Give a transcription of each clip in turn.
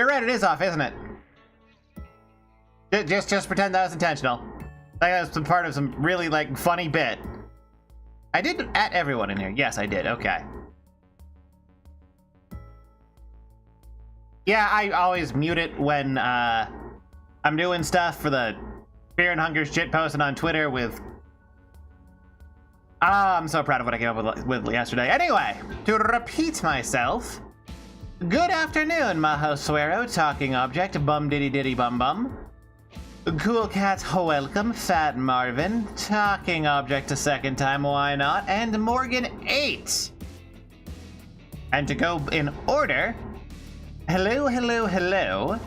You're right, it is off, isn't it? Just pretend that was intentional. Like that was some part of some really, like, funny bit. I did at everyone in here. Yes, I did. Okay. Yeah, I always mute it when I'm doing stuff for the Fear and Hunger shit posted on Twitter with... I'm so proud of what I came up with yesterday. Anyway, to repeat myself, good afternoon, Maho Suero, talking object, bum diddy diddy bum bum. Cool Cat, welcome, Fat Marvin, talking object a second time, why not, and Morgan 8. And to go in order, hello, hello, hello.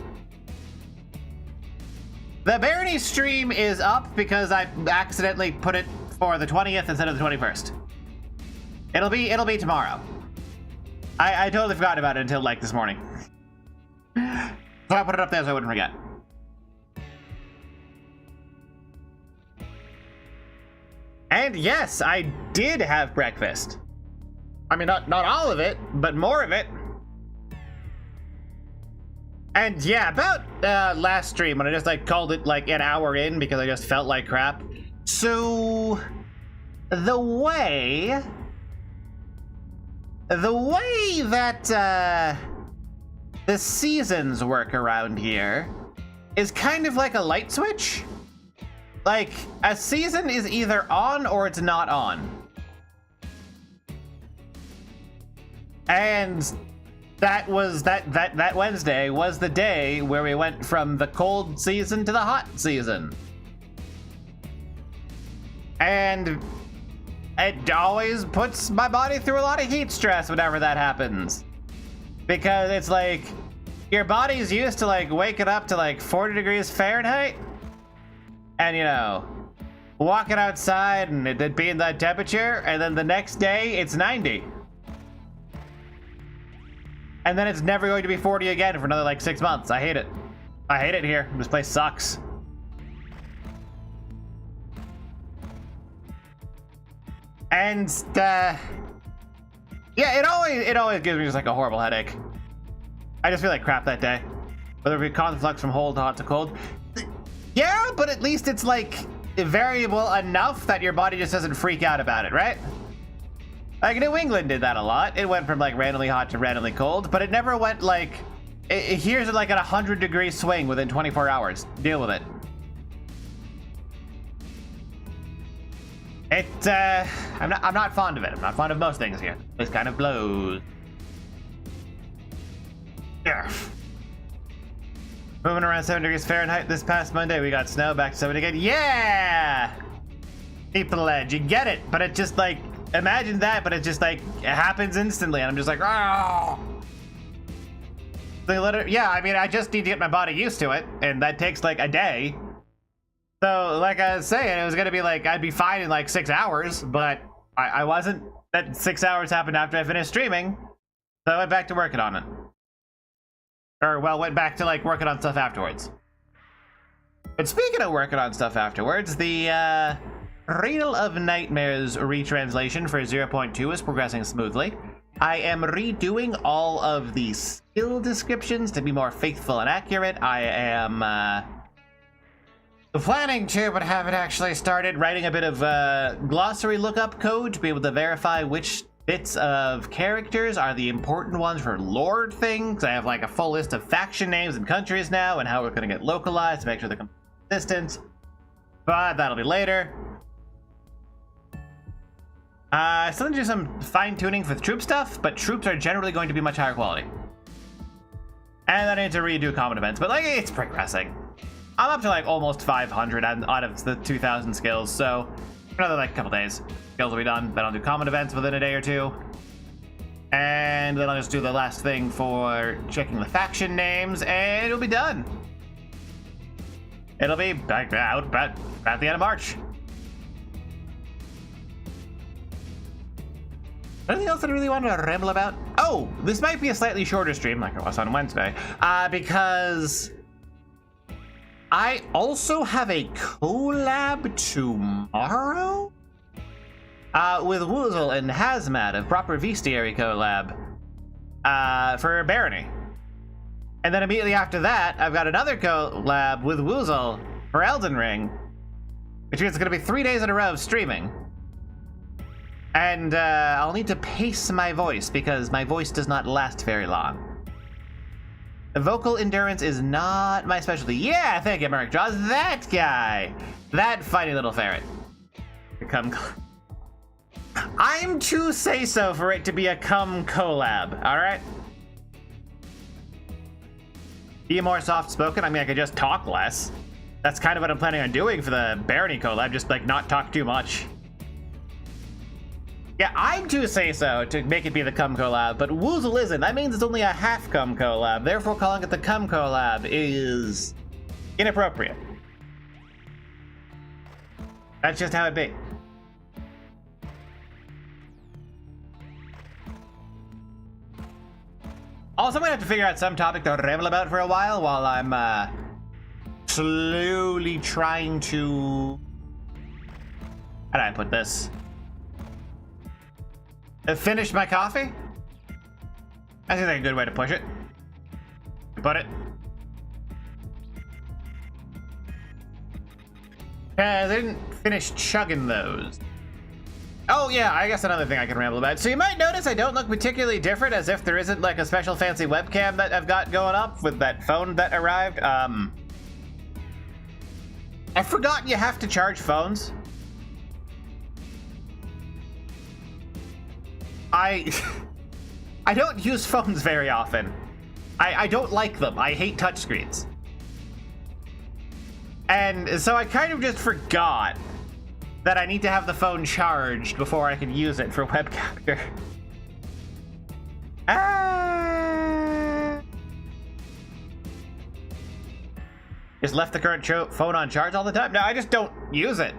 The Barony stream is up because I accidentally put it for the 20th instead of the 21st. It'll be tomorrow. I totally forgot about it until like this morning. So I put it up there so I wouldn't forget. And yes, I did have breakfast. I mean, not all of it, but more of it. And yeah, about last stream when I just like called it like an hour in because I just felt like crap. So the way that the seasons work around here is kind of like a light switch. Like a season is either on or it's not on. And that Wednesday was the day where we went from the cold season to the hot season. And it always puts my body through a lot of heat stress whenever that happens. Because it's like, your body's used to like waking up to like 40 degrees Fahrenheit. And you know, walking outside and it being that temperature, and then the next day it's 90. And then it's never going to be 40 again for another like 6 months. I hate it. I hate it here. This place sucks. And yeah, it always gives me just like a horrible headache. I just feel like crap that day. Whether it be constant flux from cold to hot to cold. Yeah, but at least it's like variable enough that your body just doesn't freak out about it, right? Like New England did that a lot. It went from like randomly hot to randomly cold, but it never went like, here's like a 100-degree swing within 24 hours. Deal with it. I'm not fond of it. I'm not fond of most things here. This kind of blows. Yeah. Moving around 7 degrees Fahrenheit this past Monday, we got snow back to 7 again. Yeah! People edge, you get it, but it just like, imagine that, but it just like, it happens instantly, and I'm just like, oh! Yeah, I mean, I just need to get my body used to it, and that takes like a day. So, like I was saying, it was gonna be like, I'd be fine in like 6 hours, but I wasn't. That 6 hours happened after I finished streaming, so I went back to working on it. Or, well, went back to like working on stuff afterwards. But speaking of working on stuff afterwards, the Renal of Nightmares retranslation for 0.2 is progressing smoothly. I am redoing all of the skill descriptions to be more faithful and accurate. I am planning to, but haven't actually started, writing a bit of glossary lookup code to be able to verify which bits of characters are the important ones for lore things. I have like a full list of faction names and countries now, and how we're going to get localized to make sure they're consistent. But that'll be later. Still need to do some fine-tuning for the troop stuff, but troops are generally going to be much higher quality. And then I need to redo common events, but like, it's progressing. I'm up to like almost 500 out of the 2,000 skills, so another like couple days. Skills will be done. Then I'll do common events within a day or two. And then I'll just do the last thing for checking the faction names, and it'll be done. It'll be back out at the end of March. Anything else that I really wanted to ramble about? Oh, this might be a slightly shorter stream, like it was on Wednesday, because I also have a collab tomorrow with Woozle and Hazmat of Proper Bestiary collab for Barony. And then immediately after that, I've got another collab with Woozle for Elden Ring, which means it's going to be 3 days in a row of streaming. And I'll need to pace my voice because my voice does not last very long. The vocal endurance is not my specialty. Yeah, thank you, Merrick Jaws. That guy. That funny little ferret. I'm too say-so for it to be a cum collab, alright? Be more soft-spoken? I mean, I could just talk less. That's kind of what I'm planning on doing for the Barony collab, just, like, not talk too much. Yeah, I'm too say-so to make it be the cum collab, but Woozle isn't. That means it's only a half cum collab. Therefore, calling it the cum collab is inappropriate. That's just how it be. Also, I'm gonna have to figure out some topic to ramble about for a while I'm slowly trying to... How do I put this? Finish my coffee? I think that's a good way to push it. Put it. I didn't finish chugging those. Oh yeah, I guess another thing I can ramble about. So you might notice I don't look particularly different, as if there isn't like a special fancy webcam that I've got going up with that phone that arrived. I forgot you have to charge phones. I don't use phones very often. I don't like them. I hate touchscreens. And so I kind of just forgot that I need to have the phone charged before I can use it for web capture. Just left the current phone on charge all the time? No, I just don't use it.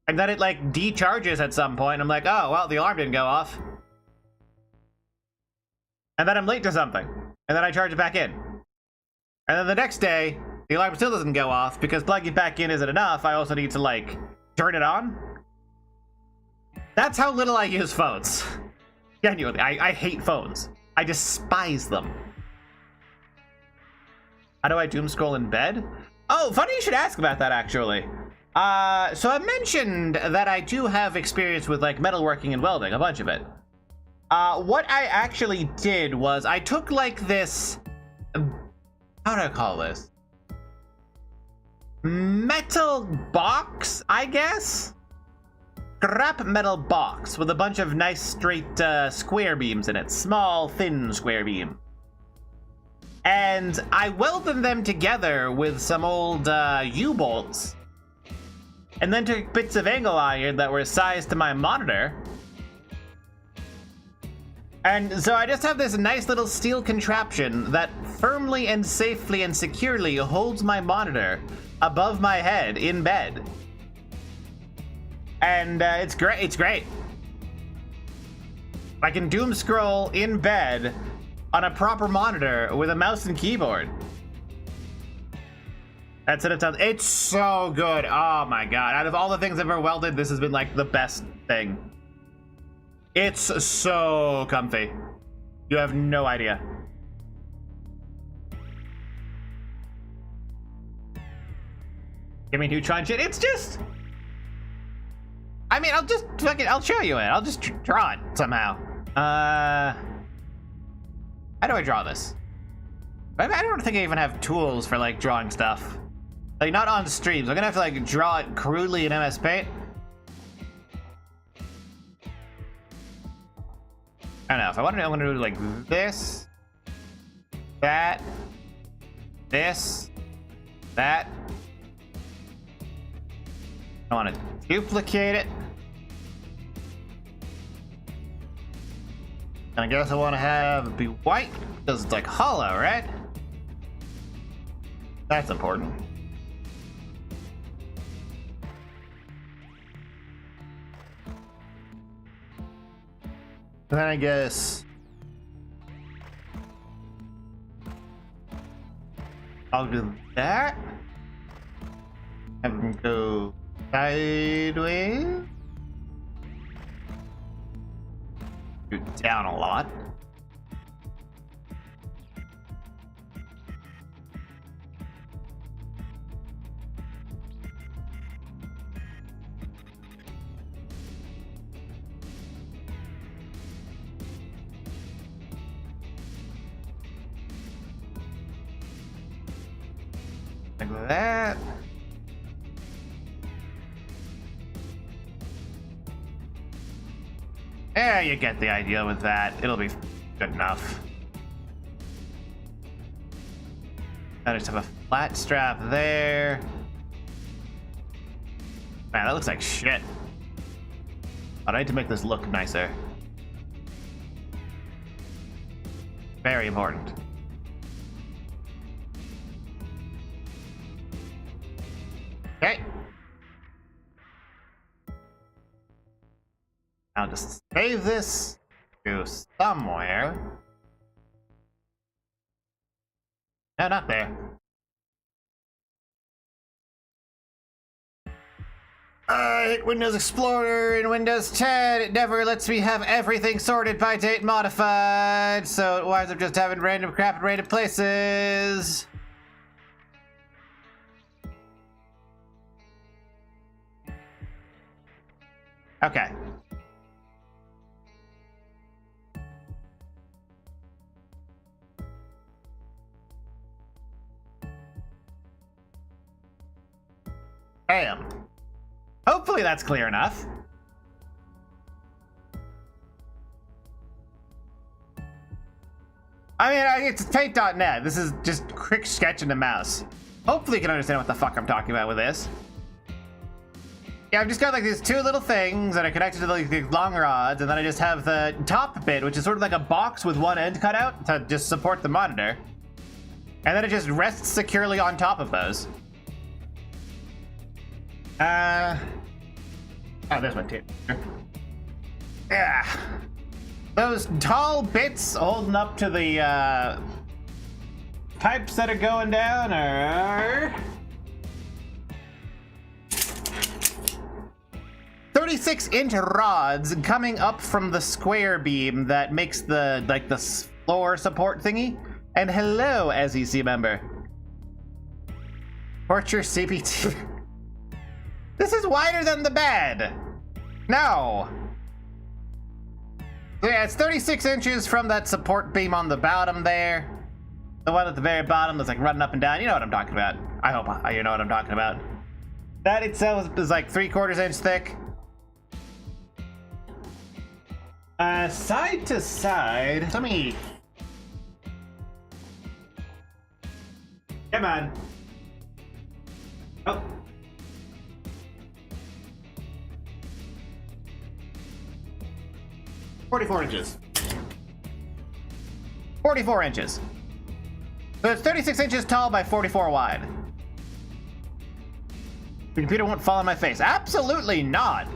And then it like decharges at some point. I'm like, oh, well, the alarm didn't go off. And then I'm late to something. And then I charge it back in. And then the next day, the alarm still doesn't go off because plugging it back in isn't enough. I also need to like turn it on. That's how little I use phones. Genuinely, I hate phones. I despise them. How do I doom scroll in bed? Oh, funny you should ask about that, actually. So I mentioned that I do have experience with like metalworking and welding, a bunch of it. What I actually did was I took like this, how do I call this? Metal box, I guess? Scrap metal box with a bunch of nice straight square beams in it. Small, thin square beam. And I welded them together with some old U-bolts. And then took bits of angle iron that were sized to my monitor. And so I just have this nice little steel contraption that firmly and safely and securely holds my monitor above my head in bed. And it's great. It's great. I can doom scroll in bed on a proper monitor with a mouse and keyboard. That's what it sounds. It's so good. Oh my god. Out of all the things I've ever welded, this has been like the best thing. It's so comfy. You have no idea. Give me neutron shit. It's just... I mean, I'll show you it. I'll just draw it somehow. How do I draw this? I don't think I even have tools for like drawing stuff. Like not on streams. I'm gonna have to like draw it crudely in MS Paint. I don't know. If I want to, I'm gonna do like this, that, this, that. I want to duplicate it. And I guess I want to have it be white because it's like hollow, right? That's important. And then I guess I'll do that. Have them go sideways. Do down a lot. Like that. Yeah, you get the idea with that. It'll be good enough. I just have a flat strap there. Man, that looks like shit. I need to make this look nicer. Very important. Okay. I'll just save this to somewhere. No, not there. Alright, Windows Explorer in Windows 10, it never lets me have everything sorted by date modified, so it winds up just having random crap in random places. Okay. Bam. Hopefully that's clear enough. I mean, it's paint.net. This is just quick sketch in the mouse. Hopefully you can understand what the fuck I'm talking about with this. Yeah, I've just got like these two little things that are connected to like these long rods, and then I just have the top bit, which is sort of like a box with one end cut out to just support the monitor. And then it just rests securely on top of those. Oh, there's my tape. Yeah. Those tall bits holding up to the pipes that are going down are 36-inch rods coming up from the square beam that makes the the floor support thingy. And hello, SEC member. Torture CPT. This is wider than the bed. No. Yeah, it's 36 inches from that support beam on the bottom there. The one at the very bottom that's like running up and down. You know what I'm talking about. I hope you know what I'm talking about. That itself is like 3/4 inch thick. Side to side. Let me. Come on. Oh. 44 inches. 44 inches. So it's 36 inches tall by 44 wide. The computer won't fall on my face. Absolutely not.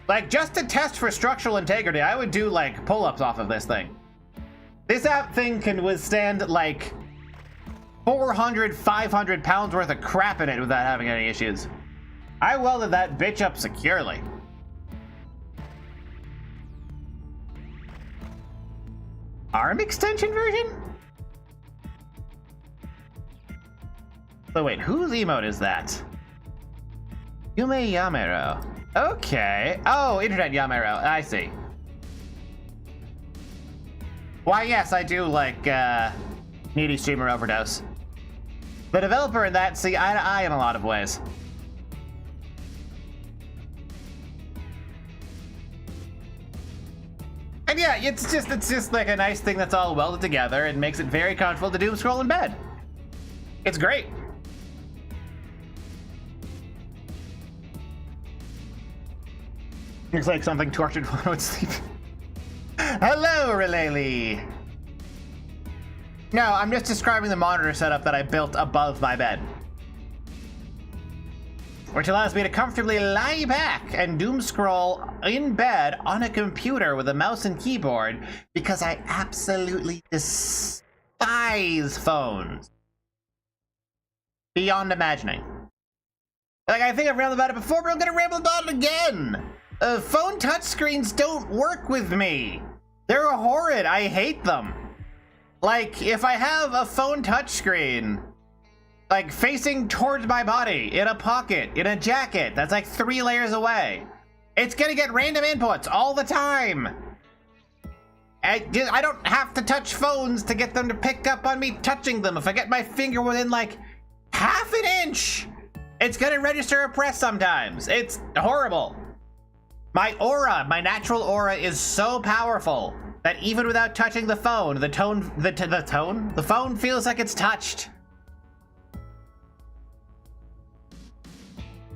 Like, just to test for structural integrity, I would do like pull-ups off of this thing. This thing can withstand like 400, 500 pounds worth of crap in it without having any issues. I welded that bitch up securely. ARM extension version? So wait, whose emote is that? Yume Yamero. Okay. Oh, Internet Yamero. I see. Why, yes, I do like Needy Streamer Overdose. The developer in that see eye to eye in a lot of ways. And yeah, it's just like a nice thing that's all welded together and makes it very comfortable to doom scroll in bed. It's great. Looks like something tortured one would sleep. Hello, Relayley. No, I'm just describing the monitor setup that I built above my bed, which allows me to comfortably lie back and doom scroll in bed on a computer with a mouse and keyboard because I absolutely despise phones. Beyond imagining. Like, I think I've rambled about it before, but I'm gonna ramble about it again. Phone touchscreens don't work with me. They're horrid. I hate them. Like, if I have a phone touchscreen like facing towards my body, in a pocket, in a jacket, that's like 3 layers away, it's gonna get random inputs all the time. I don't have to touch phones to get them to pick up on me touching them. If I get my finger within like half an inch, it's gonna register a press sometimes. It's horrible. My aura, my natural aura is so powerful that even without touching the phone, the phone feels like it's touched.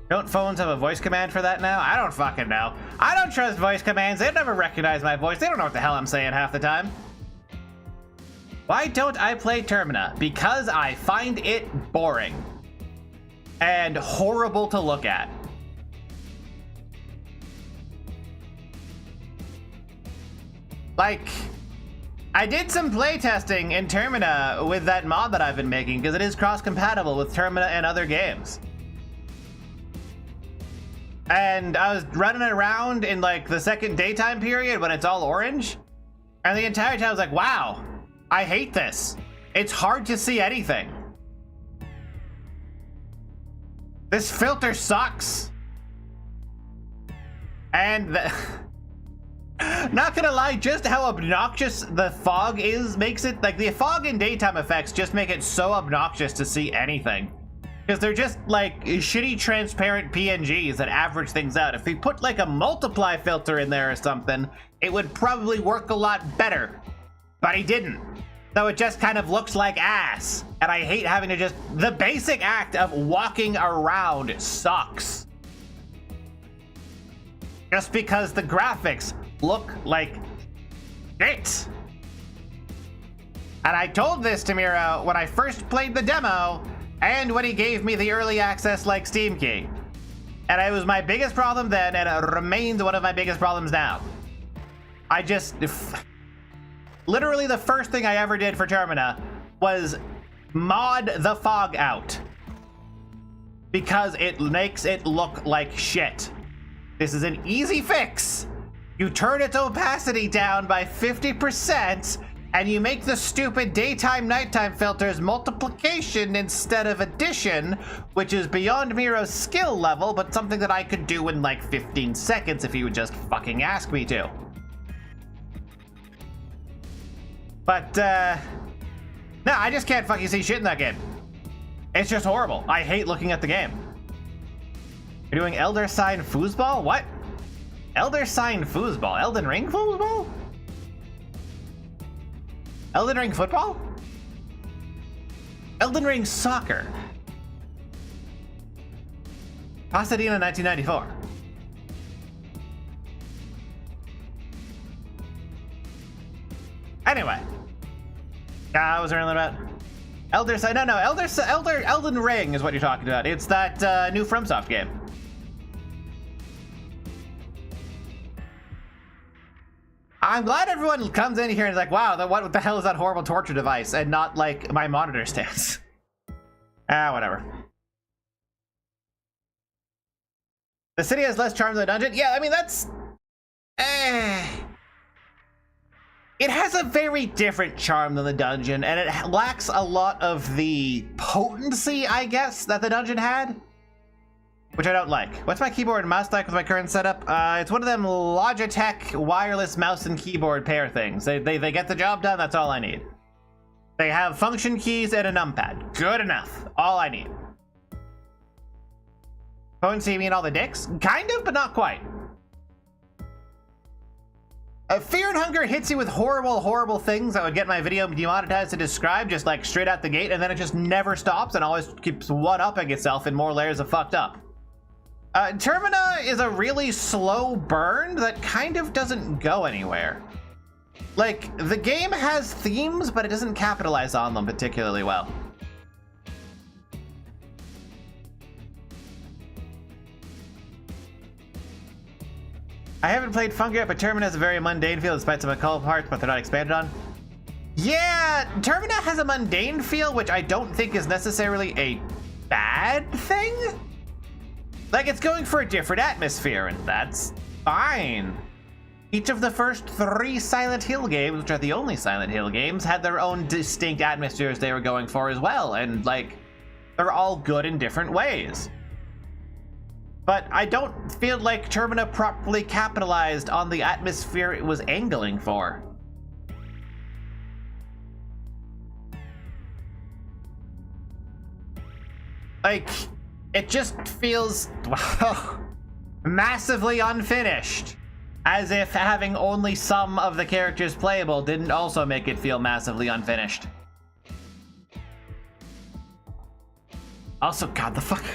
Don't phones have a voice command for that now? I don't fucking know. I don't trust voice commands. They never recognize my voice. They don't know what the hell I'm saying half the time. Why don't I play Termina? Because I find it boring and horrible to look at. Like, I did some playtesting in Termina with that mod that I've been making because it is cross-compatible with Termina and other games. And I was running around in like the second daytime period when it's all orange. And the entire time I was like, wow, I hate this. It's hard to see anything. This filter sucks. And not gonna lie, just how obnoxious the fog is makes it, like the fog and daytime effects just make it so obnoxious to see anything. Because they're just like shitty transparent PNGs that average things out. If we put like a multiply filter in there or something, it would probably work a lot better. But he didn't. So it just kind of looks like ass. And I hate having to just, the basic act of walking around sucks. Just because the graphics look like shit. And I told this to Miro when I first played the demo, and when he gave me the early access like Steam key. And it was my biggest problem then, and it remains one of my biggest problems now. I just... Literally the first thing I ever did for Termina was mod the fog out. Because it makes it look like shit. This is an easy fix. You turn its opacity down by 50%, and you make the stupid daytime-nighttime filters multiplication instead of addition, which is beyond Miro's skill level, but something that I could do in like 15 seconds if he would just fucking ask me to. But, no, I just can't fucking see shit in that game. It's just horrible. I hate looking at the game. You're doing Elder Sign Foosball? What? Elder Sign Foosball? Elden Ring Foosball? Elden Ring Football? Elden Ring Soccer. Pasadena, 1994. Anyway. I was rambling about Elder Sign. No, Elden Ring is what you're talking about. It's that new FromSoft game. I'm glad everyone comes in here and is like, wow, what the hell is that horrible torture device? And not like my monitor stands. Whatever. The city has less charm than the dungeon? Yeah, I mean, that's... It has a very different charm than the dungeon, and it lacks a lot of the potency, I guess, that the dungeon had. Which I don't like. What's my keyboard and mouse like with my current setup? It's one of them Logitech wireless mouse and keyboard pair things. They get the job done, that's all I need. They have function keys and a numpad. Good enough. All I need. Potency mean all the dicks? Kind of, but not quite. Fear and Hunger hits you with horrible, horrible things that would get my video demonetized to describe just like straight out the gate, and then it just never stops and always keeps one-upping itself in more layers of fucked up. Termina is a really slow burn that kind of doesn't go anywhere. Like, the game has themes, but it doesn't capitalize on them particularly well. I haven't played Fungi yet, but Termina has a very mundane feel despite some occult parts, but they're not expanded on. Yeah, Termina has a mundane feel, which I don't think is necessarily a bad thing. Like, it's going for a different atmosphere, and that's fine. Each of the first 3 Silent Hill games, which are the only Silent Hill games, had their own distinct atmospheres they were going for as well, and, like, they're all good in different ways. But I don't feel like Termina properly capitalized on the atmosphere it was angling for. Like, it just feels massively unfinished. As if having only some of the characters playable didn't also make it feel massively unfinished. Also, God, the fuck.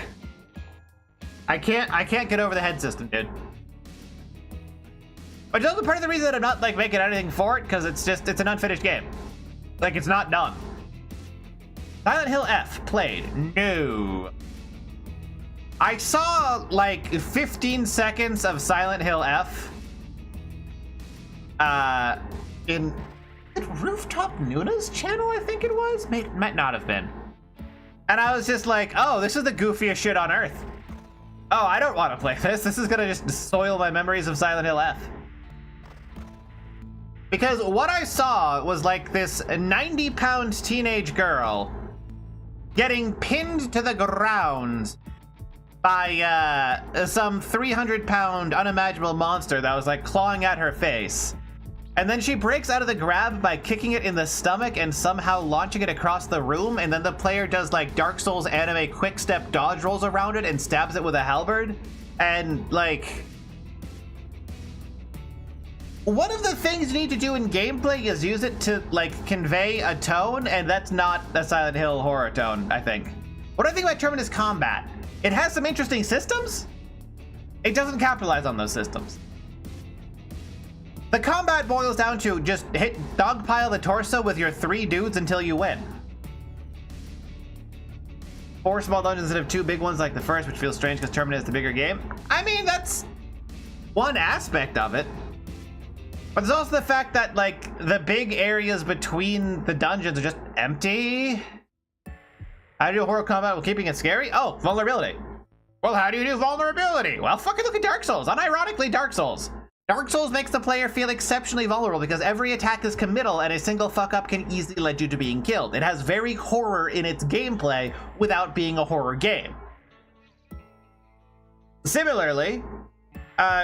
I can't get over the head system, dude. Which is also part of the reason that I'm not like making anything for it, because it's an unfinished game. Like, it's not done. Silent Hill F played. No. I saw like 15 seconds of Silent Hill F in Rooftop Nuna's channel, I think it was? Might not have been. And I was just like, oh, this is the goofiest shit on earth. Oh, I don't want to play this. This is gonna just soil my memories of Silent Hill F. Because what I saw was like this 90-pound teenage girl getting pinned to the ground by some 300-pound unimaginable monster that was like clawing at her face. And then she breaks out of the grab by kicking it in the stomach and somehow launching it across the room, and then the player does like Dark Souls anime quick step dodge rolls around it and stabs it with a halberd. And like, one of the things you need to do in gameplay is use it to like convey a tone, and that's not a Silent Hill horror tone, I think. What I think about Terminus combat, it has some interesting systems. It doesn't capitalize on those systems. The combat boils down to just hit dogpile the torso with your 3 dudes until you win. 4 small dungeons instead of 2 big ones like the first, which feels strange because Terminus is the bigger game. I mean, that's one aspect of it. But there's also the fact that, like, the big areas between the dungeons are just empty. How do you do horror combat while keeping it scary? Oh, vulnerability. Well, how do you do vulnerability? Well, fucking look at Dark Souls. Unironically, Dark Souls. Dark Souls makes the player feel exceptionally vulnerable because every attack is committal and a single fuck up can easily lead you to being killed. It has very horror in its gameplay without being a horror game. Similarly,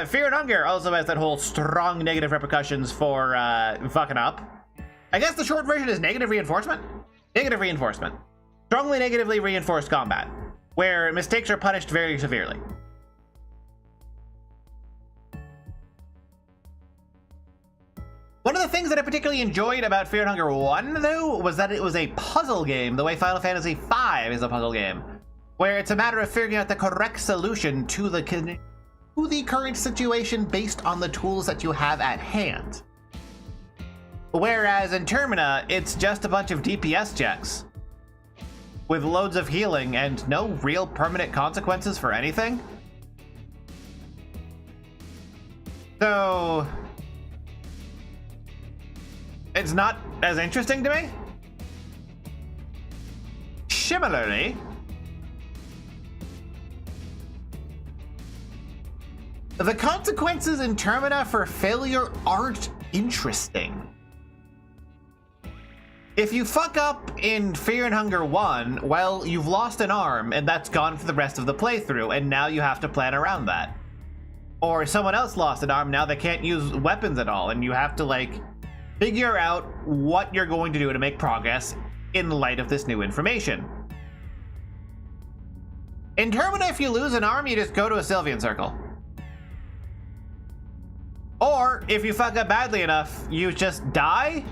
Fear and Hunger also has that whole strong negative repercussions for fucking up. I guess the short version is negative reinforcement? Negative reinforcement. Strongly negatively reinforced combat, where mistakes are punished very severely. One of the things that I particularly enjoyed about Fear and Hunger 1, though, was that it was a puzzle game, the way Final Fantasy V is a puzzle game, where it's a matter of figuring out the correct solution to the current situation based on the tools that you have at hand. Whereas in Termina, it's just a bunch of DPS checks with loads of healing and no real permanent consequences for anything. So it's not as interesting to me. Similarly, the consequences in Termina for failure aren't interesting. If you fuck up in Fear and Hunger 1, well, you've lost an arm and that's gone for the rest of the playthrough, and now you have to plan around that. Or someone else lost an arm, now they can't use weapons at all, and you have to like figure out what you're going to do to make progress in light of this new information. In Termina, if you lose an arm, you just go to a Sylvian Circle. Or, if you fuck up badly enough, you just die,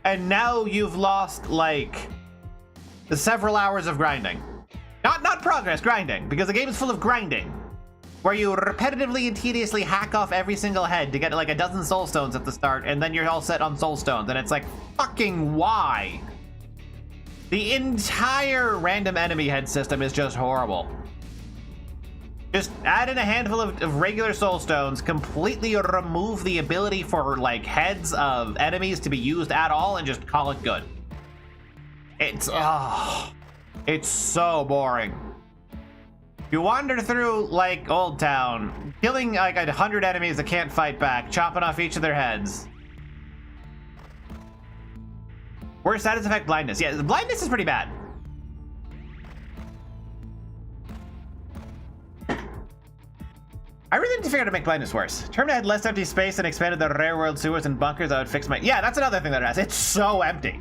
and now you've lost, like, several hours of grinding. Not progress, grinding, because the game is full of grinding, where you repetitively and tediously hack off every single head to get like a dozen soul stones at the start, and then you're all set on soul stones, and it's like, fucking why? The entire random enemy head system is just horrible. Just add in a handful of regular soul stones, completely remove the ability for like heads of enemies to be used at all, and just call it good. It's so boring. You wander through, like, Old Town, killing, like, 100 enemies that can't fight back, chopping off each of their heads. Worst status effect, blindness. Yeah, blindness is pretty bad. I really need to figure out how to make blindness worse. Termina had less empty space and expanded the rare world sewers and bunkers. I would fix my... Yeah, that's another thing that it has. It's so empty.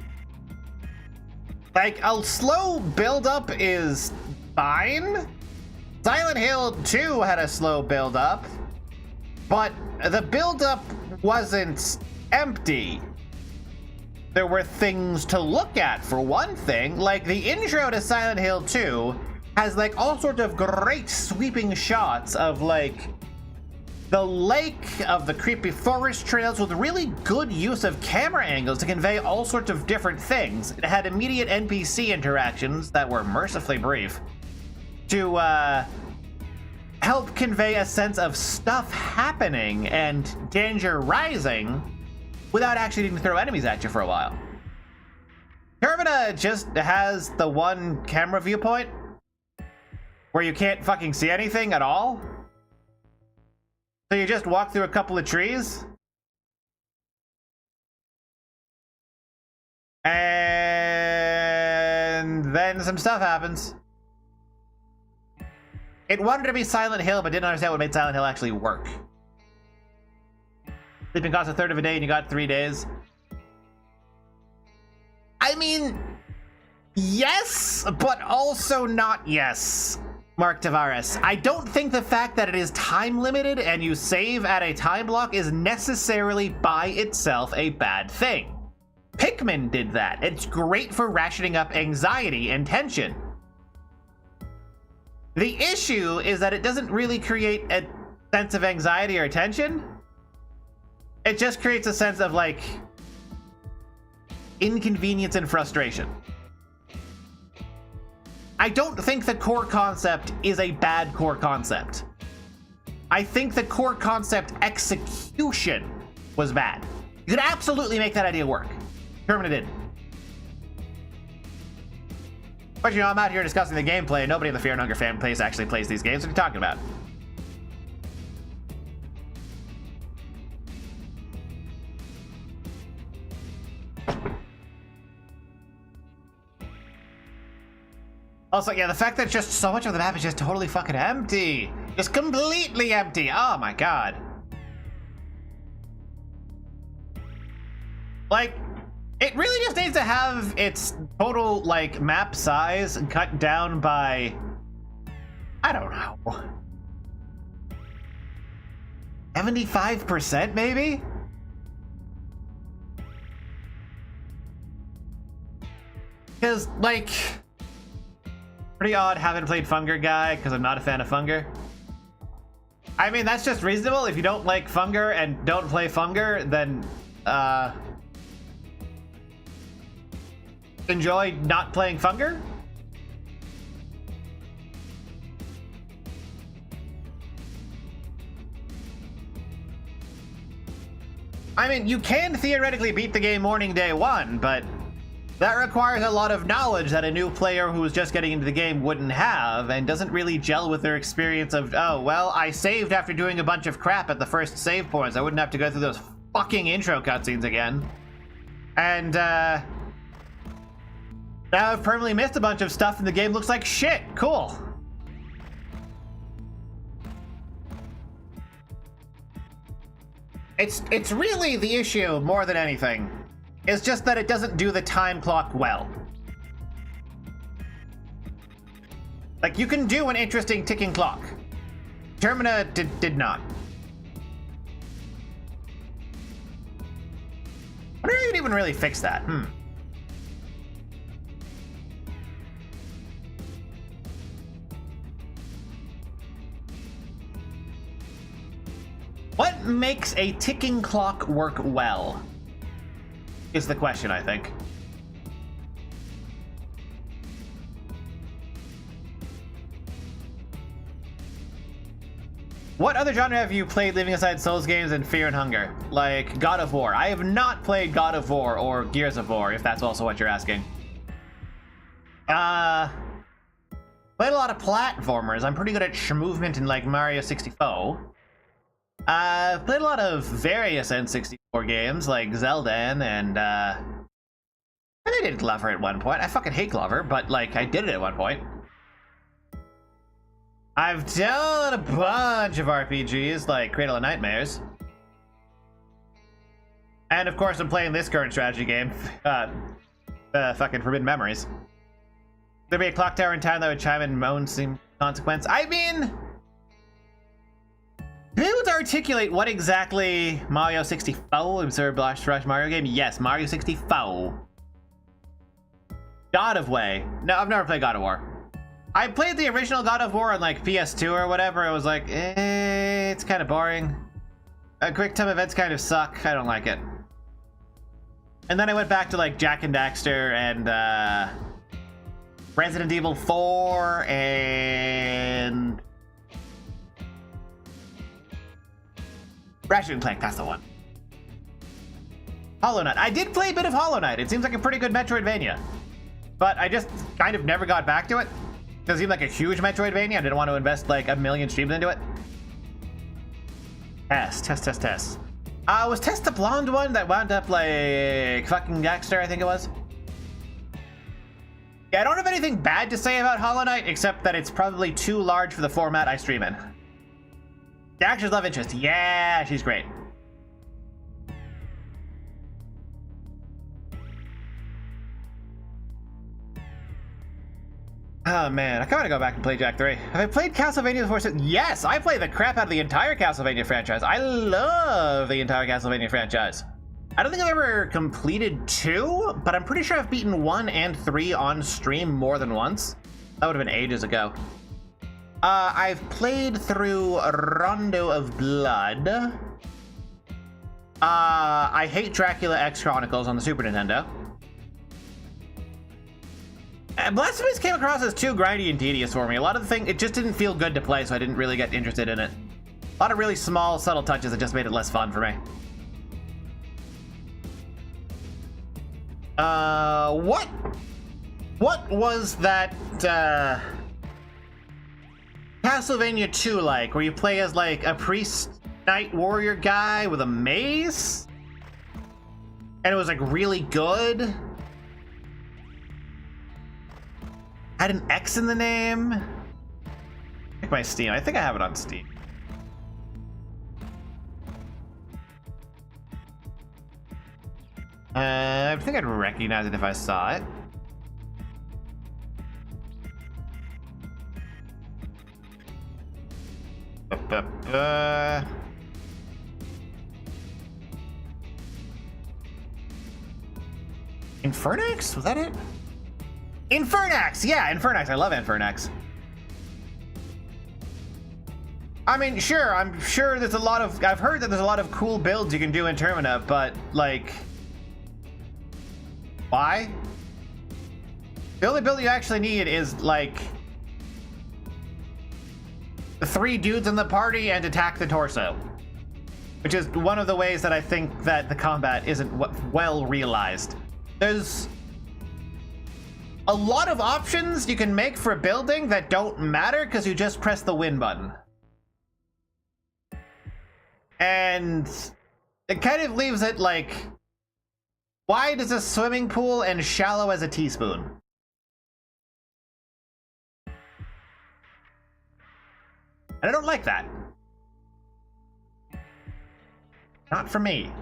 Like, a slow build-up is fine. Silent Hill 2 had a slow build-up, but the build-up wasn't empty. There were things to look at, for one thing. Like, the intro to Silent Hill 2 has, like, all sorts of great sweeping shots of, like, the lake, of the creepy forest trails, with really good use of camera angles to convey all sorts of different things. It had immediate NPC interactions that were mercifully brief to help convey a sense of stuff happening and danger rising without actually needing to throw enemies at you for a while. Termina just has the one camera viewpoint where you can't fucking see anything at all. So you just walk through a couple of trees. And then some stuff happens. It wanted to be Silent Hill, but didn't understand what made Silent Hill actually work. Sleeping costs a third of a day and you got 3 days. I mean, yes, but also not yes, Mark Tavares. I don't think the fact that it is time limited and you save at a time block is necessarily by itself a bad thing. Pikmin did that. It's great for rationing up anxiety and tension. The issue is that it doesn't really create a sense of anxiety or tension. It just creates a sense of, like, inconvenience and frustration. I don't think the core concept is a bad core concept. I think the core concept execution was bad. You could absolutely make that idea work. Termina did. But you know, I'm out here discussing the gameplay, and nobody in the Fear and Hunger fan base actually plays these games. What are you talking about? Also, yeah, the fact that just so much of the map is just totally fucking empty. Just completely empty. Oh my god. Like, it really just needs to have its total, like, map size cut down by, I don't know, 75% maybe? Because, like, pretty odd, haven't played Funger Guy because I'm not a fan of Funger. I mean, that's just reasonable. If you don't like Funger and don't play Funger, then, enjoy not playing Funger? I mean, you can theoretically beat the game morning day one, but that requires a lot of knowledge that a new player who is just getting into the game wouldn't have, and doesn't really gel with their experience of, oh, well, I saved after doing a bunch of crap at the first save points. I wouldn't have to go through those fucking intro cutscenes again. And, now I've permanently missed a bunch of stuff and the game looks like shit. Cool. It's really the issue more than anything. It's just that it doesn't do the time clock well. Like, you can do an interesting ticking clock. Termina did not. I wonder if you can even really fix that. What makes a ticking clock work well? Is the question, I think. What other genre have you played, leaving aside Souls games and Fear and Hunger? Like God of War. I have not played God of War or Gears of War, if that's also what you're asking. Played a lot of platformers. I'm pretty good at movement in, like, Mario 64. Played a lot of various N64 games, like Zelda and, I did Glover at one point. I fucking hate Glover, but, like, I did it at one point. I've done a bunch of RPGs, like Cradle of Nightmares. And, of course, I'm playing this current strategy game, fucking Forbidden Memories. There'd be a clock tower in town that would chime in moan seem consequence. I mean, to be able to articulate what exactly Mario 64 observed Blast Rush Mario game? Yes, Mario 64. God of Way. No, I've never played God of War. I played the original God of War on like PS2 or whatever. It was like, it's kind of boring. Quick time events kind of suck. I don't like it. And then I went back to like Jak and Daxter and Resident Evil 4 and Ratchet and Clank. That's the one. Hollow Knight. I did play a bit of Hollow Knight. It seems like a pretty good Metroidvania, but I just kind of never got back to it. It seemed like a huge Metroidvania. I didn't want to invest like 1 million streams into it. Test. Was Tess the blonde one that wound up like fucking Daxter, I think it was? Yeah, I don't have anything bad to say about Hollow Knight, except that it's probably too large for the format I stream in. Daxter's love interest. Yeah, she's great. Oh man, I kind of want to go back and play Jak 3. Have I played Castlevania before? Yes, I play the crap out of the entire Castlevania franchise. I love the entire Castlevania franchise. I don't think I've ever completed 2, but I'm pretty sure I've beaten 1 and 3 on stream more than once. That would have been ages ago. I've played through Rondo of Blood. I hate Dracula X Chronicles on the Super Nintendo. Blasphemous came across as too grindy and tedious for me. A lot of the things, it just didn't feel good to play, so I didn't really get interested in it. A lot of really small, subtle touches that just made it less fun for me. What was that, Castlevania 2 like, where you play as like a priest knight warrior guy with a mace? And it was like really good? Had an X in the name. Check my Steam. I think I have it on Steam. I think I'd recognize it if I saw it. Infernax? Was that it? Infernax! Yeah, Infernax. I love Infernax. I mean, sure, I'm sure there's a lot of... I've heard that there's a lot of cool builds you can do in Termina, but, like... Why? The only build you actually need is, like... 3 dudes in the party and attack the torso. Which is one of the ways that I think that the combat isn't well realized. There's... a lot of options you can make for building that don't matter because you just press the win button. And it kind of leaves it like, wide as a swimming pool and shallow as a teaspoon. And I don't like that. Not for me.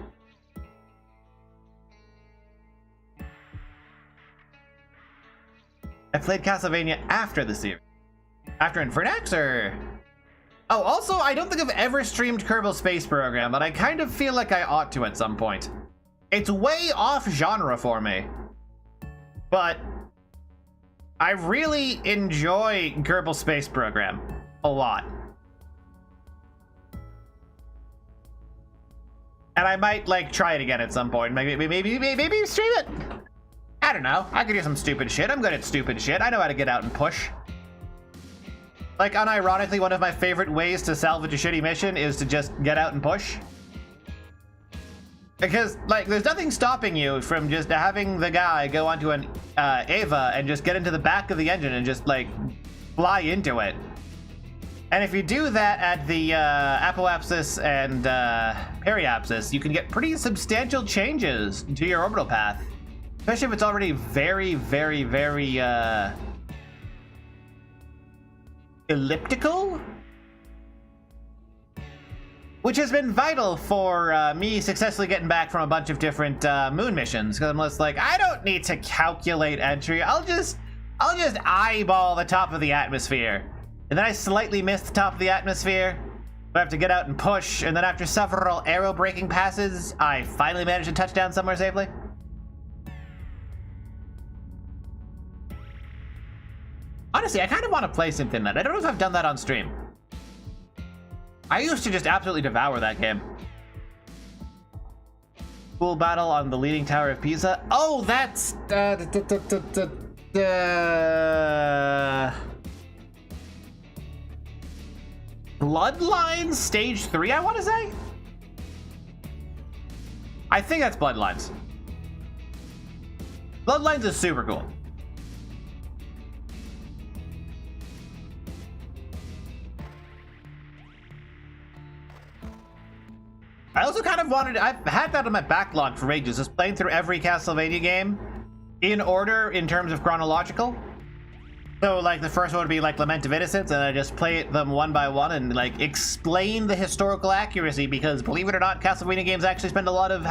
I played Castlevania after the series. After Infernax, or... Oh, also, I don't think I've ever streamed Kerbal Space Program, but I kind of feel like I ought to at some point. It's way off genre for me. But I really enjoy Kerbal Space Program a lot. And I might, like, try it again at some point. Maybe stream it. I don't know. I could do some stupid shit. I'm good at stupid shit. I know how to get out and push. Like, unironically, one of my favorite ways to salvage a shitty mission is to just get out and push. Because, like, there's nothing stopping you from just having the guy go onto an Ava and just get into the back of the engine and just, like, fly into it. And if you do that at the apoapsis and periapsis, you can get pretty substantial changes to your orbital path. Especially if it's already very, very, very elliptical. Which has been vital for me successfully getting back from a bunch of different moon missions. Because I'm just like, I don't need to calculate entry. I'll just I'll just eyeball the top of the atmosphere. And then I slightly miss the top of the atmosphere. I have to get out and push, and then after several arrow breaking passes, I finally managed to touch down somewhere safely. Honestly, I kind of want to play Symphony Night. I don't know if I've done that on stream. I used to just absolutely devour that game. Cool battle on the Leaning Tower of Pisa. Oh, that's... Bloodlines Stage 3, I want to say? I think that's Bloodlines. Bloodlines is super cool. I also kind of wanted... I've had that on my backlog for ages, just playing through every Castlevania game in order in terms of chronological. So, like, the first one would be, like, Lament of Innocence, and I just play them one by one and, like, explain the historical accuracy, because, believe it or not, Castlevania games actually have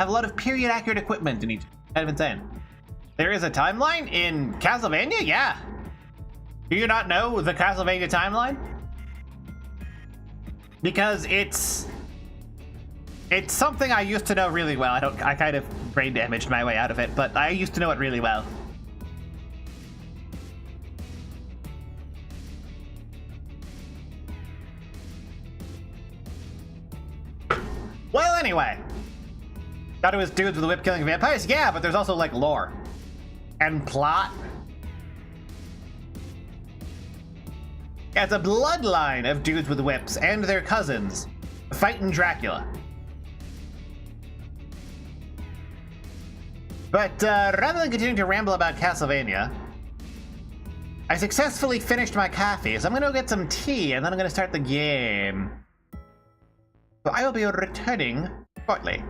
a lot of period-accurate equipment in each. Kind of insane. There is a timeline in Castlevania? Yeah. Do you not know the Castlevania timeline? Because it's something I used to know really well. I kind of brain damaged my way out of it, but I used to know it really well. Well, anyway. Thought it was dudes with a whip killing vampires? Yeah, but there's also, like, lore. And plot. Yeah, it's a bloodline of dudes with whips and their cousins fighting Dracula. But rather than continuing to ramble about Castlevania, I successfully finished my coffee, so I'm gonna go get some tea, and then I'm gonna start the game. So I will be returning shortly.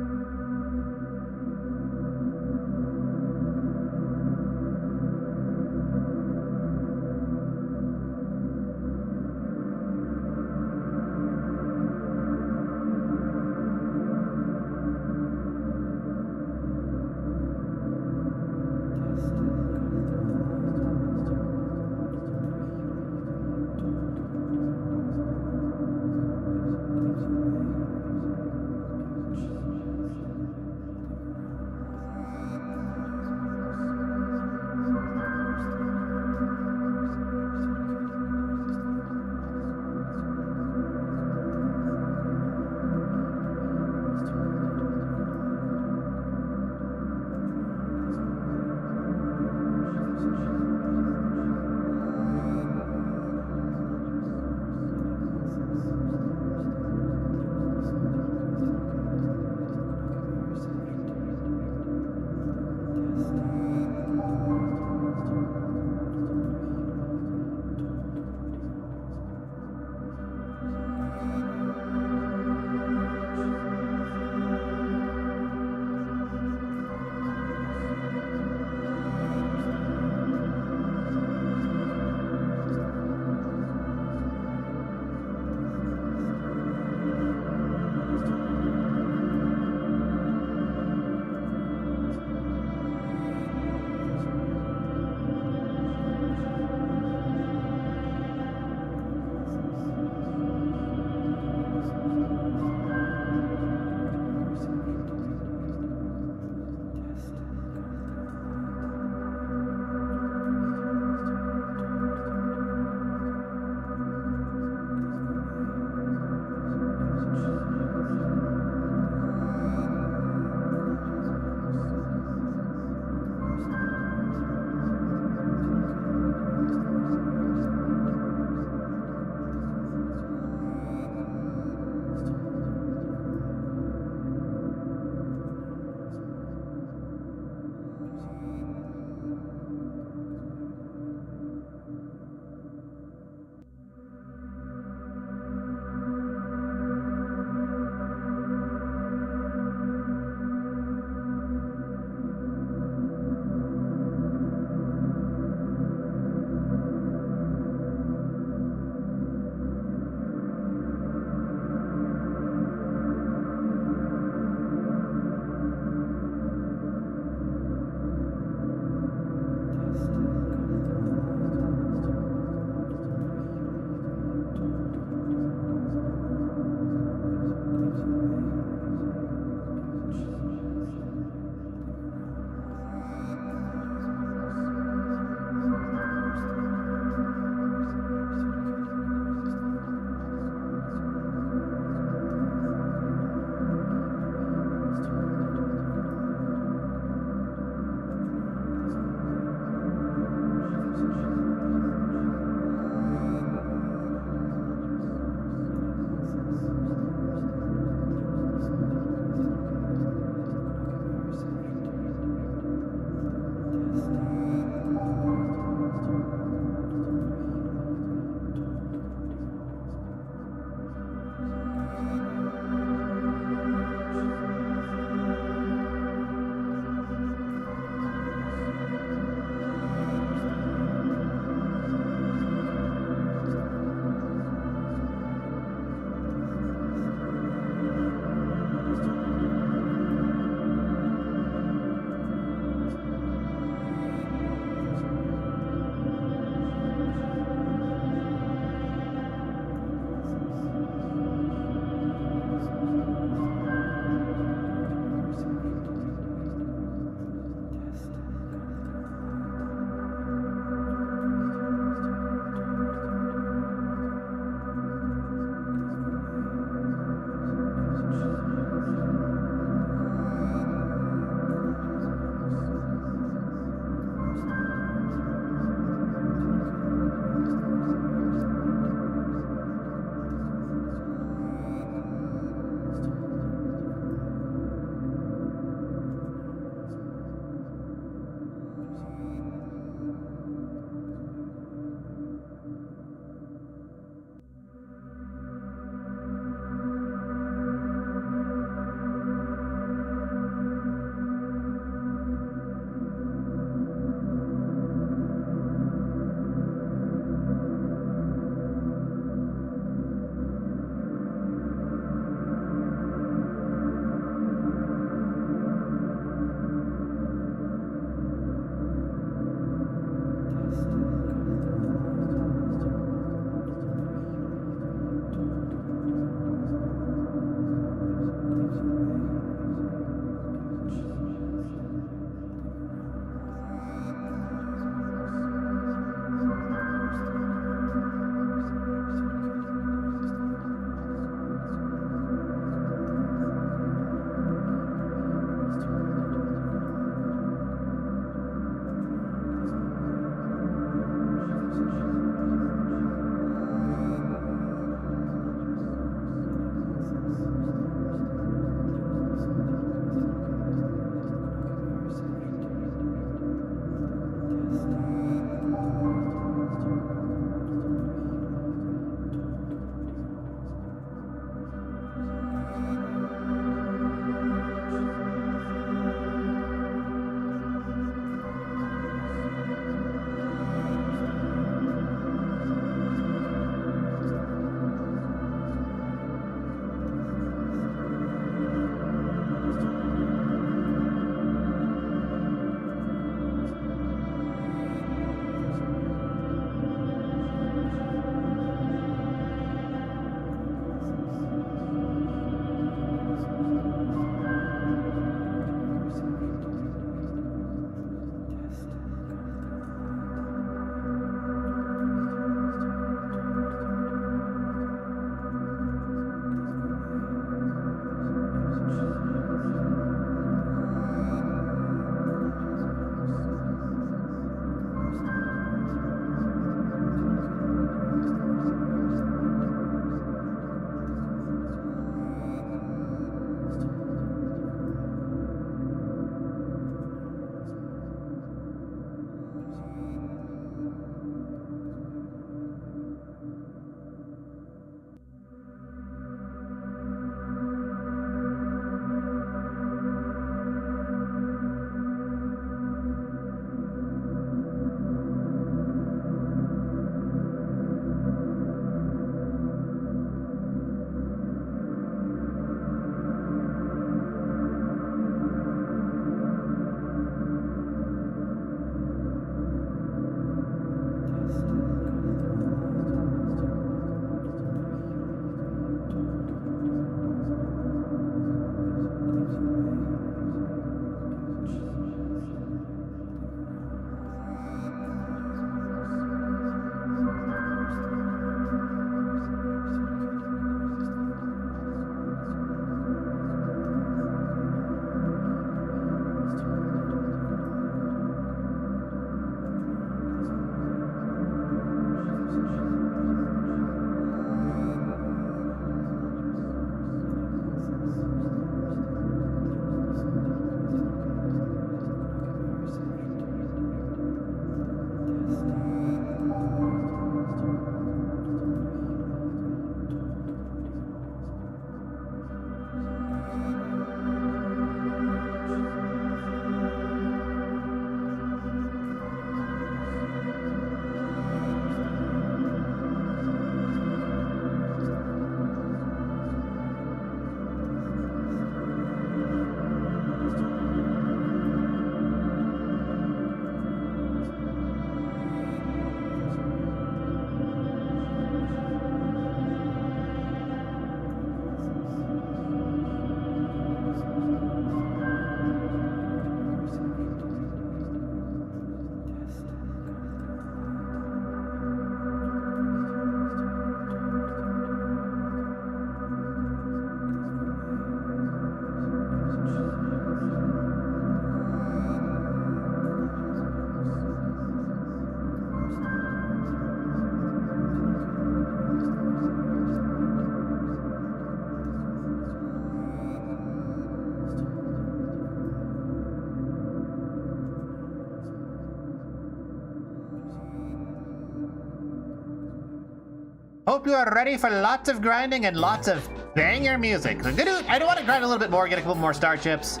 Hope you are ready for lots of grinding and lots of banger music. I do want to grind a little bit more, get a couple more star chips,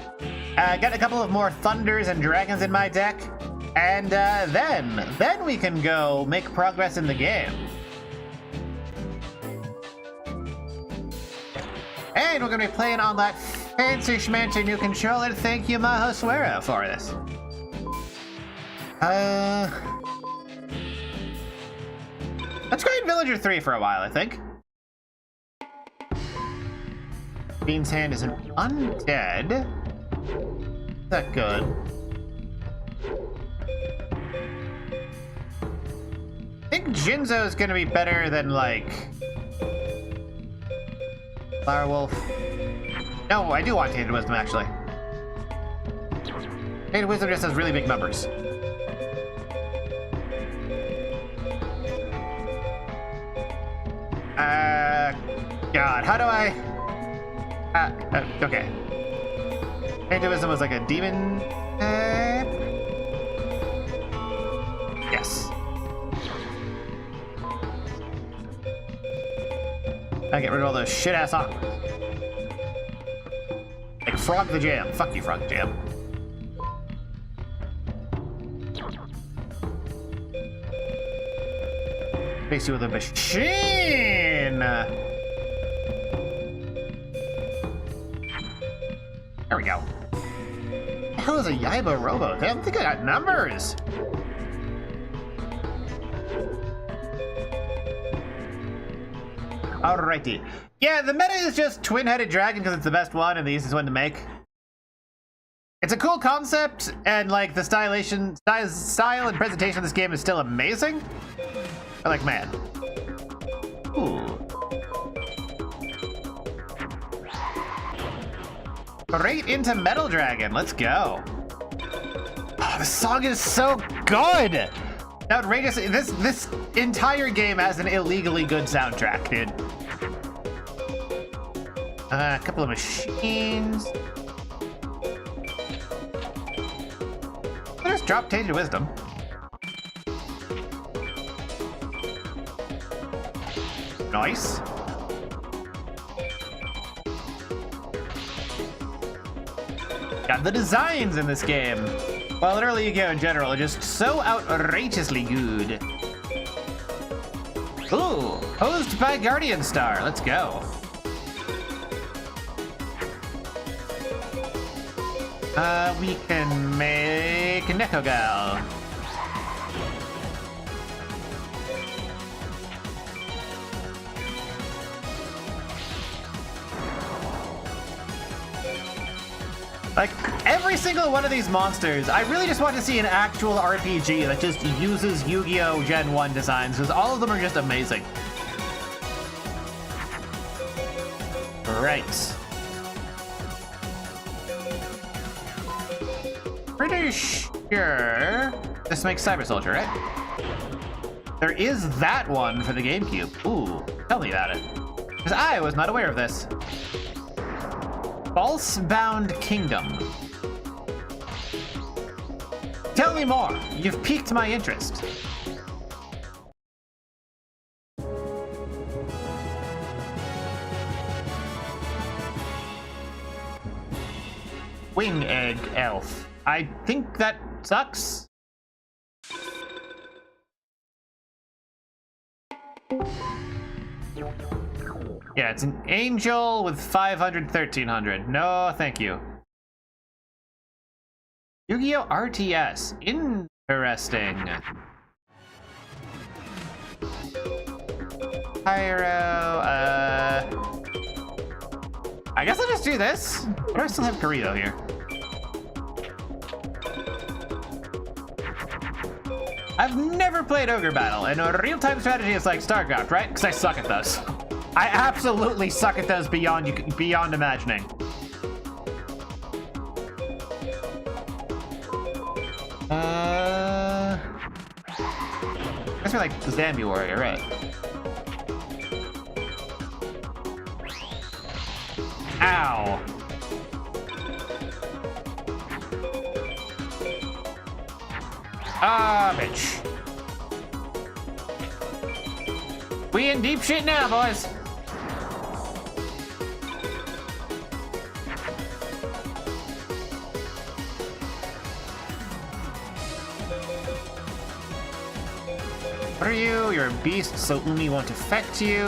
get a couple of more thunders and dragons in my deck, and then we can go make progress in the game. And we're gonna be playing on that fancy schmancy new controller. Thank you, Mahoswera, for this. Let's grind Villager 3 for a while, I think. Bean's Hand is an undead. Is that good? I think Jinzo is gonna be better than, like, Flower Wolf. No, I do want Tainted Wisdom, actually. Tainted Wisdom just has really big numbers. God, how do I... okay. Tainted Wisdom was like a demon... yes. I get rid of all those shit-ass aquas. Like Frog the Jam. Fuck you, Frog the Jam. Face you with a machine! There we go. What the hell is a Yaiba Robo? I don't think I got numbers! Alrighty. Yeah, the meta is just Twin-Headed Dragon because it's the best one and the easiest one to make. It's a cool concept, and like the style and presentation of this game is still amazing. But like, man. Ooh. Straight into Metal Dragon. Let's go. Oh, the song is so good. Outrageous. This entire game has an illegally good soundtrack, dude. A couple of machines. I'll just drop Tainted Wisdom. Nice. Got the designs in this game. Well, literally, Yu-Gi-Oh! In general are just so outrageously good. Ooh, hosed by Guardian Star. Let's go. We can make Neko Gal. Like, every single one of these monsters, I really just want to see an actual RPG that just uses Yu-Gi-Oh! Gen 1 designs, because all of them are just amazing. Right. Pretty sure this makes Cyber Soldier, right? There is that one for the GameCube. Ooh, tell me about it. Because I was not aware of this. False-Bound Kingdom. Tell me more. You've piqued my interest. Wing Egg Elf. I think that sucks. Yeah, it's an angel with 500, 1300. No, thank you. Yu-Gi-Oh! RTS. Interesting. Pyro, I guess I'll just do this. Or do I still have Kirito here? I've never played Ogre Battle, and a real-time strategy is like StarCraft, right? Because I suck at those. I absolutely suck at those beyond imagining. That's more like Zombie Warrior, right? Ow. Ah, bitch. We in deep shit now, boys. What are you? You're a beast, so Umi won't affect you.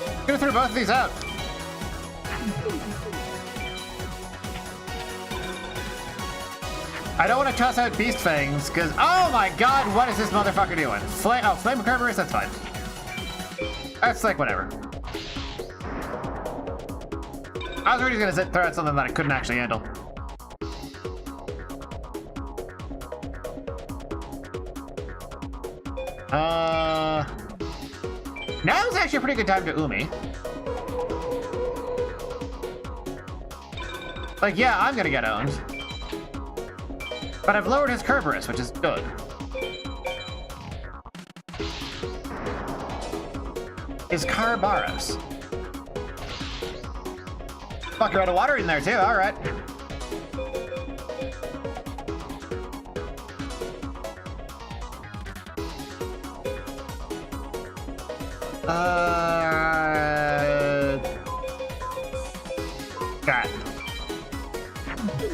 I'm gonna throw both of these out. I don't want to toss out Beast Fangs, because... Oh my god, what is this motherfucker doing? Flame Kerberos? That's fine. That's like, whatever. I was really gonna throw out something that I couldn't actually handle. Now is actually a pretty good time to Umi. Like, yeah, I'm gonna get owned. But I've lowered his Kerberos, which is good. His Kerberos. Fuck, you're out of water in there too, alright. God.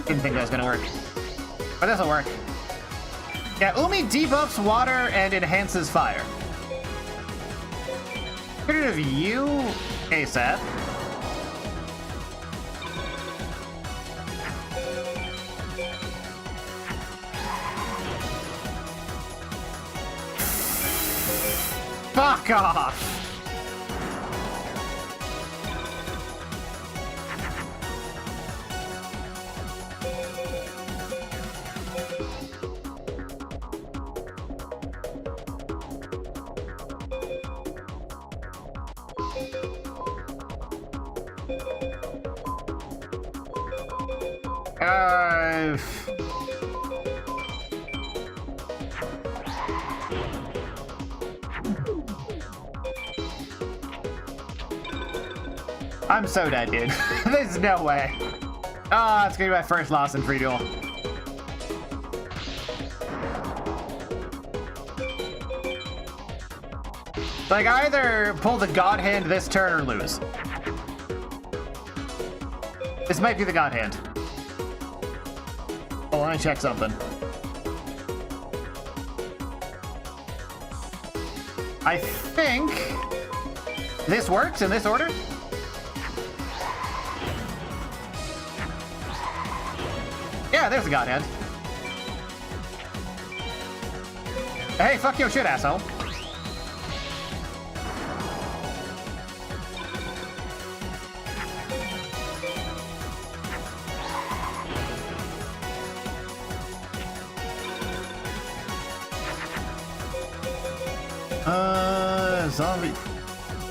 Didn't think that was gonna work. But this'll work. Yeah, Umi debuffs water and enhances fire. Get rid of you, ASAP. Fuck off! I'm so dead, dude. There's no way. Ah, it's gonna be my first loss in free duel. Like, either pull the God Hand this turn or lose. This might be the God Hand. Oh, let me check something. I think this works in this order. Yeah, there's the God Hand. Hey, fuck your shit, asshole. Zombie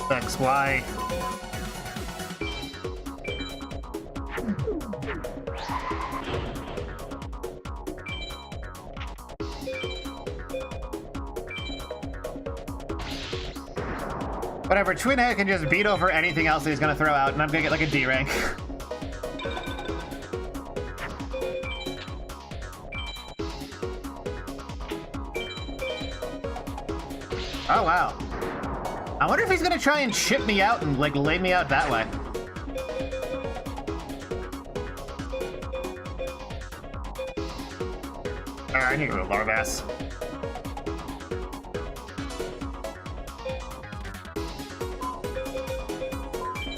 XY. Whatever, Twin Head can just beat over anything else that he's gonna throw out, and I'm gonna get like a D rank. Oh wow. I wonder if he's gonna try and ship me out and like lay me out that way. Alright, I need to go to Larvass.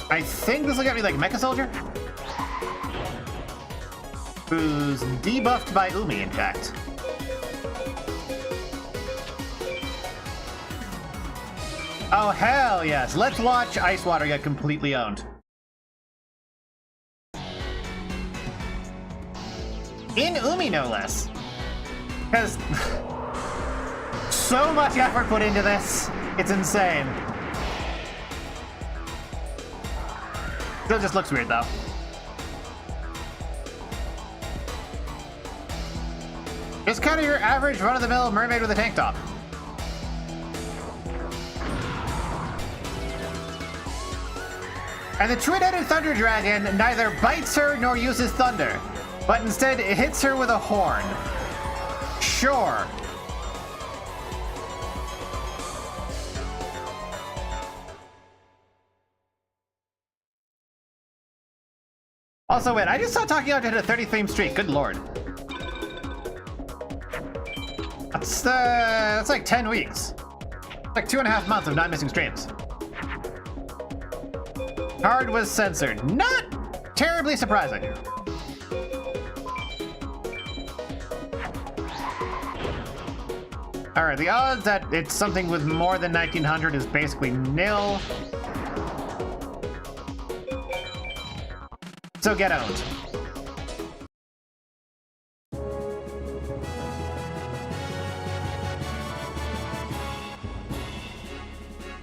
I think this will get me like Mecha Soldier, who's debuffed by Umi, in fact. Oh, hell yes. Let's watch Ice Water get completely owned. In Umi, no less. Because so much effort put into this. It's insane. Still just looks weird, though. Just kind of your average run-of-the-mill mermaid with a tank top. And the Twin-Headed Thunder Dragon neither bites her nor uses thunder, But instead, it hits her with a horn. Sure. Also, wait, I just saw Tokyo hit a 30-theme streak. Good lord. That's like 10 weeks. It's like 2.5 months of not missing streams. Card was censored. Not terribly surprising. Alright, the odds that it's something with more than 1900 is basically nil. So get owned.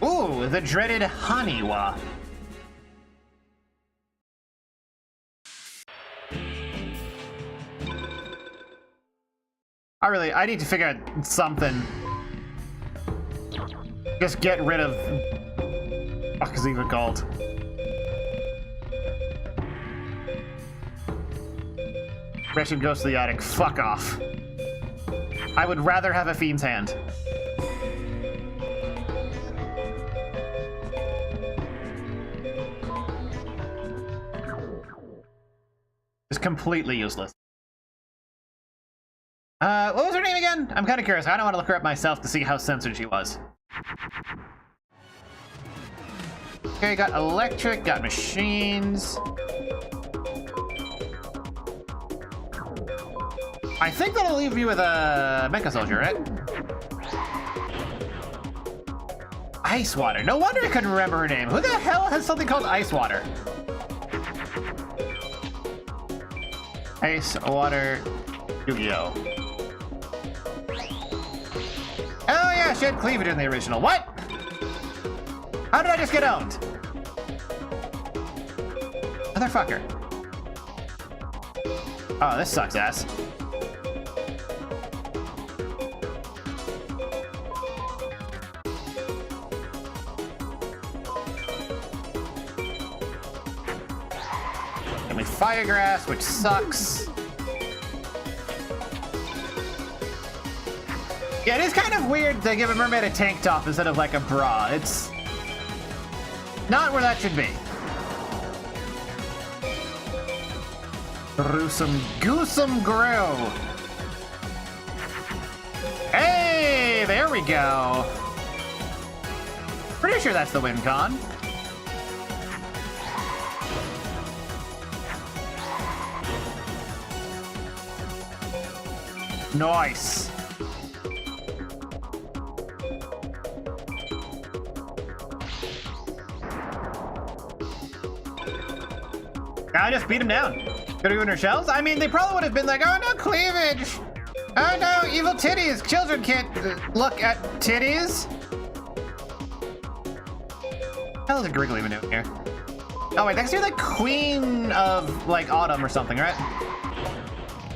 Ooh, the dreaded Haniwa. I need to figure out something. Just get rid of... What is it even called? Wretched Ghost of the Attic. Fuck off. I would rather have a Fiend's Hand. It's completely useless. What was her name again? I'm kind of curious. I don't want to look her up myself to see how censored she was. Okay, got electric, got machines. I think that'll leave you with a Mecha Soldier, right? Ice Water. No wonder I couldn't remember her name. Who the hell has something called Ice Water? Ice Water Yu-Gi-Oh! Oh yeah, she had cleavage in the original. What? How did I just get owned? Motherfucker. Oh, this sucks ass. Give me Fire Grass, which sucks. Yeah, it is kind of weird to give a mermaid a tank top instead of like a bra. It's not where that should be. Gruesome Goosum Grow. Hey, there we go. Pretty sure that's the win con. Nice. I just beat him down. Could have given her shells? I mean, they probably would have been like, oh no, cleavage. Oh no, evil titties. Children can't look at titties. What the hell is a Griggly even doing here? Oh wait, that's like Queen of like Autumn or something, right?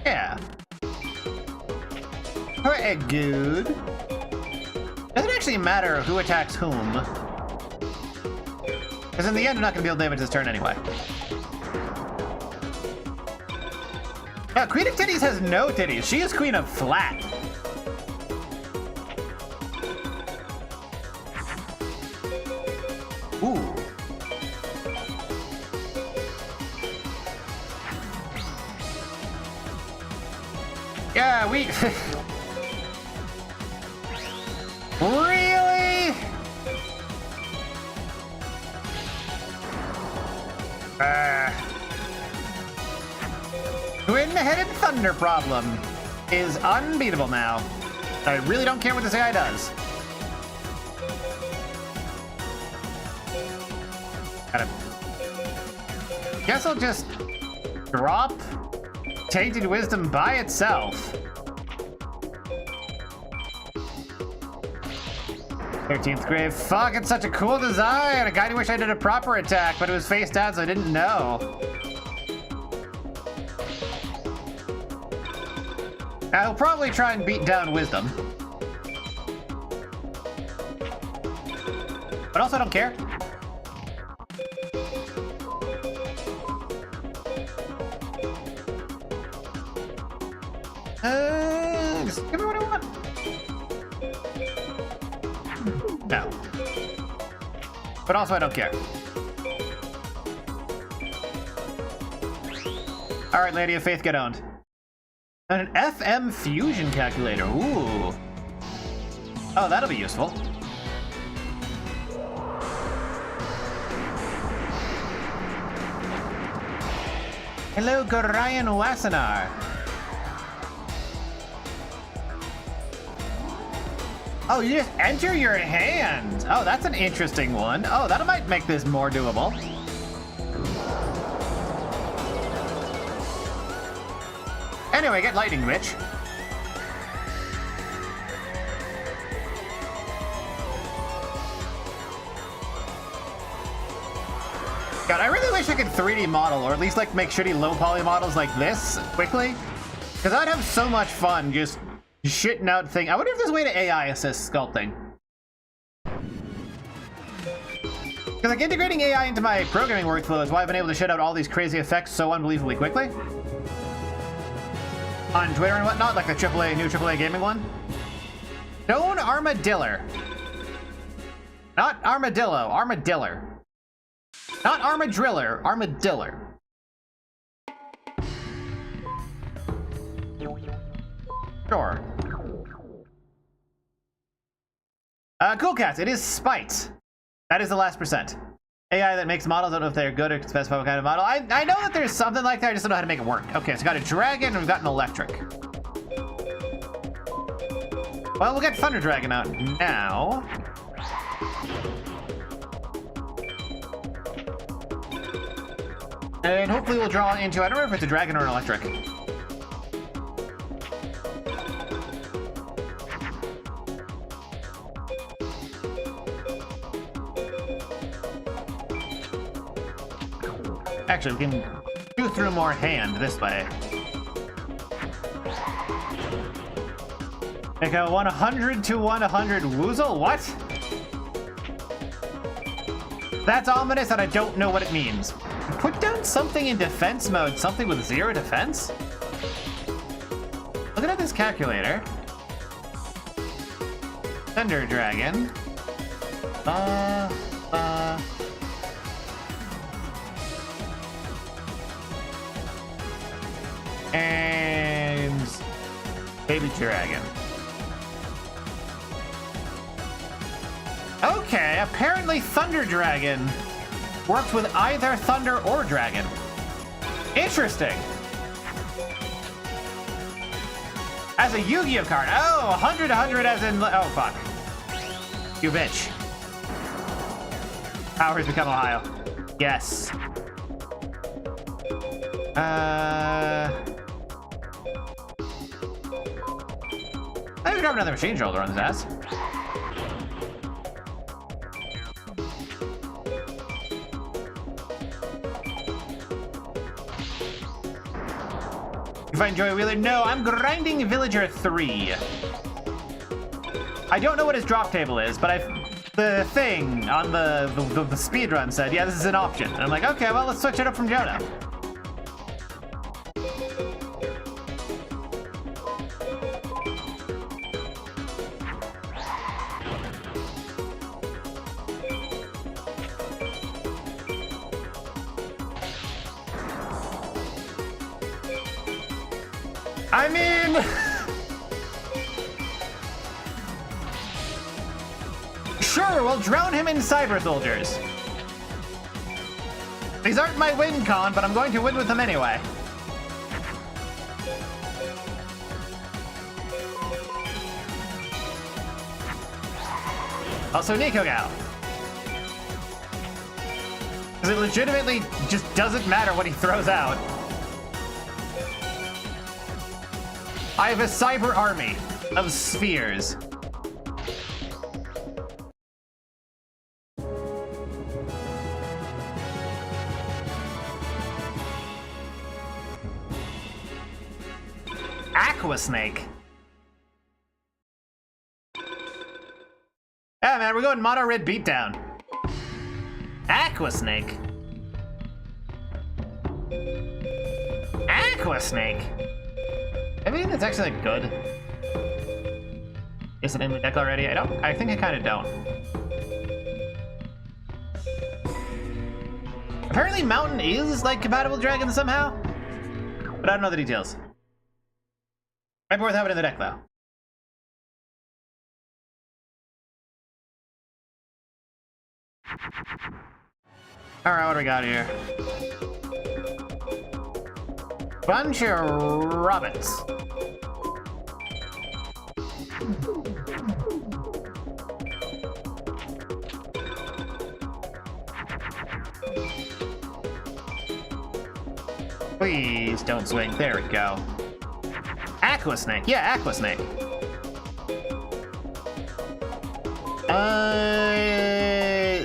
Yeah. Pretty good. Doesn't actually matter who attacks whom. Because in the end, I'm not going to be able to damage this turn anyway. Yeah, Queen of Titties has no titties. She is Queen of Flat. Ooh. Yeah, we... Really? Twin-headed thunder problem is unbeatable now. I really don't care what this AI does. Guess I'll just drop Tainted Wisdom by itself. 13th Grave. Fuck, it's such a cool design. I kinda wish I did a proper attack, but it was face down, so I didn't know. I'll probably try and beat down Wisdom. But also I don't care. Just give me what I want. No. But also, I don't care. Alright, Lady of Faith, get owned. And an FM fusion calculator. Ooh. Oh, that'll be useful. Hello, Gorion Wassenar. Oh, you just enter your hand. Oh, that's an interesting one. Oh, that might make this more doable. Anyway, get lightning, bitch. God, I really wish I could 3D model, or at least like make shitty low poly models like this quickly. Because I'd have so much fun just shitting out things. I wonder if there's a way to AI assist sculpting. Because like integrating AI into my programming workflow is why I've been able to shit out all these crazy effects so unbelievably quickly. On Twitter and whatnot, like the new AAA gaming one. Stone Armadillo. Not Armadillo, Armadillo. Not Armadriller, Armadillo. Sure. Cool Cats, it is Spite. That is the last percent. AI that makes models, I don't know if they're good or specify what kind of model. I know that there's something like that, I just don't know how to make it work. Okay, so got a dragon and we've got an electric. Well, we'll get Thunder Dragon out now. And hopefully we'll draw into, I don't know if it's a dragon or an electric. Actually, we can do through more hand this way. Make a 100 to 100 Woozle? What? That's ominous and I don't know what it means. Put down something in defense mode, something with 0 defense? Looking at this calculator. Thunder Dragon. And Baby Dragon. Okay, apparently Thunder Dragon works with either Thunder or Dragon. Interesting. As a Yu-Gi-Oh card. Oh, 100 as in... Oh, fuck. You bitch. Powers become Ohio. Yes. I could grab another machine shoulder on his ass. If I enjoy Wheeler, no, I'm grinding Villager 3. I don't know what his drop table is, but the thing on the speedrun said, yeah, this is an option. And I'm like, okay, well, let's switch it up from Jonah. I mean... Sure, we'll drown him in Cyber Soldiers. These aren't my win con, but I'm going to win with them anyway. Also, Nico Gal. Because it legitimately just doesn't matter what he throws out. I have a cyber army of spheres. Aqua Snake. Yeah, man, we're going Mono Red Beatdown. Aqua Snake. Aqua Snake. I mean, it's actually like, good. Is it in the deck already? I think I kind of don't. Apparently Mountain is like compatible with Dragon somehow, but I don't know the details. Might be worth having in the deck though. Alright, what do we got here? Bunch of rabbits. Please don't swing. There we go. Aqua Snake. Yeah, Aqua Snake.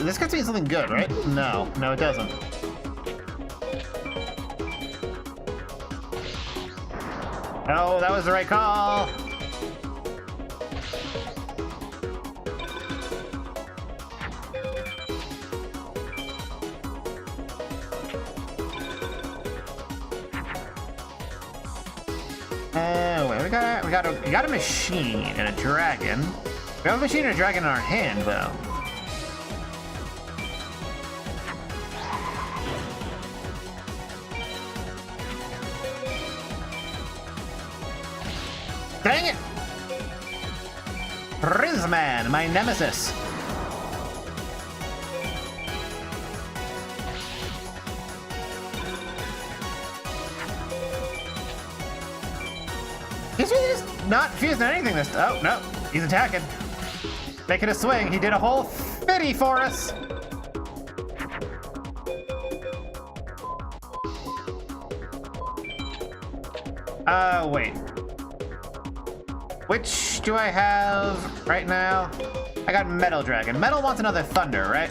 This could be something good, right? No, it doesn't. Oh, that was the right call. Wait, we got a machine and a dragon. We have a machine and a dragon in our hand, though. Dang it! Rizman, my nemesis. He's really just not fusing anything this time. Oh, no. He's attacking. Making a swing. He did a whole 50 for us. Wait. Which do I have right now? I got Metal Dragon. Metal wants another Thunder, right?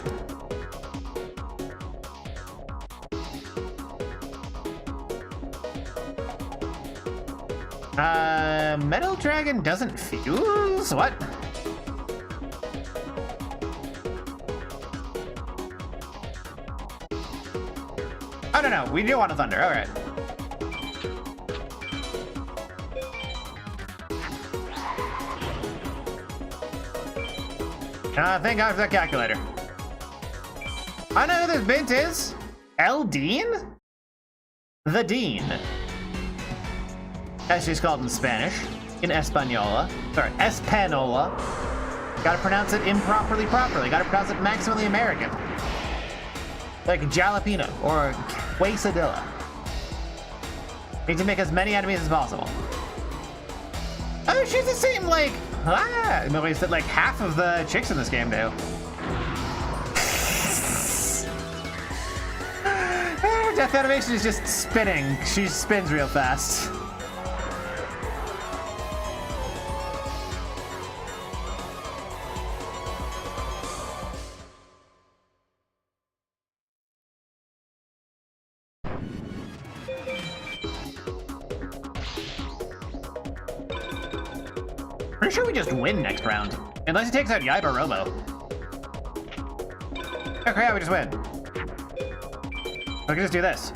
Metal Dragon doesn't fuse? What? Oh, no, we do want a Thunder. All right. Thank God for that calculator. I know who this bint is. Eldean? The Dean. As she's called in Spanish. In Española. Sorry, Espanola. Gotta pronounce it improperly properly. Gotta pronounce it maximally American. Like jalapeno or quesadilla. Need to make as many enemies as possible. Oh, she's the same, like, nobody said like half of the chicks in this game do. Her death animation is just spinning. She spins real fast. Pretty sure we just win next round. Unless he takes out Yaiba Robo. Okay, yeah, we just win. We can just do this.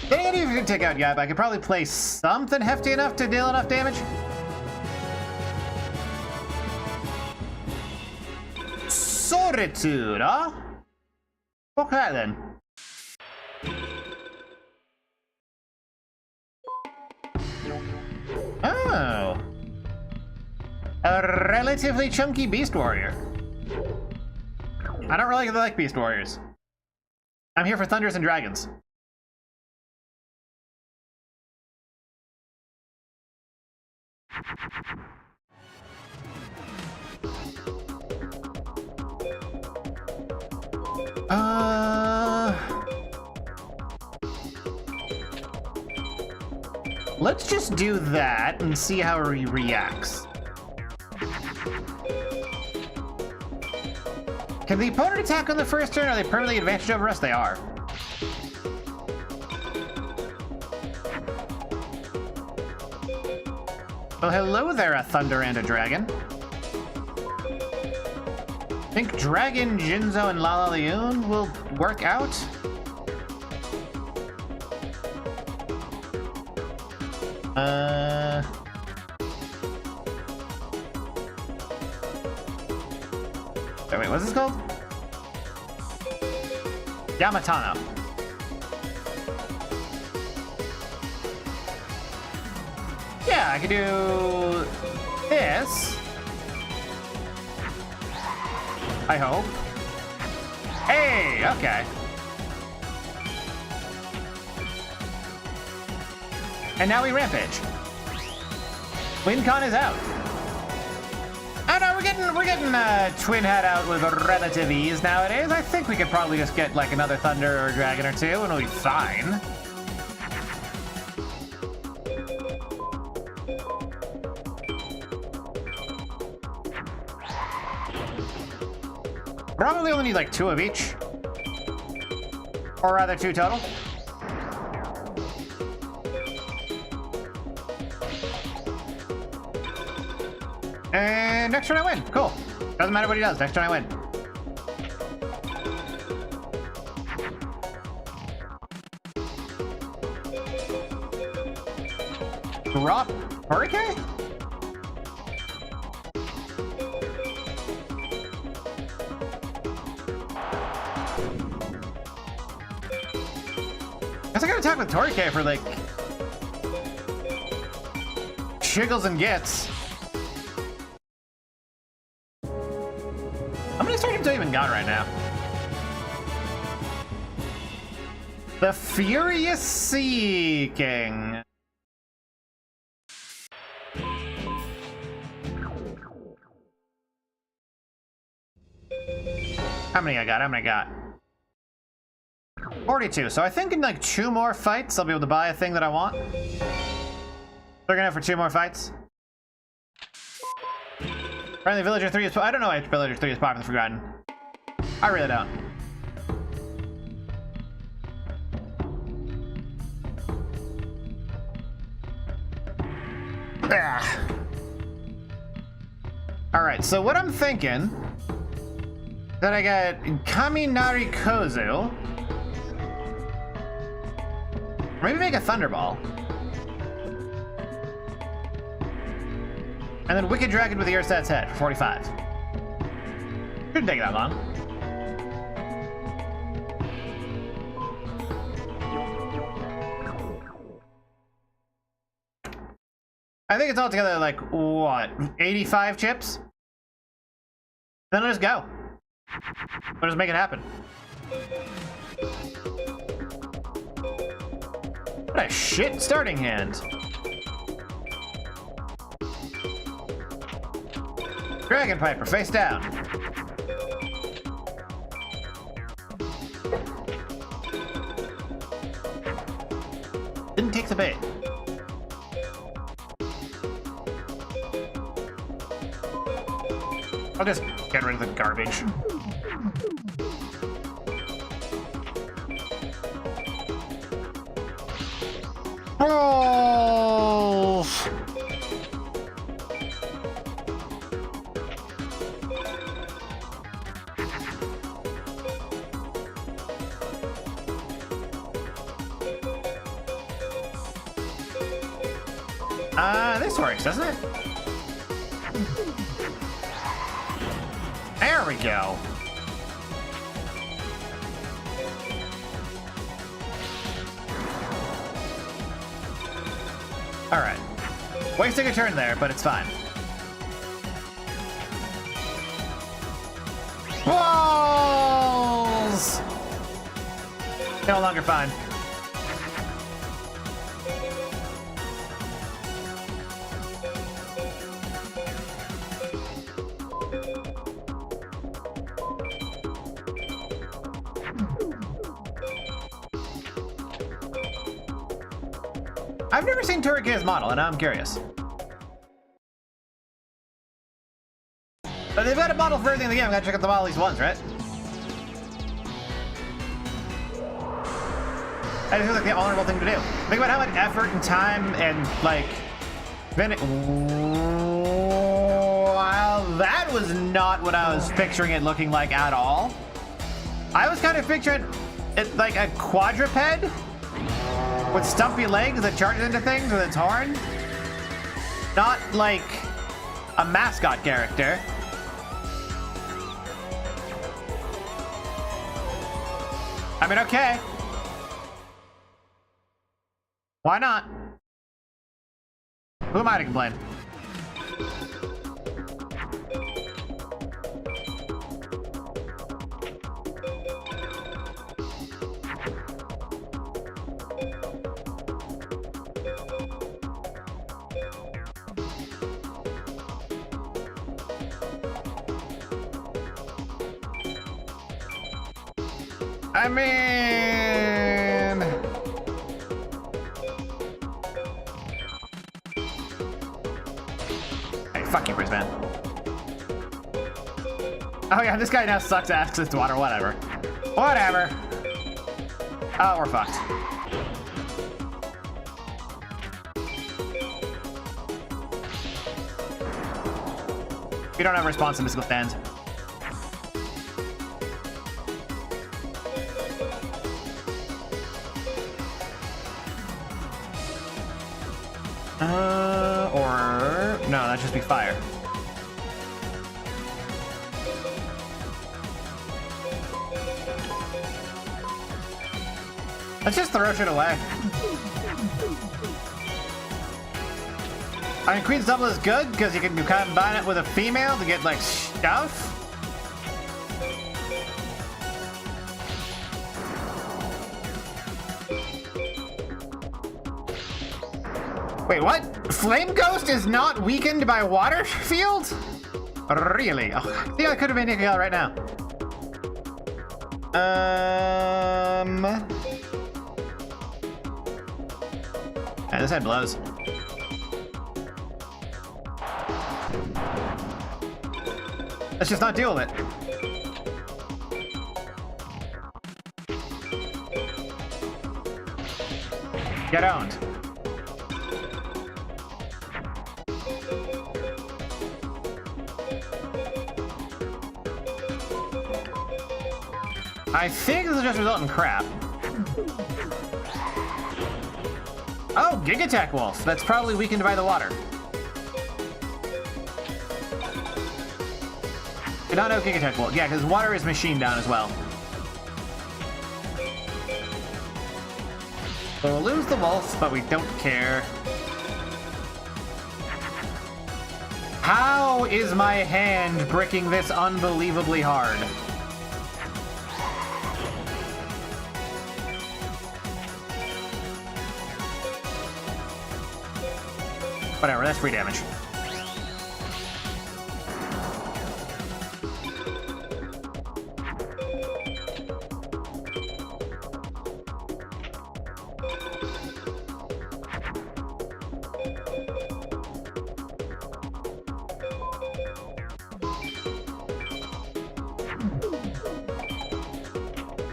Even if you can take out Yaiba, I could probably play something hefty enough to deal enough damage. Solitude, huh? Okay then. Oh. A relatively chunky Beast Warrior. I don't really like Beast Warriors. I'm here for Thunders and Dragons. Let's just do that and see how he reacts. Can the opponent attack on the first turn? Are they permanently advantaged over us? They are. Well, hello there, a Thunder and a Dragon. I think Dragon, Jinzo, and Lalaliun will work out. Wait, what's this called? Yamatano. Yeah, I could do this. I hope. Hey, okay. And now we rampage. WinCon is out. Oh no, we're getting Twin Hat out with relative ease nowadays. I think we could probably just get like another Thunder or Dragon or two, and we'll be fine. Probably only need like 2 of each. Or rather 2 total. And next turn I win. Cool. Doesn't matter what he does. Next turn I win. Drop Hurricane? I gotta attack with Torike for like shiggles and gets. How many startups do I even got right now? The Furious Sea King. How many I got? How many I got? 42. So I think in like 2 more fights, I'll be able to buy a thing that I want. They're gonna have for 2 more fights. Apparently Villager 3 is... I don't know why Villager 3 is popular Forgotten. I really don't. Alright, so what I'm thinking... that I got Kaminari Kozu. Maybe make a Thunderball. And then Wicked Dragon with the Urstat's head for 45. Shouldn't take that long. I think it's altogether like, what, 85 chips? Then I'll just go. We'll just make it happen. What a shit starting hand. Dragon Piper, face down. Didn't take the bait. I'll just get rid of the garbage. Oh! This works, doesn't it? There we go. All right. Wasting a turn there, but it's fine. Balls! No longer fine. I've never seen Turricane's model, and now I'm curious. But they've got a model for everything in the game. I gotta check out the model at least once, right? That just feels like the honorable thing to do. Think about how much effort and time and, like, wow, Well, that was not what I was picturing it looking like at all. I was kind of picturing it like a quadruped with stumpy legs that charges into things with its horn. Not like a mascot character. I mean, okay. Why not? Who am I to complain? I mean... Hey, fuck you, Brisbane. Oh yeah, this guy now sucks access to water, whatever. Whatever. Oh, we're fucked. We don't have a response to mystical stands. Or... No, that'd just be fire. Let's just throw shit away. I mean, Queen's Double is good because you can combine it with a female to get, like, stuff. Wait, what? Flame Ghost is not weakened by water field? Really? Oh, I think I could have made Nick right now. Yeah, this head blows. Let's just not deal with it. Get owned. I think this will just result in crap. Oh, Gigatech Wolf. That's probably weakened by the water. Did not know Gigatech Wolf. Yeah, because water is machine down as well. So we'll lose the wolf, but we don't care. How is my hand bricking this unbelievably hard? Whatever, that's free damage.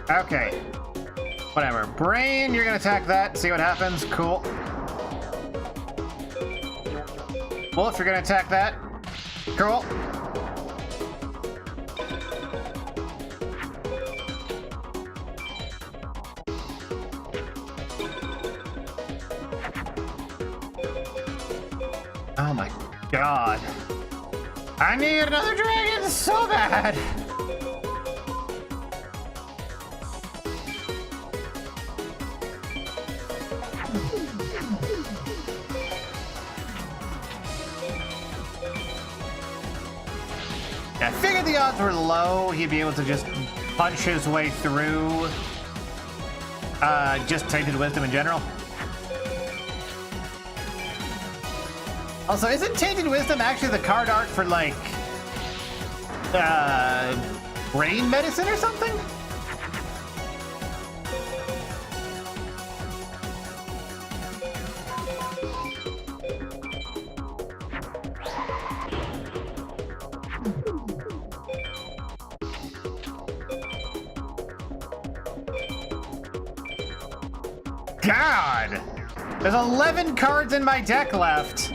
Okay. Whatever. Brain, you're gonna attack that, see what happens. Cool. Wolf, you're gonna attack that. Cool. Oh my god. I need another dragon so bad! I figured the odds were low he'd be able to just punch his way through just Tainted Wisdom in general. Also, isn't Tainted Wisdom actually the card art for, like, brain medicine or something? God! There's 11 cards in my deck left.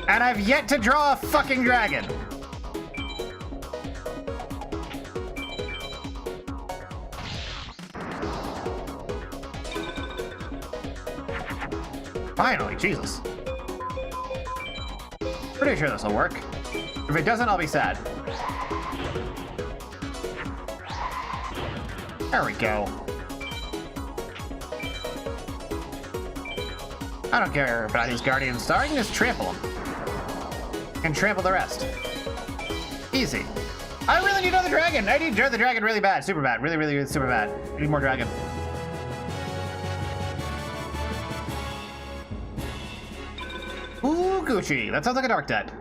And I've yet to draw a fucking dragon. Finally, Jesus. Pretty sure this will work. If it doesn't, I'll be sad. There we go. I don't care about these Guardian Star. I can just trample them. And trample the rest. Easy. I really need another dragon. I need the dragon really bad. Super bad. Really, really, super bad. I need more dragon. Ooh, Gucci. That sounds like a dark debt.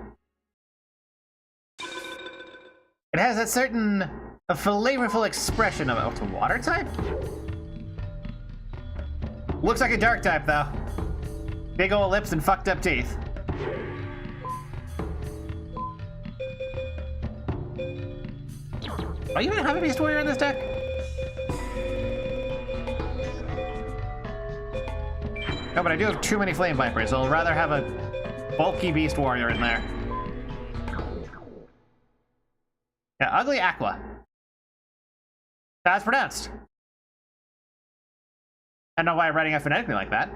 It has that certain flavorful expression of it. Oh, it's a water type? Looks like a dark type, though. Big old lips and fucked up teeth. Oh, you even have a Beast Warrior in this deck? No, but I do have too many Flame Vipers, so I'll rather have a bulky Beast Warrior in there. Yeah, Ugly Aqua. That's pronounced. I don't know why I'm writing it phonetically like that.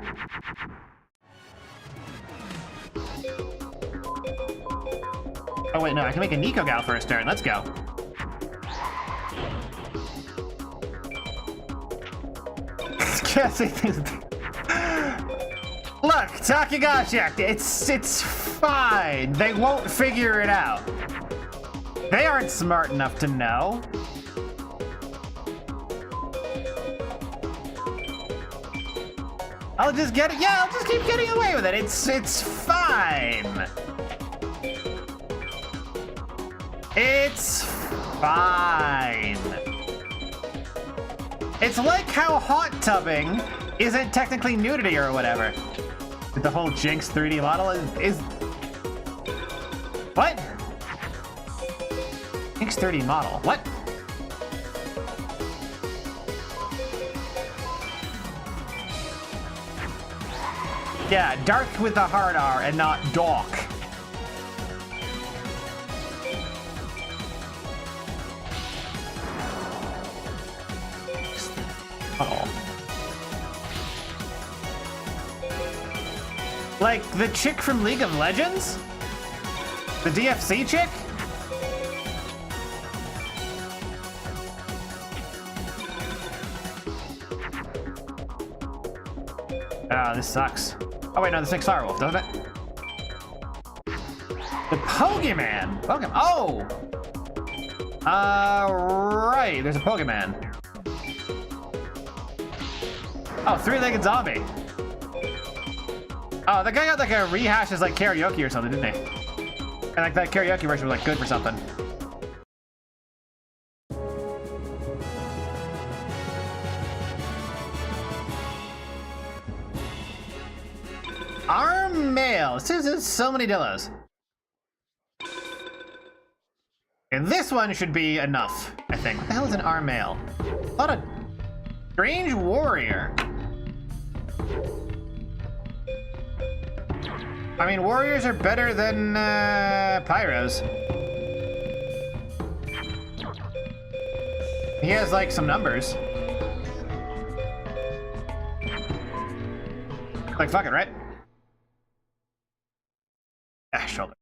Oh wait, no, I can make a Nico Gal first turn. Let's go. Look, Takagashak, it's fine. They won't figure it out. They aren't smart enough to know. I'll just get it. Yeah, I'll just keep getting away with it. It's fine. It's fine. It's like how hot tubbing isn't technically nudity or whatever. The whole Jinx 3D model is what? Jinx 3D model. What? Yeah, dark with the hard R and not dark. Oh. Like the chick from League of Legends? The DFC chick? Oh, this sucks. Oh wait, no, this makes Firewolf, doesn't it? The Pokemon! Pokemon. Oh! Right, there's a Pokemon. Oh, three-legged zombie. Oh, that guy got like a rehash as like karaoke or something, didn't he? And like that karaoke version was like good for something. Armail. This is so many Dillos. And this one should be enough, I think. What the hell is an Armail? What a strange warrior. I mean, warriors are better than pyros. He has like some numbers. Like fuck it, right? Ah, shoulder.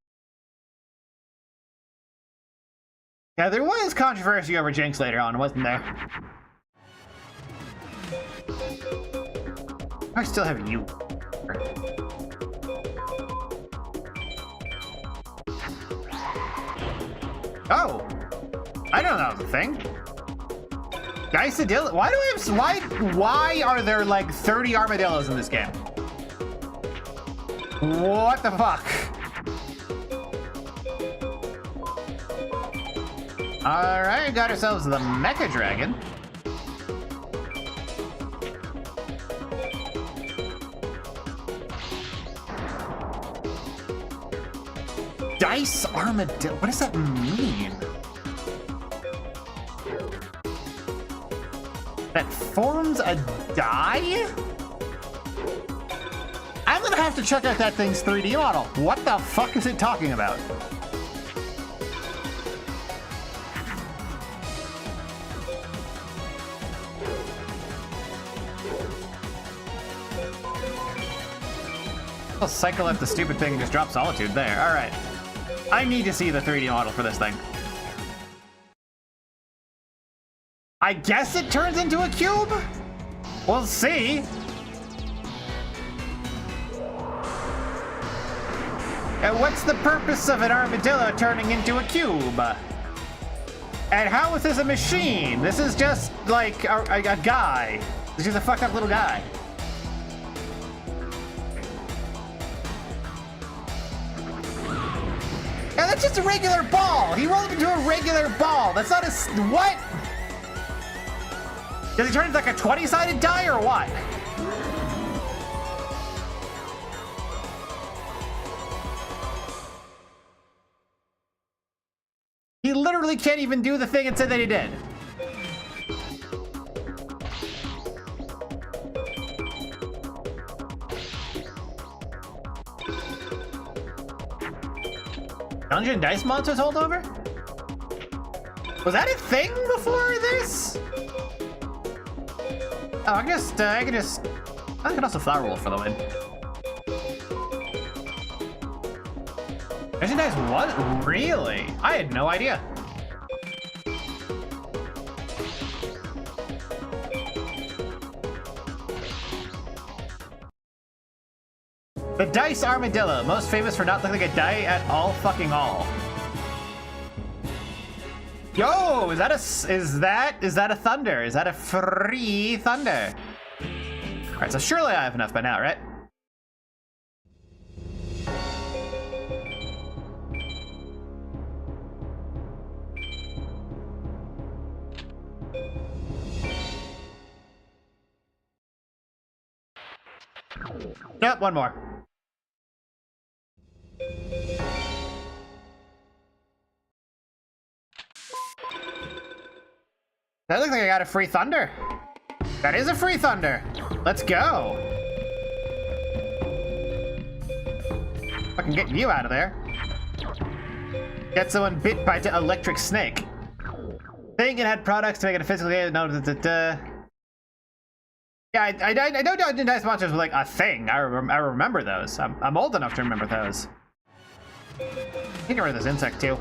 Yeah, there was controversy over Jinx later on, wasn't there? I still have you. Oh, I don't know the thing. Geisadillo. Why do I have? Why are there like 30 armadillos in this game? What the fuck? All right, got ourselves the Mecha Dragon. Dice Armadillo. What does that mean? That forms a die? I'm gonna have to check out that thing's 3D model. What the fuck is it talking about? I'll cycle up the stupid thing and just drop Solitude there. All right. I need to see the 3D model for this thing. I guess it turns into a cube? We'll see. And what's the purpose of an armadillo turning into a cube? And how is this a machine? This is just like a guy. This is just a fucked up little guy. Yeah, that's just a regular ball. He rolled into a regular ball. That's not a... What? Does he turn into like a 20-sided die or what? He literally can't even do the thing it said that he did. Dungeon Dice Monsters holdover? Was that a thing before this? Oh, I can also Flower Wolf for the win. Dungeon Dice what? Really? I had no idea. The Dice Armadillo, most famous for not looking like a die at all fucking all. Yo, is that a thunder? Is that a free thunder? All right, so surely I have enough by now, right? Yep, one more. That looks like I got a free thunder. That is a free thunder. Let's go. Fucking get you out of there. Get someone bit by the electric snake. Think it had products to make it a physical game. No, yeah, I know Dungeon Dice Monsters were like a thing. I remember those. I'm old enough to remember those. I can get rid of this insect too.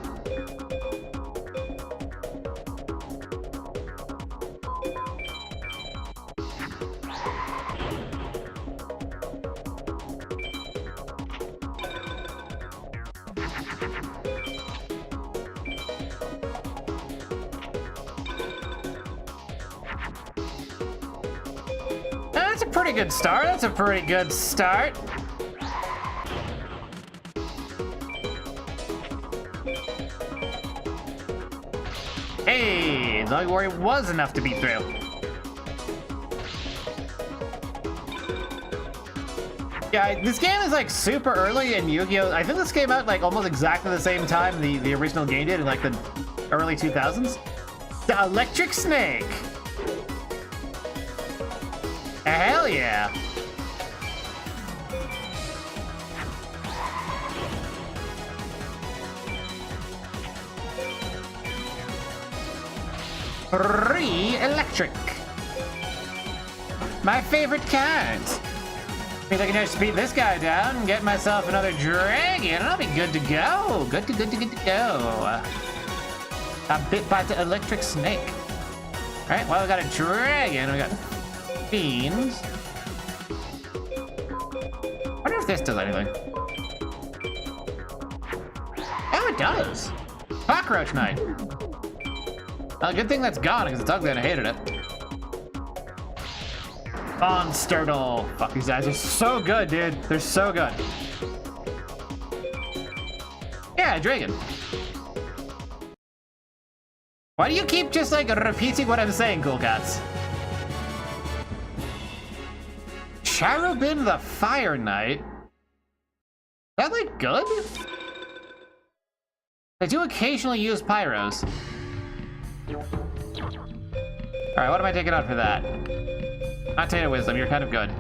That's a pretty good start. That's a pretty good start. Hey, the Warrior was enough to beat through. Yeah, this game is like super early in Yu-Gi-Oh! I think this came out like almost exactly the same time the original game did in like the early 2000s. The Electric Snake. Hell yeah. Electric. My favorite cards. Means I can just beat this guy down and get myself another dragon, and I'll be good to go. Good to go. I'm bit by the electric snake. All right, well, we got a dragon. We got fiends. I wonder if this does anything. Oh, it does. Cockroach Knight. Well, good thing that's gone because it's ugly and I hated it. Bonsturtle. Fuck, these guys are so good, dude. They're so good. Yeah, dragon. Why do you keep just like repeating what I'm saying, Cool Cats? Cherubin the Fire Knight? Is that like good? I do occasionally use pyros. Alright, what am I taking out for that? Not Tainted Wisdom, you're kind of good.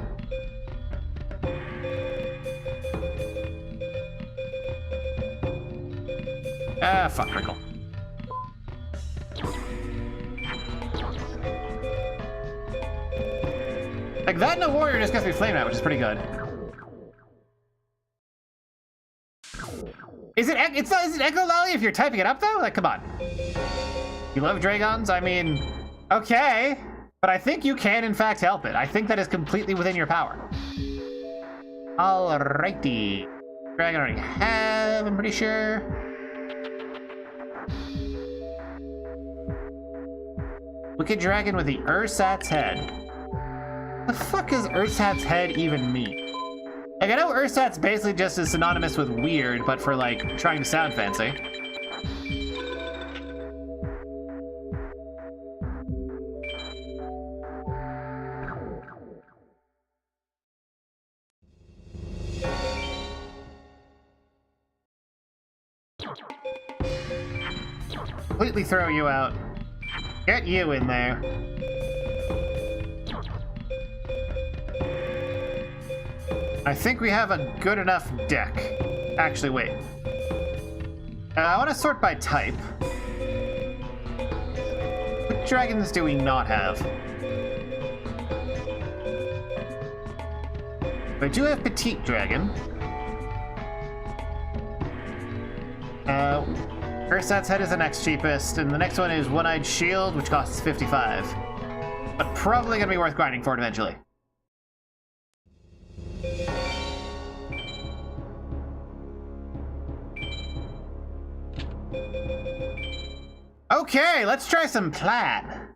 Ah, fuck Crickle. Like, that and a warrior just gets me flame out, which is pretty good. Is it Echo Lolly if you're typing it up, though? Like, come on. You love Dragons? I mean, okay. But I think you can, in fact, help it. I think that is completely within your power. Alrighty. Dragon I already have, I'm pretty sure. Wicked Dragon with the Ursat's head. The fuck does Ursat's head even mean? Like, I know Ursat's basically just as synonymous with weird, but for, like, trying to sound fancy. Completely throw you out. Get you in there. I think we have a good enough deck. Actually, wait. I want to sort by type. What dragons do we not have? I do have Petite Dragon. Ursat's head is the next cheapest, and the next one is One-Eyed Shield, which costs 55. But probably gonna be worth grinding for it eventually. Okay, let's try some plat.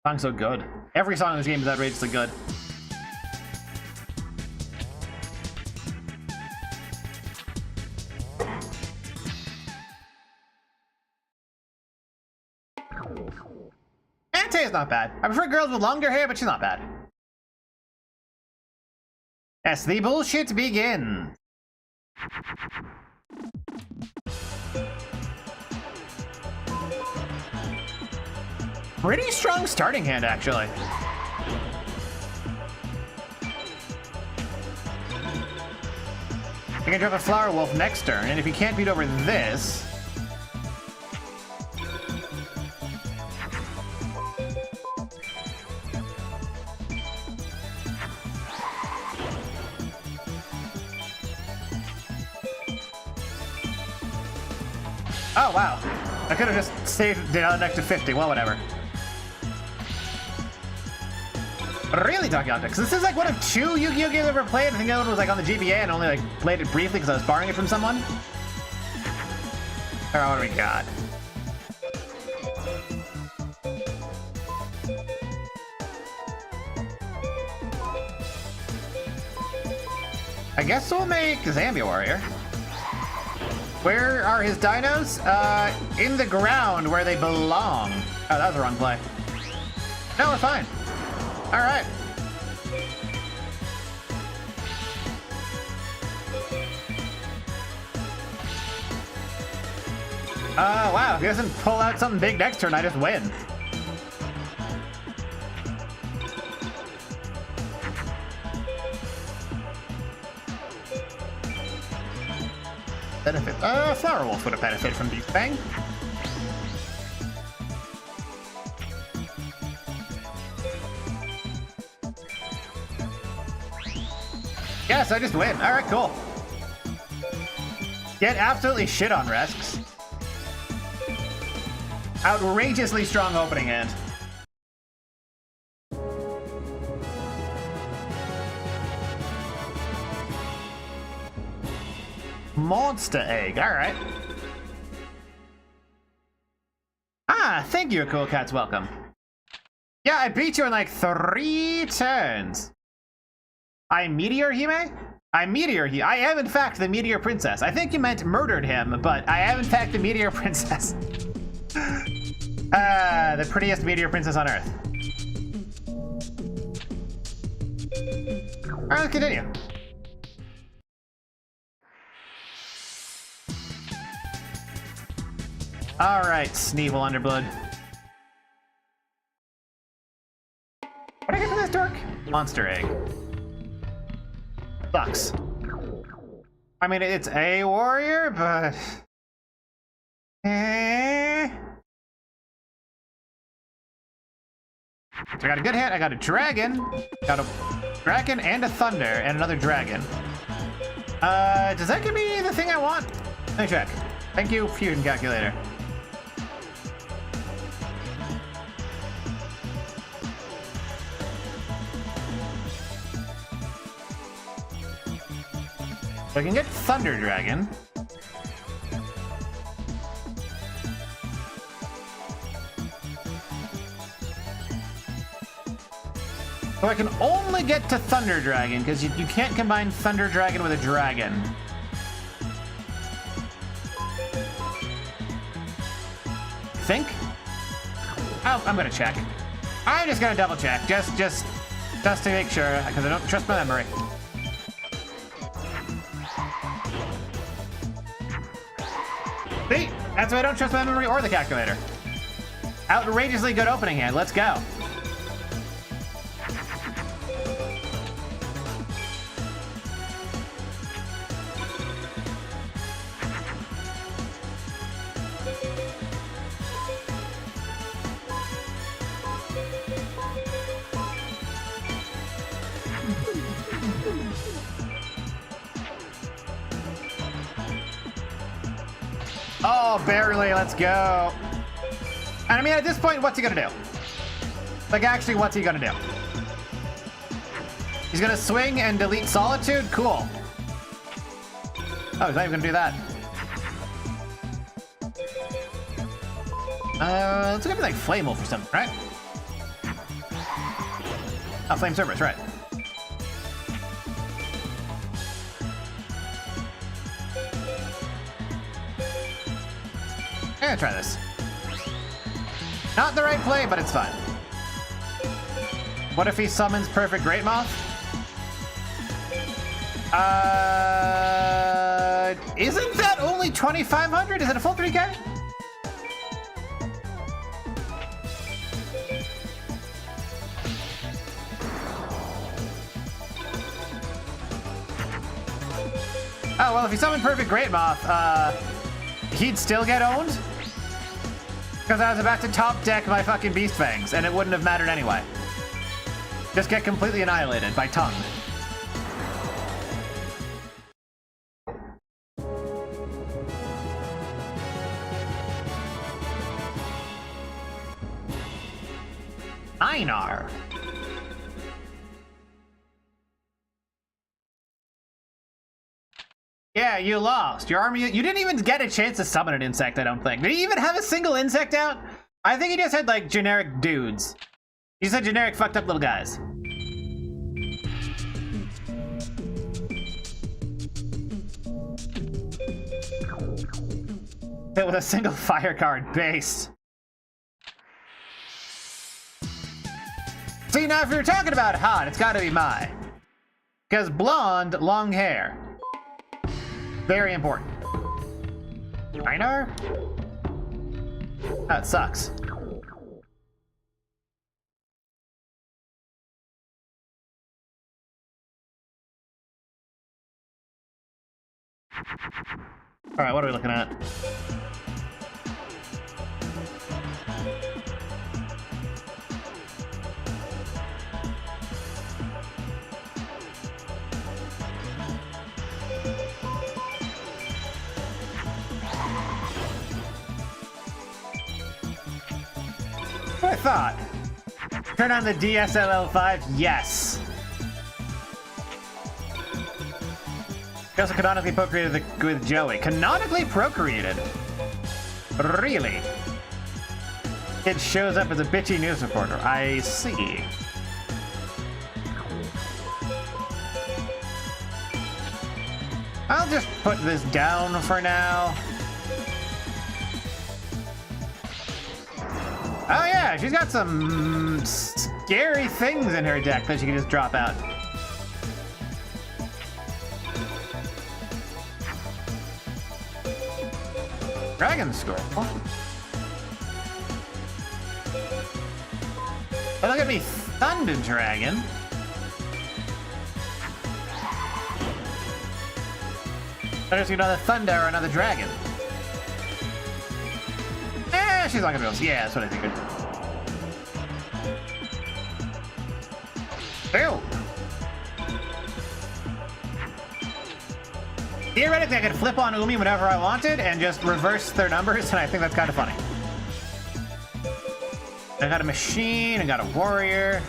Song's so good. Every song in this game is outrageously good. Ante's not bad. I prefer girls with longer hair, but she's not bad. Yes, the bullshit begins. Pretty strong starting hand, actually. You can drop a Flower Wolf next turn, and if you can't beat over this... Oh, wow. I could have just saved the deck to 50. Well, whatever. Really, Donkey Because this is like one of 2 Yu-Gi-Oh! Games I've ever played. I think the other one was like on the GBA and only like played it briefly because I was borrowing it from someone. Alright, what do we got? I guess we'll make Zambia Warrior. Where are his dinos? In the ground where they belong. Oh, that was the wrong play. No, we're fine. All right. Wow, if he doesn't pull out something big next turn, I just win. Benefit. Flower Wolf would have benefited from Beast Bang. Yes, I just win. Alright, cool. Get absolutely shit on, Resks. Outrageously strong opening hand. Monster egg, alright. Ah, thank you, Cool Cats, welcome. Yeah, I beat you in like 3 turns. I'm Meteor Hime? I'm Meteor Hime. I am in fact the Meteor Princess. I think you meant murdered him, but I am in fact the Meteor Princess. The prettiest Meteor Princess on Earth. Alright, let's continue. Alright, Sneevil Underblood. What did I get from this dork? Monster egg. Sucks. I mean, it's a warrior, but... So I got a good hit, I got a dragon and a thunder, and another dragon. Does that give me the thing I want? Let me check. Thank you, Fusion Calculator. So I can get Thunder Dragon. So I can only get to Thunder Dragon, because you can't combine Thunder Dragon with a dragon. Think? Oh, I'm gonna check. I'm just gonna double check, just to make sure, because I don't trust my memory. See? That's why I don't trust my memory or the calculator. Outrageously good opening hand. Let's go. Oh, barely. Let's go. And I mean, at this point, what's he gonna do? Like, actually, what's he gonna do? He's gonna swing and delete Solitude? Cool. Oh, he's not even gonna do that. Let's go for like Flame Wolf or something, right? Oh, Flame Cerberus, right. I'm gonna try this. Not the right play, but it's fine. What if he summons Perfect Great Moth? Isn't that only 2,500? Is it a full 3K? Oh, well, if he summoned Perfect Great Moth, he'd still get owned? Because I was about to top deck my fucking Beast Fangs, and it wouldn't have mattered anyway. Just get completely annihilated by Tongue. Einar. Yeah, you lost. Your army, you didn't even get a chance to summon an insect, I don't think. Did he even have a single insect out? I think he just had, like, generic dudes. He said generic fucked up little guys. Hit with a single fire card base. See, now if you're talking about hot, it's gotta be Mai. Because blonde, long hair. Very important. Einar? That sucks. Alright, what are we looking at? I thought. Turn on the DSLL5, yes. He also canonically procreated with Joey. Canonically procreated? Really? It shows up as a bitchy news reporter. I see. I'll just put this down for now. Oh yeah, she's got some scary things in her deck that she can just drop out. Dragon Scroll. Oh, look at me, Thunder Dragon. There's another thunder or another dragon. She's not gonna be. Yeah, that's what I figured. Ew. Theoretically, I could flip on Umi whenever I wanted and just reverse their numbers, and I think that's kind of funny. I got a machine, I got a warrior.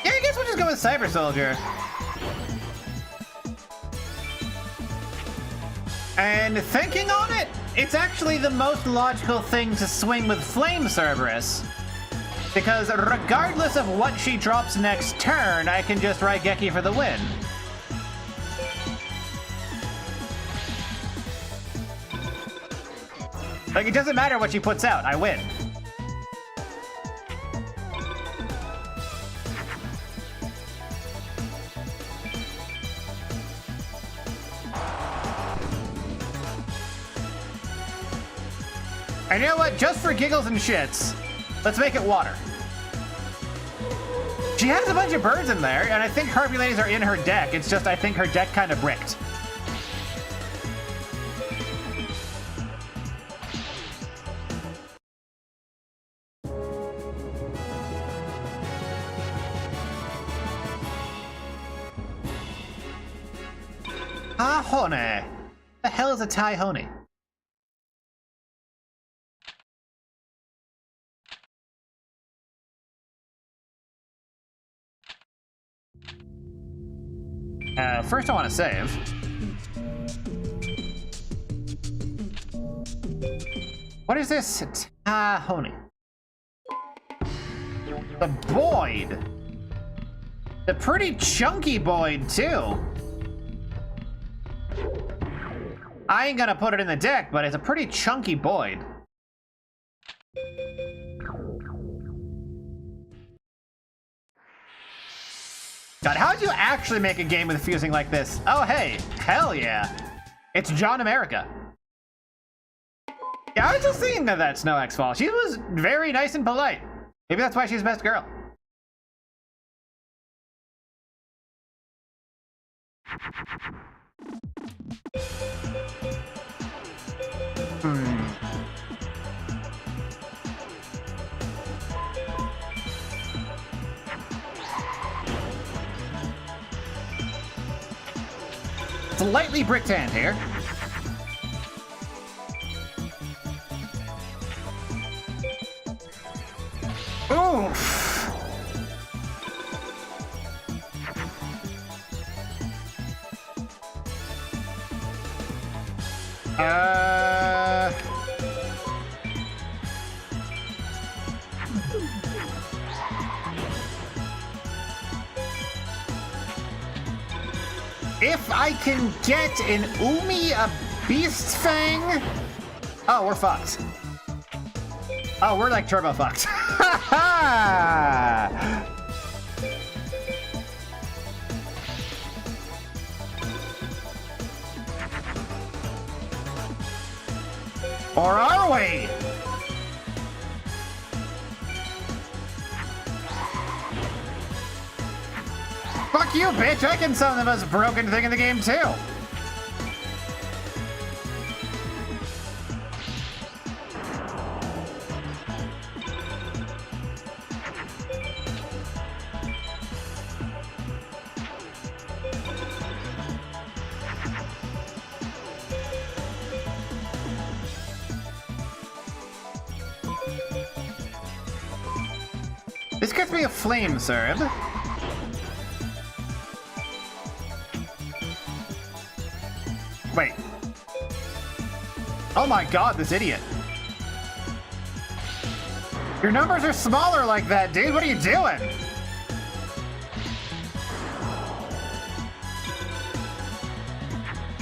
Yeah, I guess we'll just go with Cyber Soldier. And thinking on it, it's actually the most logical thing to swing with Flame Cerberus. Because regardless of what she drops next turn, I can just Raigeki for the win. Like, it doesn't matter what she puts out, I win. And you know what? Just for giggles and shits, let's make it water. She has a bunch of birds in there, and I think Harpy Ladies are in her deck. It's just I think her deck kind of bricked. Tahone. The hell is a Tahone? First I want to save. What is this? Tahone. The Boyd. The pretty chunky Boyd, too. I ain't gonna put it in the deck, but it's a pretty chunky Boyd. God, how'd you actually make a game with fusing like this? Oh, hey, hell yeah. It's John America. Yeah, I was just thinking of that Snow X-Fall. She was very nice and polite. Maybe that's why she's best girl. Slightly bricked hand here. Oof. If I can get an Umi, a Beast Fang... Oh, we're fucked. Oh, we're like turbo fucked. Or are we? Fuck you, bitch! I can summon the most broken thing in the game, too! This gets me a Flame Cerb. Wait. Oh my god, this idiot. Your numbers are smaller like that, dude. What are you doing?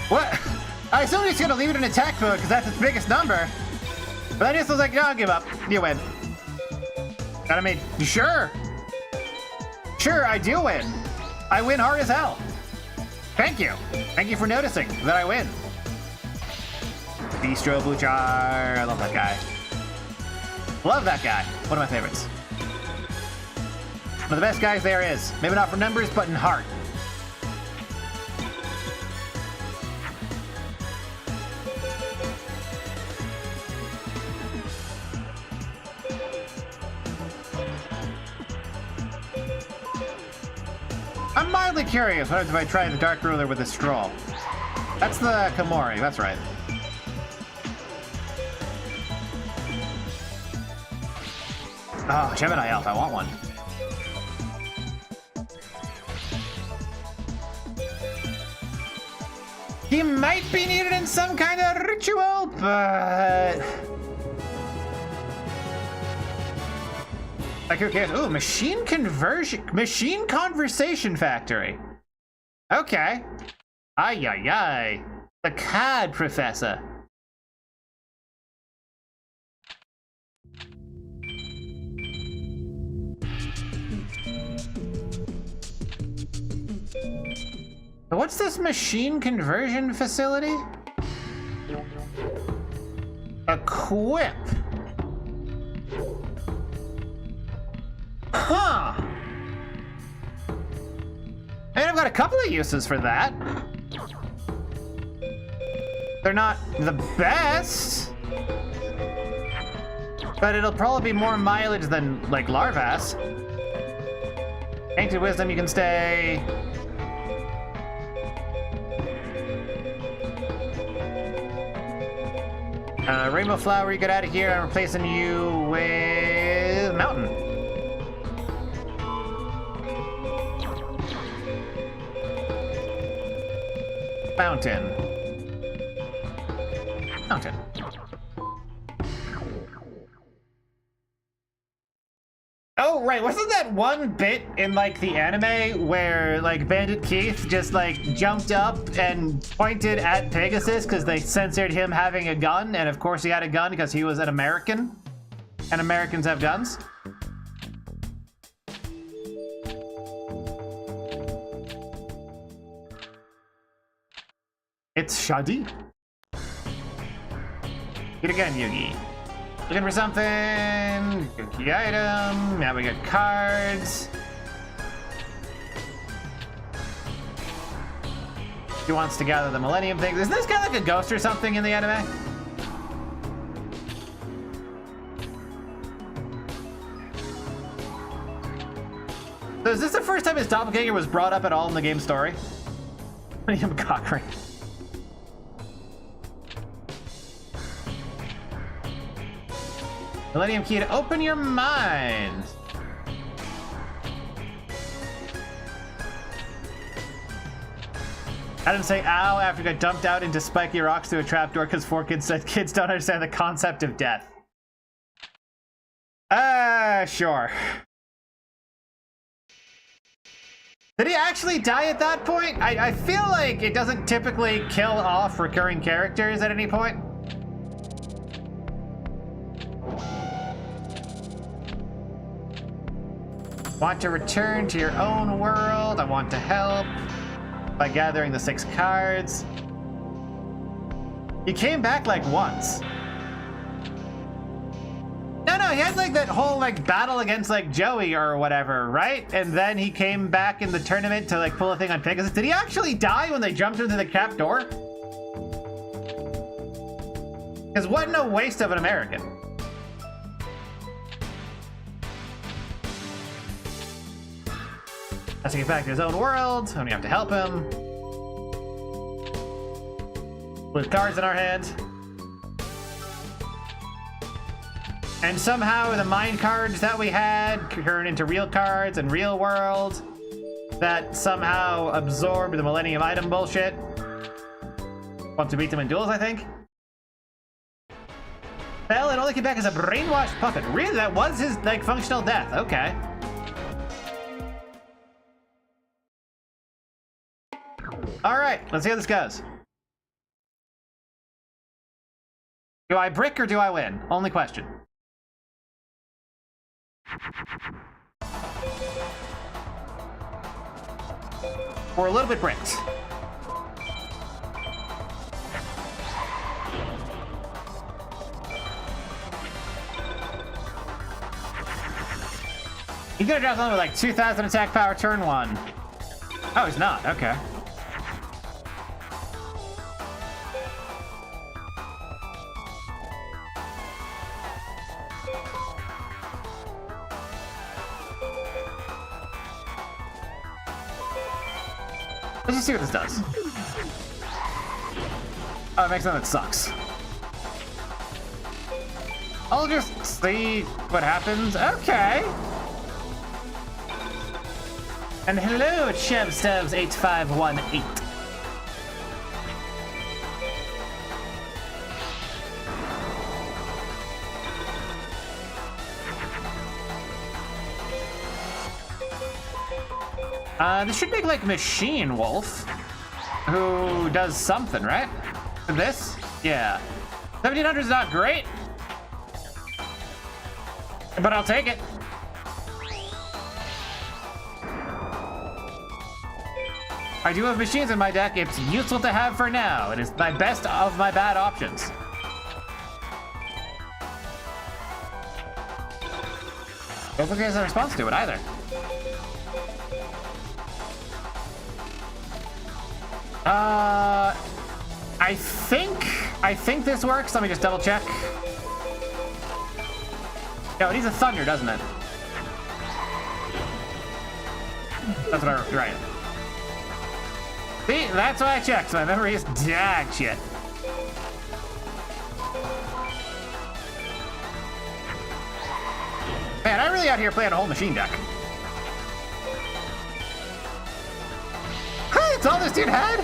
What? I assume he's gonna leave it in attack mode because that's its biggest number. But I just was like, no, I'll give up. You win. I mean, sure. Sure, I do win. I win hard as hell. Thank you. Thank you for noticing that I win. Bistro Buchar. I love that guy. Love that guy. One of my favorites. One of the best guys there is. Maybe not for numbers, but in heart. I'm mildly curious. What if I try the Dark Ruler with a stroll? That's the Komori, that's right. Oh, Gemini Elf, I want one. He might be needed in some kind of ritual, but... like, who cares? Ooh, machine conversation factory. Okay. Ay, ay, ay. The CAD professor. What's this machine conversion facility? Equip. Huh. I mean, I've got a couple of uses for that. They're not the best, but it'll probably be more mileage than, like, Larvas. Ancient Wisdom, you can stay. Rainbow Flower, you get out of here. I'm replacing you with Mountain. Mountain. Mountain. Oh, right. Wasn't that one bit in, like, the anime where, like, Bandit Keith just, like, jumped up and pointed at Pegasus because they censored him having a gun? And, of course, he had a gun because he was an American. And Americans have guns. It's Shadi. Hit again, Yugi. Looking for something. Key item. Now we got cards. He wants to gather the Millennium things. Isn't this guy like a ghost or something in the anime? So is this the first time his doppelganger was brought up at all in the game story? Millennium Cockring. Millennium Key to open your mind. I didn't say ow after you got dumped out into spiky rocks through a trapdoor because 4Kids said kids don't understand the concept of death. Sure. Did he actually die at that point? I feel like it doesn't typically kill off recurring characters at any point. Want to return to your own world. I want to help by gathering the 6 cards. He came back like once. No, he had like that whole like battle against like Joey or whatever, right? And then he came back in the tournament to like pull a thing on Pegasus. Did he actually die when they jumped into the trap door? Because what no waste of an American. Has to get back to his own world, and we have to help him. With cards in our hand. And somehow the mind cards that we had turn into real cards in real world that somehow absorb the Millennium item bullshit. Want to beat them in duels, I think. Well, it only came back as a brainwashed puppet. Really? That was his, like, functional death. Okay. Alright, let's see how this goes. Do I brick or do I win? Only question. We're a little bit bricked. He's gonna drop something with like 2,000 attack power turn 1. Oh, he's not. Okay. Let's just see what this does. Oh, it makes something that sucks. I'll just see what happens. Okay. And hello, ChevStubbs8518. This should make like Machine Wolf, who does something, right? This? Yeah. 1700 is not great, but I'll take it. I do have machines in my deck. It's useful to have for now. It is my best of my bad options. Don't think there's a response to it either. I think this works. Let me just double check. No, it needs a thunder, doesn't it? That's what I right. See, that's why I checked. My memory is dag shit. Man, I'm really out here playing a whole machine deck. Hey, it's all this dude had?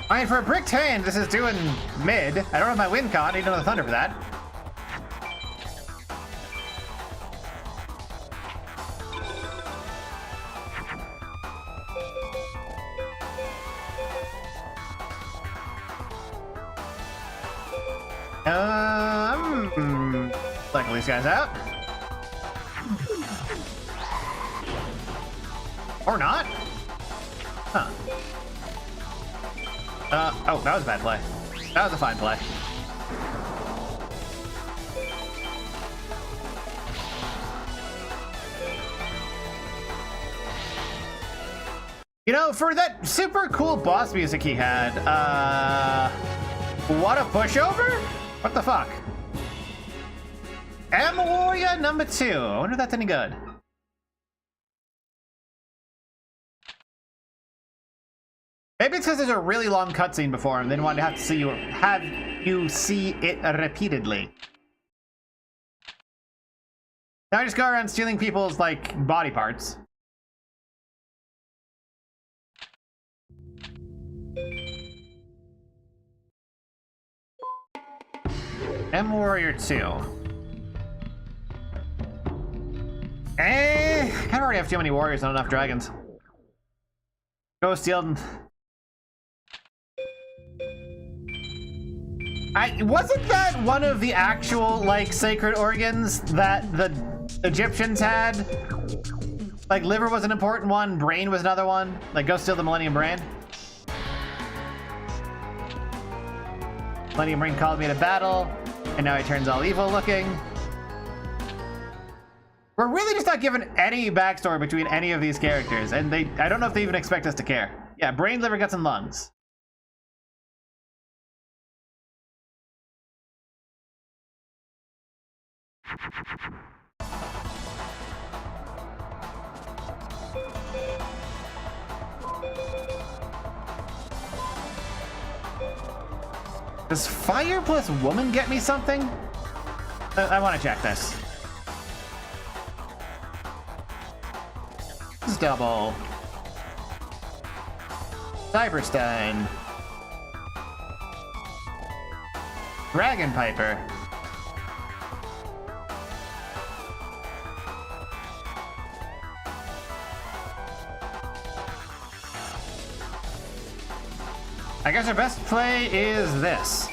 I mean, for a bricked hand, this is doing mid. I don't have my win con. I need another thunder for that. Cycle these guys out. Or not. Huh. Oh, that was a bad play. That was a fine play. You know, for that super cool boss music he had, what a pushover? What the fuck? M Warrior number 2. I wonder if that's any good. Maybe it's because there's a really long cutscene before him. They didn't want to have you see it repeatedly. Now I just go around stealing people's like body parts. M Warrior 2. I already have too many warriors, not enough dragons. Go steal them. Wasn't that one of the actual, like, sacred organs that the Egyptians had? Like, liver was an important one, brain was another one. Like, go steal the Millennium Brain. Millennium Brain called me to battle, and now he turns all evil looking. We're really just not given any backstory between any of these characters, and I don't know if they even expect us to care. Yeah, brain, liver, guts, and lungs. Does fire plus woman get me something? I want to check this. This is double. Cyberstein. Dragon Piper. I guess our best play is this.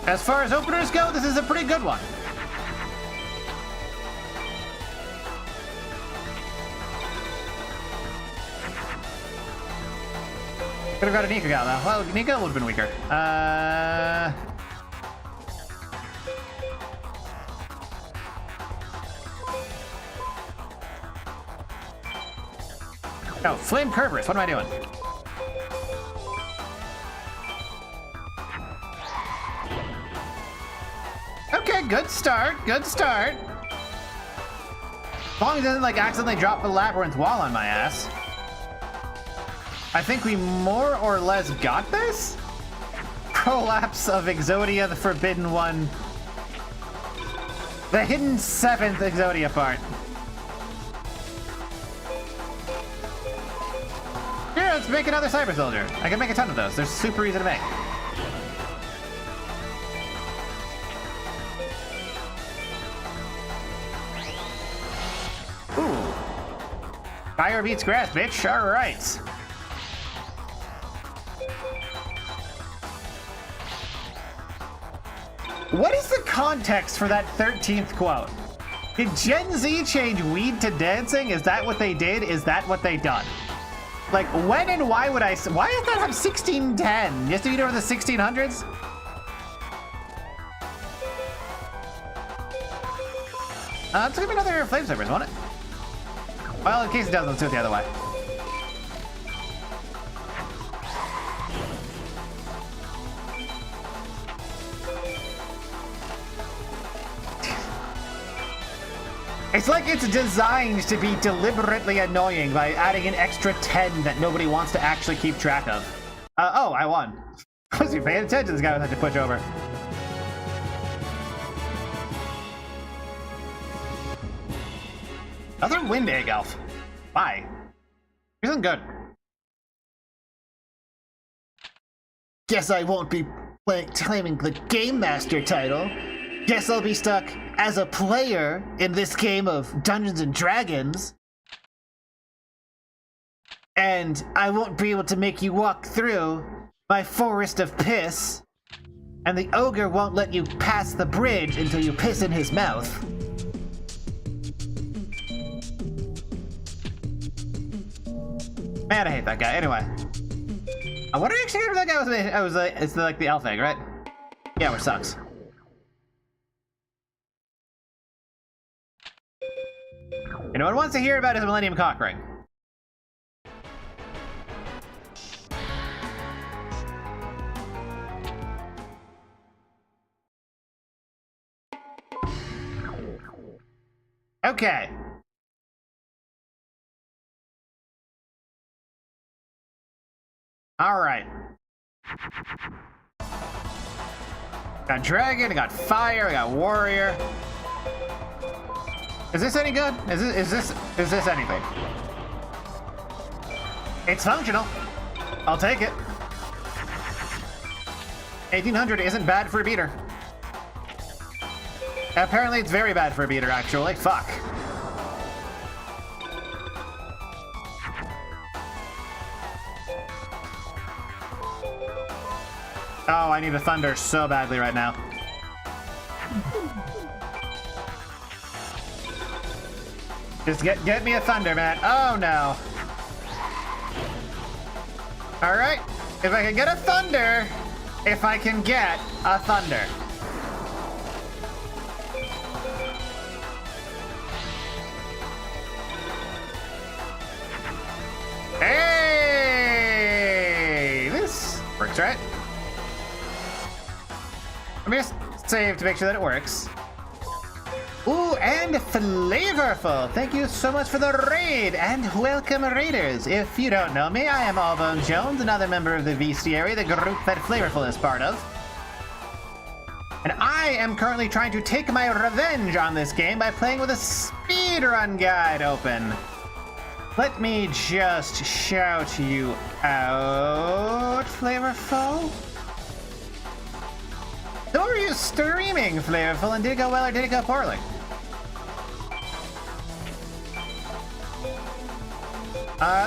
As far as openers go, this is a pretty good one. Could have got a Nika Gal though. Well, Nika would have been weaker. Oh, Flame Kerberos. What am I doing? Okay, good start. Good start. As long as it doesn't like accidentally drop the labyrinth wall on my ass. I think we more or less got this? Prolapse of Exodia, the Forbidden One. The hidden 7th Exodia part. Yeah, let's make another Cyber Soldier. I can make a ton of those. They're super easy to make. Ooh. Fire beats grass, bitch. All right. What is the context for that 13th quote? Did Gen Z change weed to dancing? Is that what they did? Is that what they done? Like, when and why would I... Why does that have 1610? Just to be over the 1600s? Let's give me another Flame Sabers, won't it? Well, in case it doesn't, let's do it the other way. It's like it's designed to be deliberately annoying by adding an extra 10 that nobody wants to actually keep track of. Oh, I won. Was he paying attention? This guy would have to push over. Another Wind Egg Elf. Why? He isn't good. Guess I won't be claiming the Game Master title. Guess I'll be stuck as a player in this game of Dungeons and Dragons. And I won't be able to make you walk through my forest of piss. And the ogre won't let you pass the bridge until you piss in his mouth. Man, I hate that guy. Anyway. What did I actually get for that guy? It's like the elf egg, right? Yeah, which sucks. You know what wants to hear about his Millennium Cock Ring? Okay. All right. Got dragon, I got fire, I got warrior. Is this any good? Is this anything? It's functional. I'll take it. 1800 isn't bad for a beater. Apparently it's very bad for a beater, actually. Fuck. Oh, I need a thunder so badly right now. Just get me a thunder, man. Oh no. Alright. If I can get a thunder. If I can get a thunder. Hey! This works, right? Let me just save to make sure that it works. Ooh, and flavorful. Thank you so much for the raid, and welcome raiders. If you don't know me, I am Allbone Jones, another member of the Bestiary, the group that Flavorful is part of. And I am currently trying to take my revenge on this game by playing with a speedrun guide open. Let me just shout you out, Flavorful. So are you streaming, Flavorful, and did it go well or did it go poorly?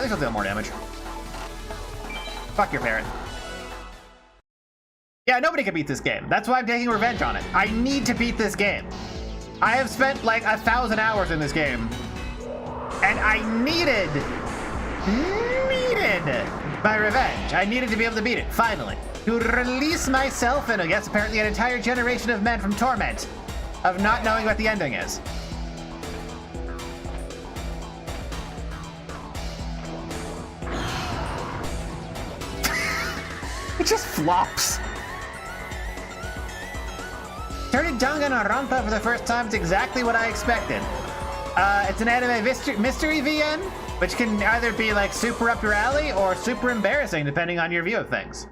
This will deal more damage. Fuck your parent. Yeah, nobody can beat this game. That's why I'm taking revenge on it. I need to beat this game. I have spent like 1,000 hours in this game. And I needed My revenge. I needed to be able to beat it, finally. To release myself and, I guess, apparently an entire generation of men from torment. Of not knowing what the ending is. It just flops. Turning Danganronpa for the first time is exactly what I expected. It's an anime mystery VN, which can either be like super up your alley or super embarrassing depending on your view of things.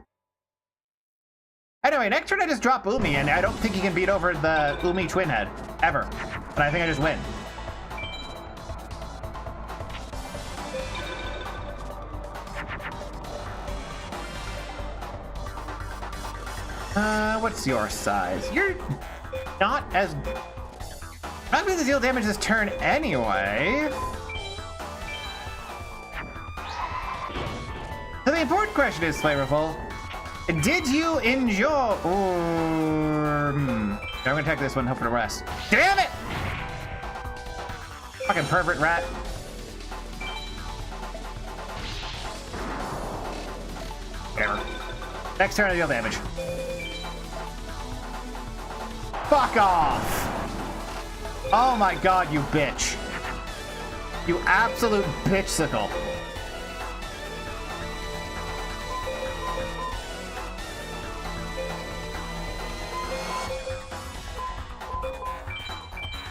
Anyway, next turn I just drop Umi, and I don't think he can beat over the Umi Twin Head, ever. But I think I just win. What's your size? You're not as... I'm not going to deal damage this turn anyway. So the important question is, Flavorful, did you enjoy... I'm going to take this one, hope for the rest. Damn it! Fucking pervert rat. Whatever. Next turn I deal damage. Fuck off! Oh my god, you bitch. You absolute bitchsicle.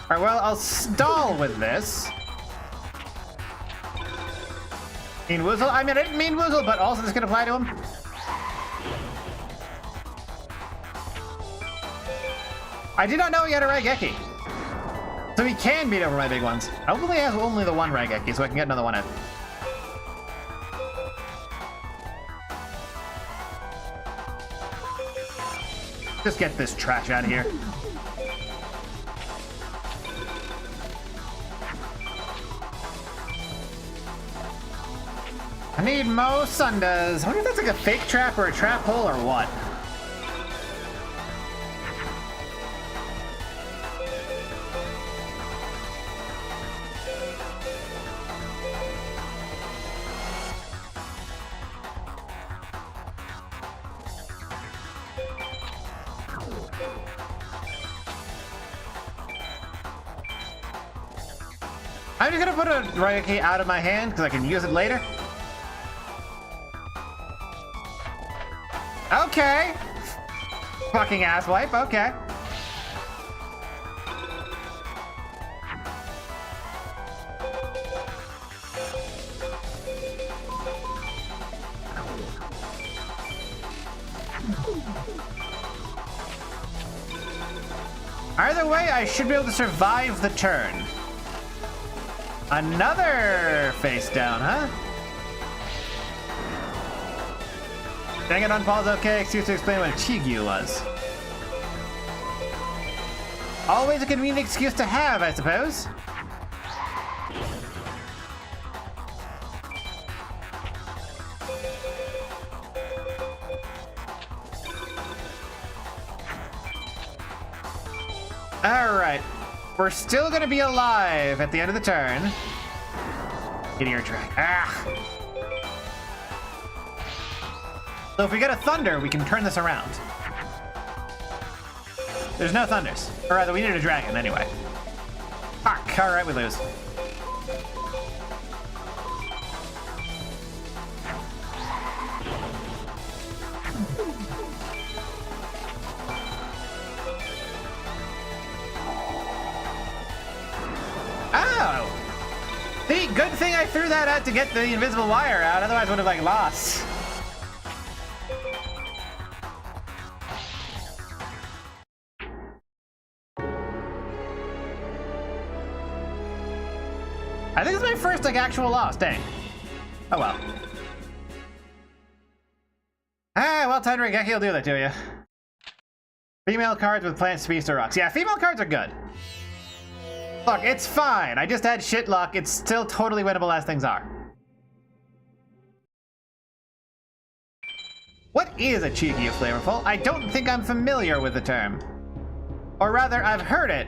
Alright, well, I'll stall with this. Mean Woozle? I mean, I didn't mean Woozle, but also this can apply to him. I did not know he had a Raigeki. So he can beat over my big ones. Hopefully he has only the one Raigeki, so I can get another one in. Just get this trash out of here. I need Mo Sundas. I wonder if that's like a fake trap or a trap hole or what. I'm just gonna put a Raigeki out of my hand because I can use it later. Okay. Fucking asswipe, okay. Either way, I should be able to survive the turn. Another face down, huh? Dang it, Unpause, okay. Excuse to explain what a Chigyu was. Always a convenient excuse to have, I suppose. Alright. We're still gonna be alive at the end of the turn. Get your track. Ah! So if we get a thunder, we can turn this around. There's no thunders. Or rather, we needed a dragon anyway. Fuck, alright, we lose. Oh! See, good thing I threw that out to get the invisible wire out, otherwise I would have, like, lost. I think it's my first, like, actual loss, dang. Oh well. Ah, well, Titan Raigeki will do that to you. Female cards with plants, beasts, or rocks. Yeah, female cards are good. Look, it's fine. I just had shit luck. It's still totally winnable as things are. What is a cheeky flavorful? I don't think I'm familiar with the term. Or rather, I've heard it,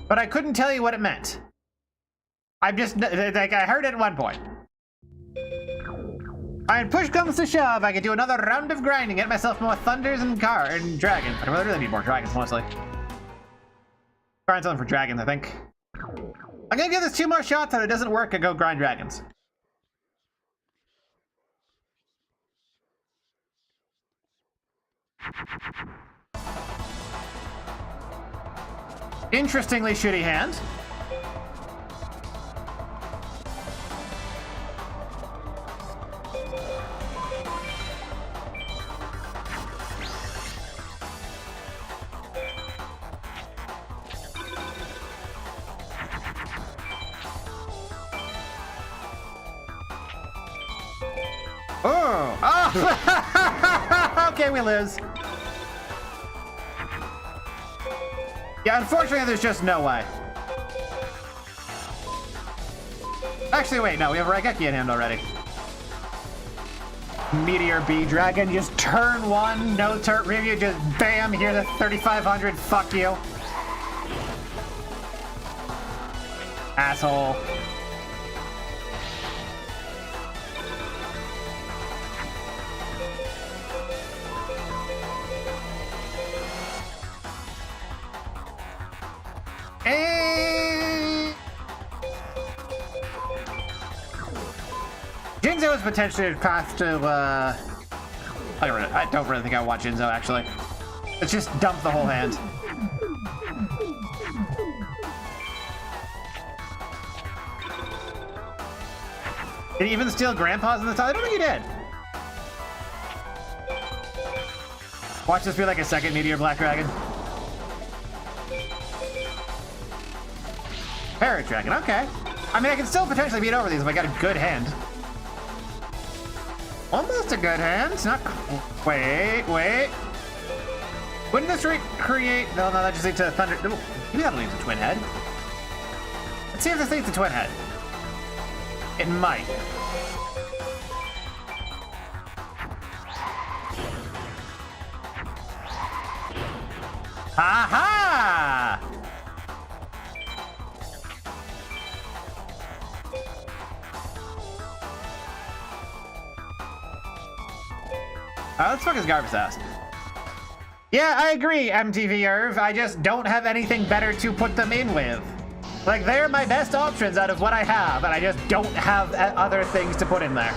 but I couldn't tell you what it meant. I'm just, like, I heard it at one point. And push comes to shove, I could do another round of grinding, get myself more thunders and dragons. I really need more dragons, mostly. Grind something for dragons, I think. I'm gonna give this 2 more shots, and if it doesn't work, I go grind dragons. Interestingly shitty hand. Oh! Okay, we lose. Yeah, unfortunately, there's just no way. Actually, wait, no, we have Raigeki in hand already. Meteor B Dragon, just turn 1, no turret review, just bam, here the 3500, fuck you. Asshole. Jinzo is potentially a path to, I don't really think I want Jinzo, actually. Let's just dump the whole hand. Did he even steal Grandpa's in the top? I don't think he did. Watch this be like a second Meteor Black Dragon. Parrot Dragon, okay. I mean, I can still potentially beat over these if I got a good hand. Almost a good hand. Not. Wait. Wouldn't this create? No, that just leads to Thunder. No, maybe that'll lead to Twin Head. Let's see if this leads to Twin Head. It might. Ha ha! Let's fuck his garbage ass. Yeah, I agree, MTV Irv. I just don't have anything better to put them in with. Like, they're my best options out of what I have, and I just don't have other things to put in there.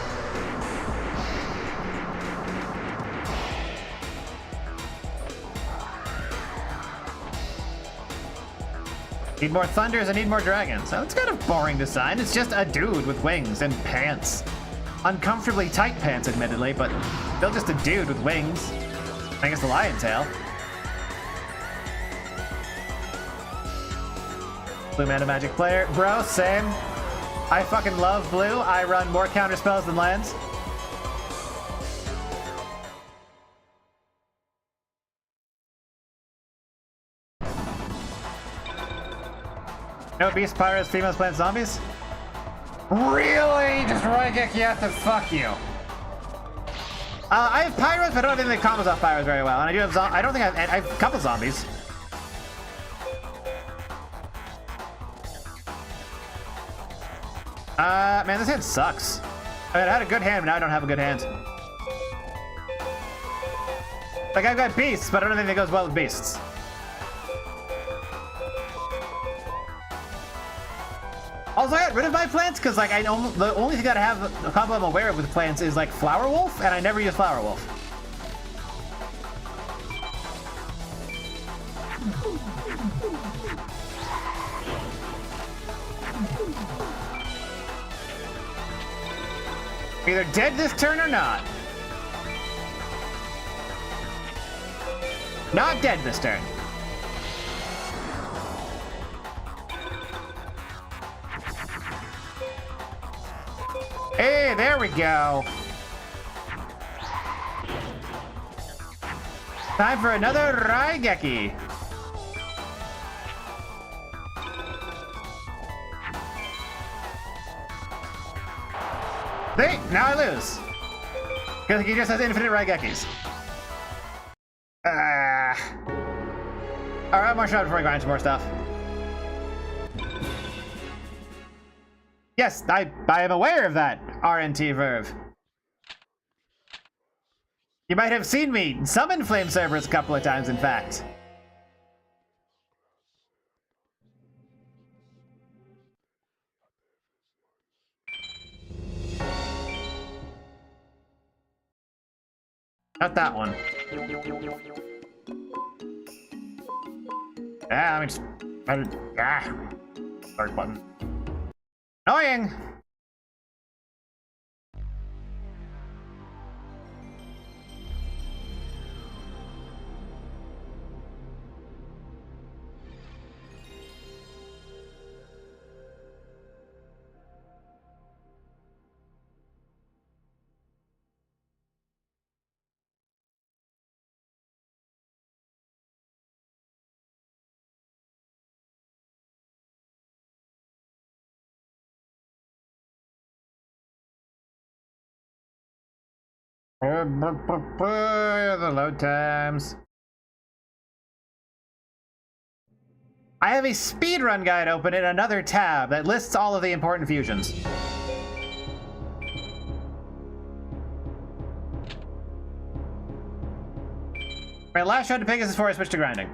Need more thunders, I need more dragons. Now, it's kind of boring design. It's just a dude with wings and pants. Uncomfortably tight pants, admittedly, but still just a dude with wings. I guess the lion tail. Blue mana magic player. Bro, same. I fucking love blue. I run more counter spells than lands. No beast, pirates, females, plants, zombies? Really? Just Raigeki out to fuck you. I have pyros, but I don't think they combos off pyros very well. And I do have I don't think I have a couple zombies. Man, this hand sucks. I mean, I had a good hand, but now I don't have a good hand. Like, I've got beasts, but I don't think that goes well with beasts. Also, I got rid of my plants because, like, the only thing that I have a combo I'm aware of with plants is, like, Flower Wolf, and I never use Flower Wolf. Either dead this turn or not. Not dead this turn. Hey, there we go. Time for another Raigeki. See, now I lose. Because he just has infinite Raigekis. Alright, more shot before I grind some more stuff. Yes, I am aware of that, RNT Verve. You might have seen me summon Flame Cerberus a couple of times, in fact. Not that one. Yeah, I mean, just... Start button. Annoying! The load times. I have a speedrun guide open in another tab that lists all of the important fusions. My last shot to Pegasus before I switch to grinding.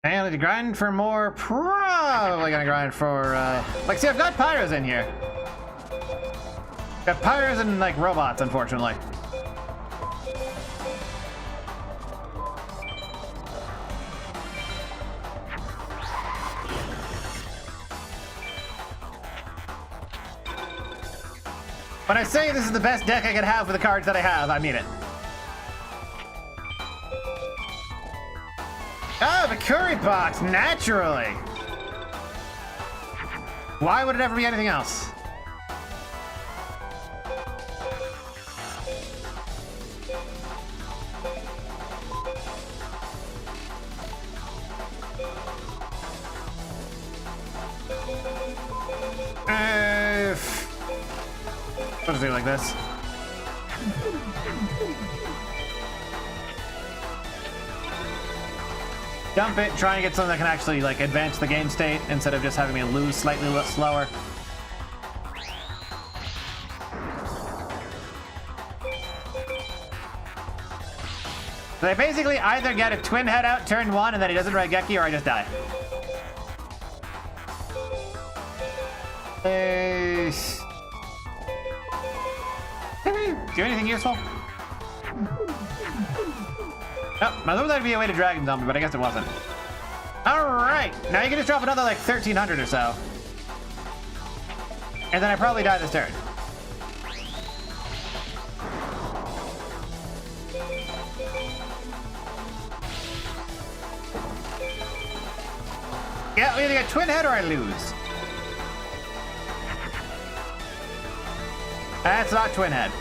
And I need to grind for more. Probably gonna grind for, like, see, I've got pyros in here. Got pyros and, like, robots, unfortunately. When I say this is the best deck I could have with the cards that I have, I mean it. Oh, the curry box, naturally. Why would it ever be anything else? I'll just do it like this. Dump it, try and get something that can actually, like, advance the game state instead of just having me lose slightly slower. So I basically either get a twin head out turn 1 and then he doesn't Raigeki, or I just die. Do anything useful? Oh, I thought that'd be a way to Dragon Zombie, but I guess it wasn't. Alright, now you can just drop another like 1300 or so. And then I probably die this turn. Yeah, we either get twin head or I lose. That's not twin head.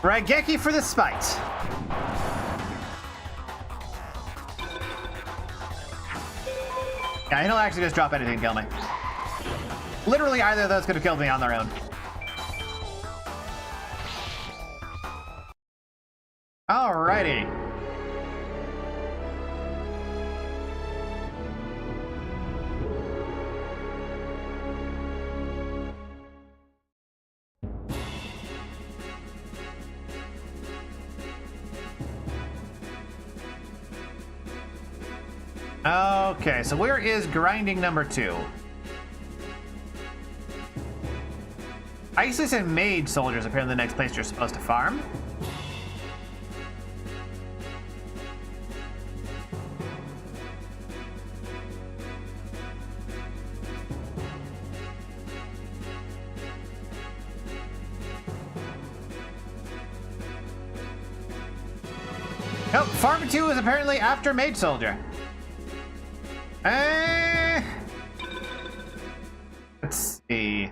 Raigeki for the spite. Yeah, he'll actually just drop anything and kill me. Literally either of those could have killed me on their own. Alrighty. Okay, so where is grinding number 2? Isis and Mage Soldiers appear in the next place you're supposed to farm. Nope, farm 2 is apparently after Mage Soldier. Let's see.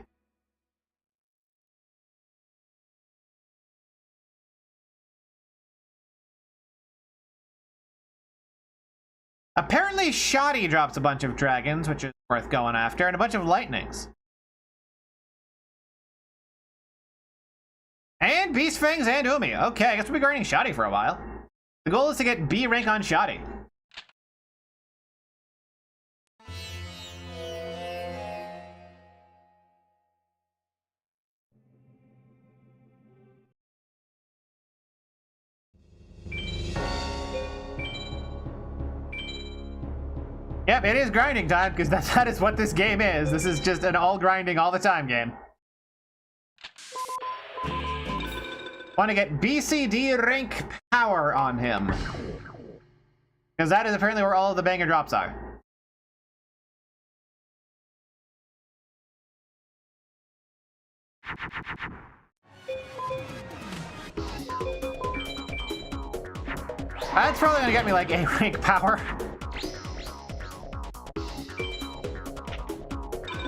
Apparently, Shoddy drops a bunch of dragons, which is worth going after, and a bunch of lightnings. And Beast Fangs and Umi. Okay, I guess we'll be grinding Shoddy for a while. The goal is to get B rank on Shoddy. Yep, it is grinding time, because that is what this game is. This is just an all grinding all the time game. Want to get BCD rank power on him. Because that is apparently where all of the banger drops are. That's probably gonna get me like A rank power.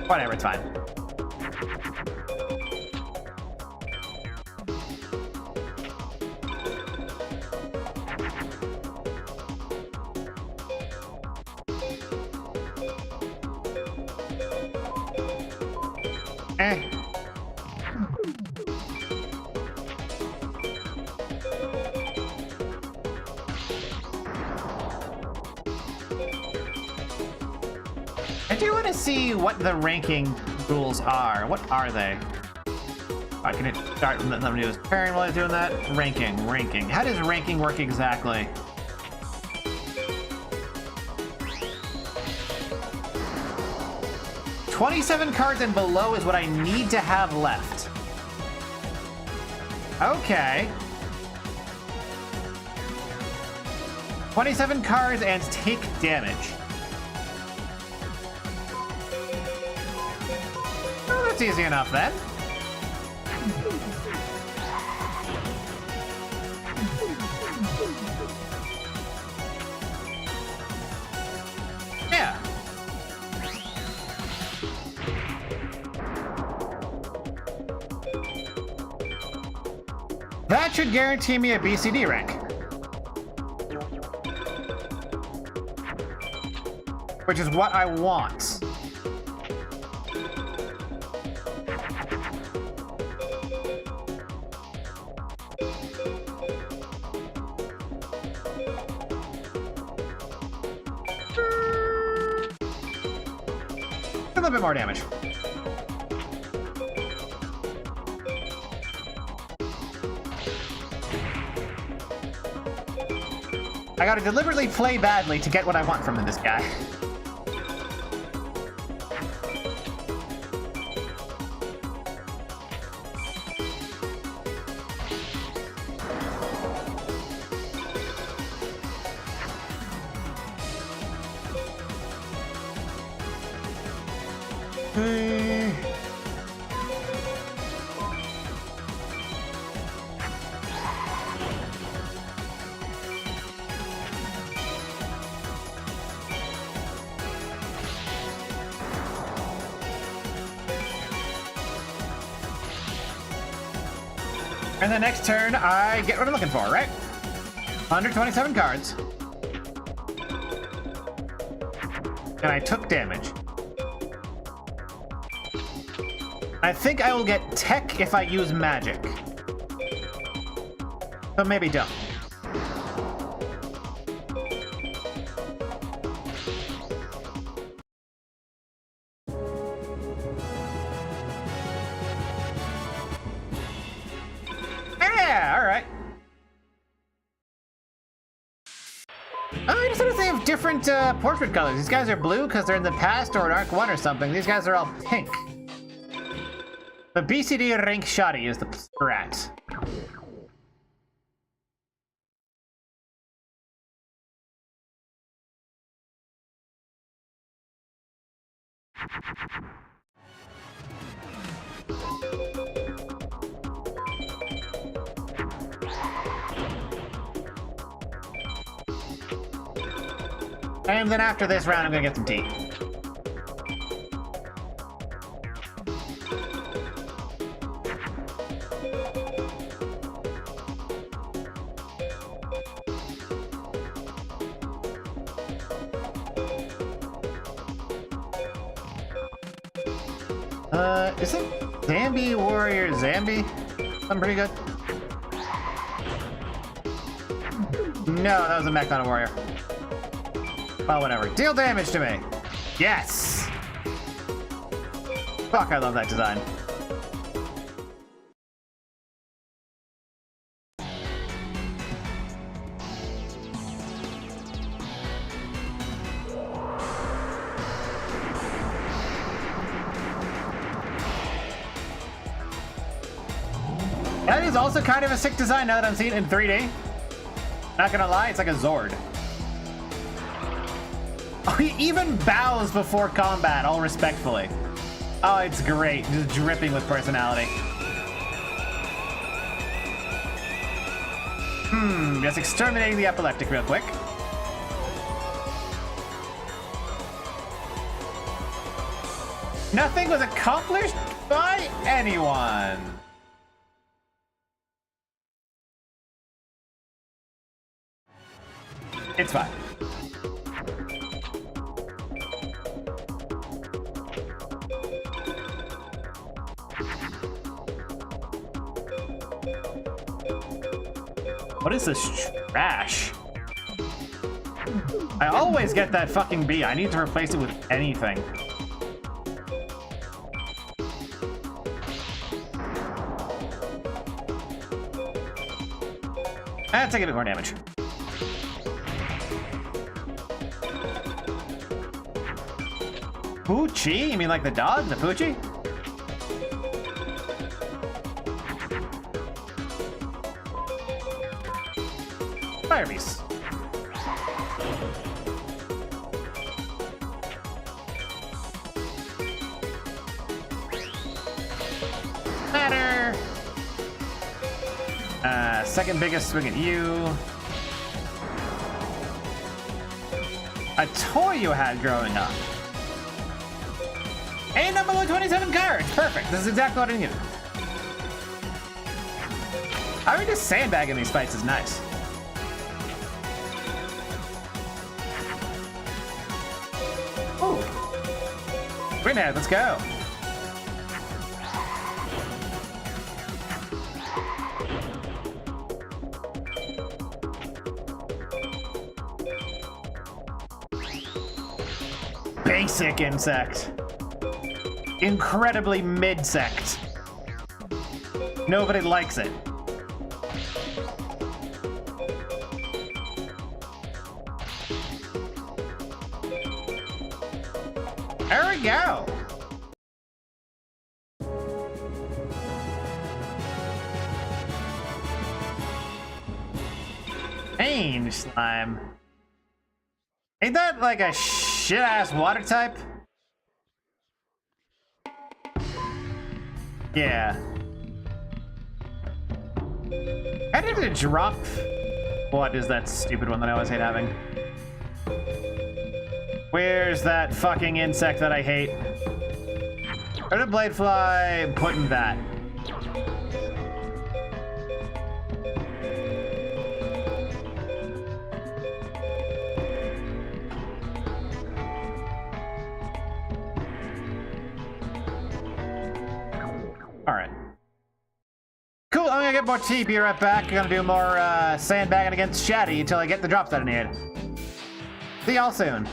Whatever, it's fine. I do want to see what the ranking rules are. What are they? I can start with the news turn while he's doing that. Ranking. How does ranking work exactly? $27 cards and below is what I need to have left. Okay. 27 cards and take damage. Oh, that's easy enough then. Yeah. That should guarantee me a BCD rank. Which is what I want. A little bit more damage. I gotta deliberately play badly to get what I want from this guy. And the next turn, I get what I'm looking for, right? 127 cards. And I took damage. I think I will get tech if I use magic. But maybe don't. Yeah, alright. I just noticed they have different portrait colors. These guys are blue because they're in the past or in Arc 1 or something. These guys are all pink. But BCD rank Shoddy is the strat. And then after this round, I'm gonna get some tea. Isn't Zambi Warrior Zambi? I'm pretty good. No, that was a mech, not a warrior. Well, whatever. Deal damage to me! Yes! Fuck, I love that design. That is also kind of a sick design now that I'm seeing it in 3D. Not gonna lie, it's like a Zord. Oh, he even bows before combat, all respectfully. Oh, it's great. Just dripping with personality. Just exterminating the epileptic real quick. Nothing was accomplished by anyone. It's fine. What is this trash? I always get that fucking bee. I need to replace it with anything. Take a bit more damage. Poochie? You mean like the dog, the Poochie? Fire Beast. Matter. Second biggest swing at you. A toy you had growing up. A number 27 cards. Perfect. This is exactly what I needed. I mean, just sandbagging these fights is nice. Ooh. Greenhead, let's go. Basic insect. Incredibly mid-sect. Nobody likes it. There we go. Change slime. Ain't that like a shit-ass water type? Yeah. How did it drop? What is that stupid one that I always hate having? Where's that fucking insect that I hate? Go to Bladefly, put in that. Alright. Cool, I'm gonna get more tea, be right back. I'm gonna do more sandbagging against Shaddy until I get the drops that I need. See y'all soon.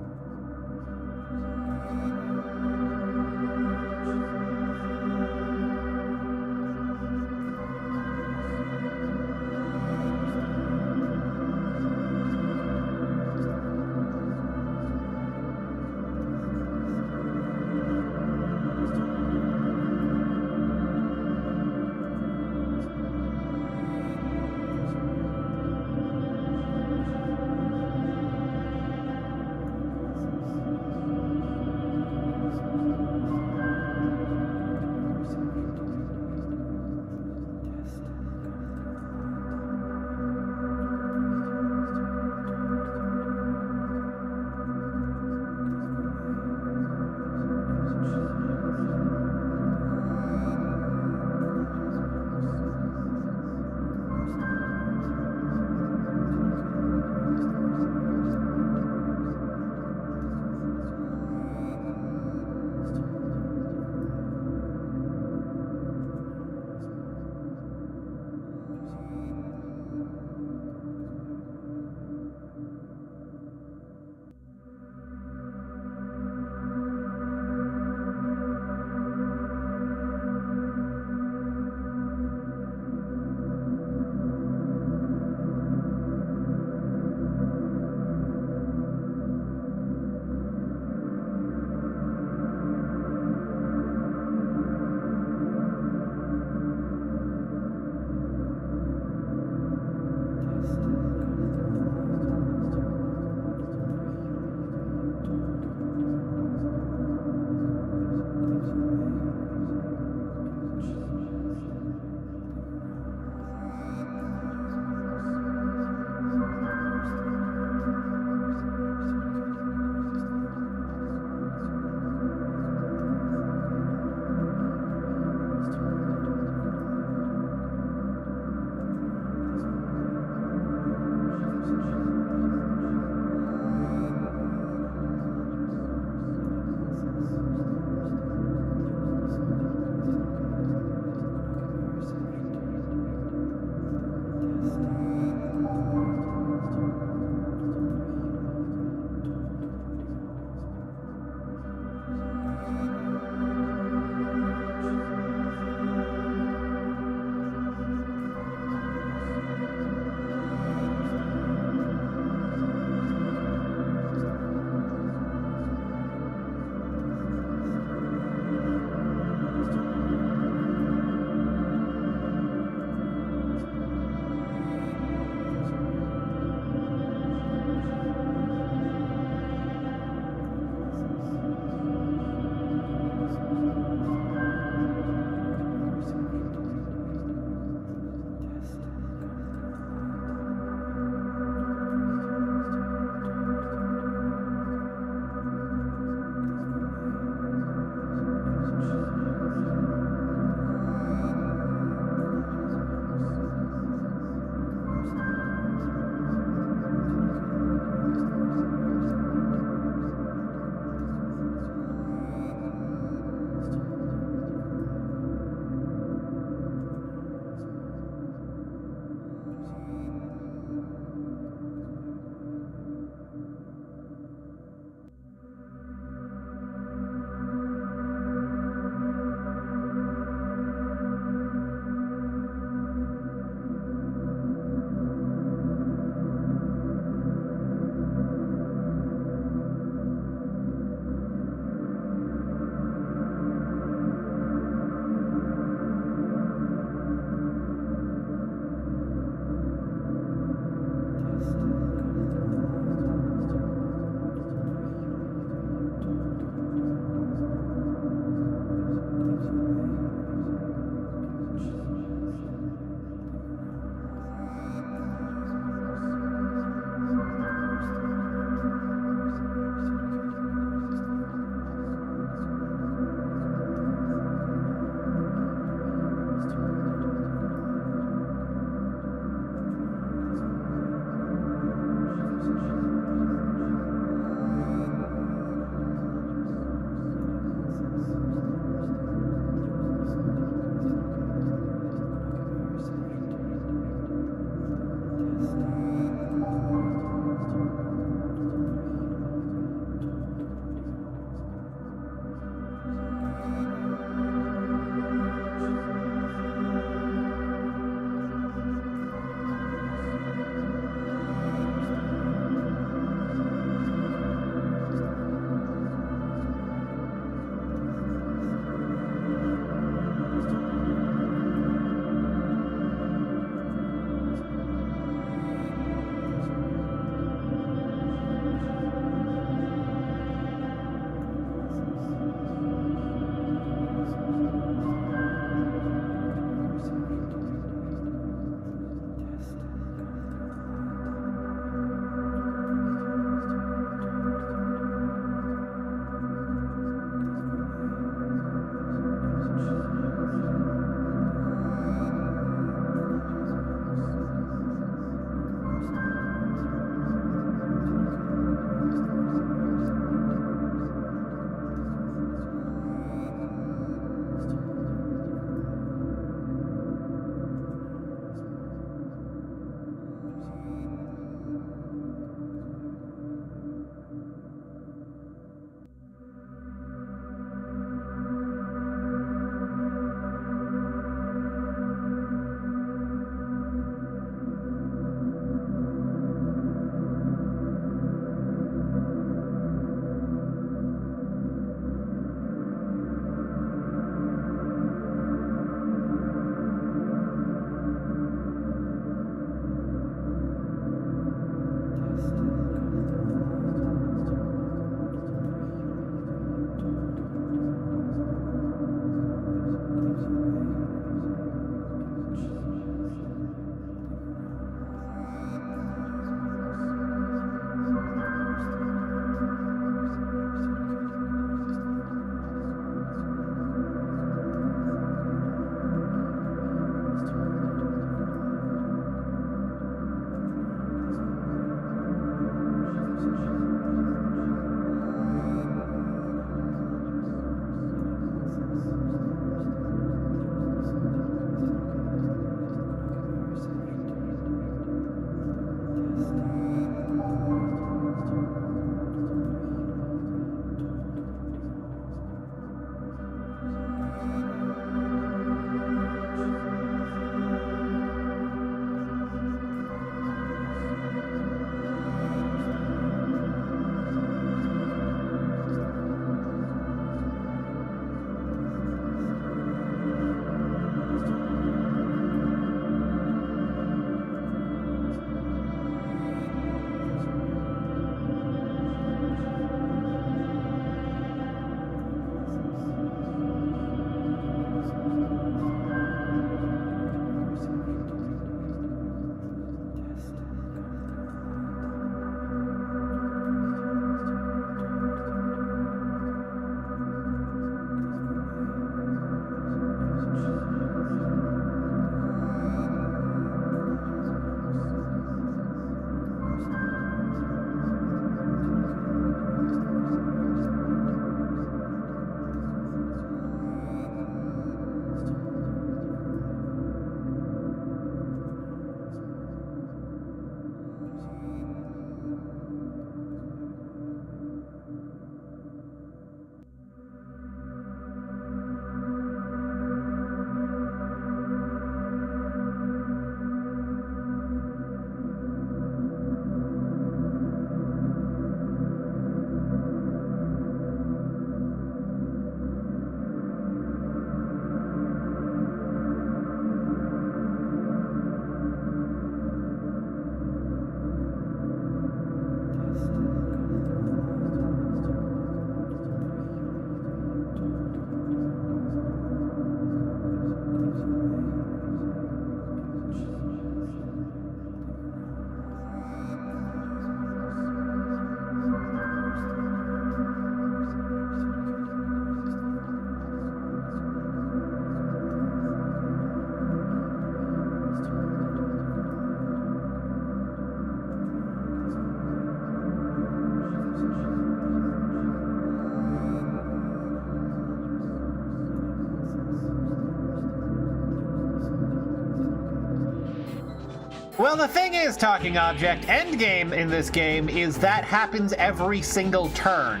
Well, the thing is, Talking Object, endgame in this game is that happens every single turn.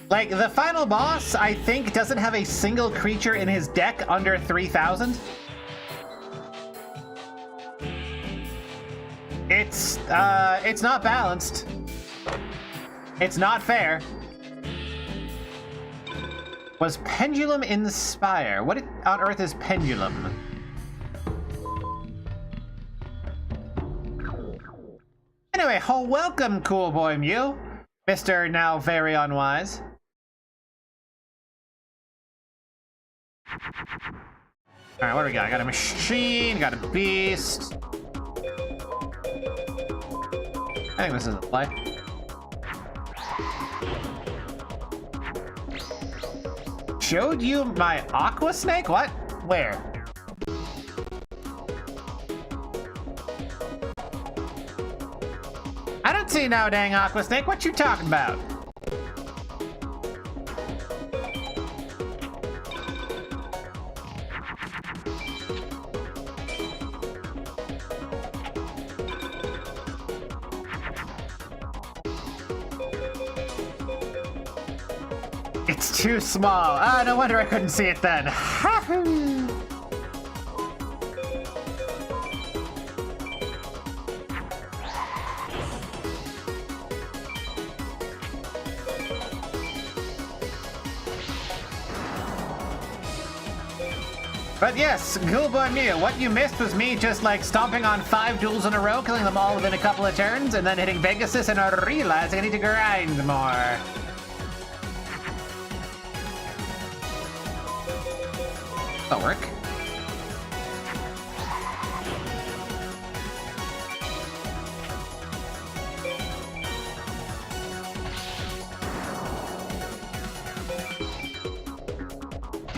Like, the final boss, I think, doesn't have a single creature in his deck under 3,000. It's not balanced. It's not fair. Was Pendulum Inspire? What on earth is Pendulum? Anyway, welcome, Cool Boy Mew, Mr. Now Very Unwise. Alright, what do we got? I got a machine, got a beast. I think this is a play. Showed you my Aqua Snake? What? Where? I don't see no dang Aqua Snake. What you talking about? It's too small. Ah, no wonder I couldn't see it then. But yes, Cool Boy Mew, what you missed was me just like stomping on 5 duels in a row, killing them all within a couple of turns, and then hitting Pegasus and realizing I need to grind more. That'll work.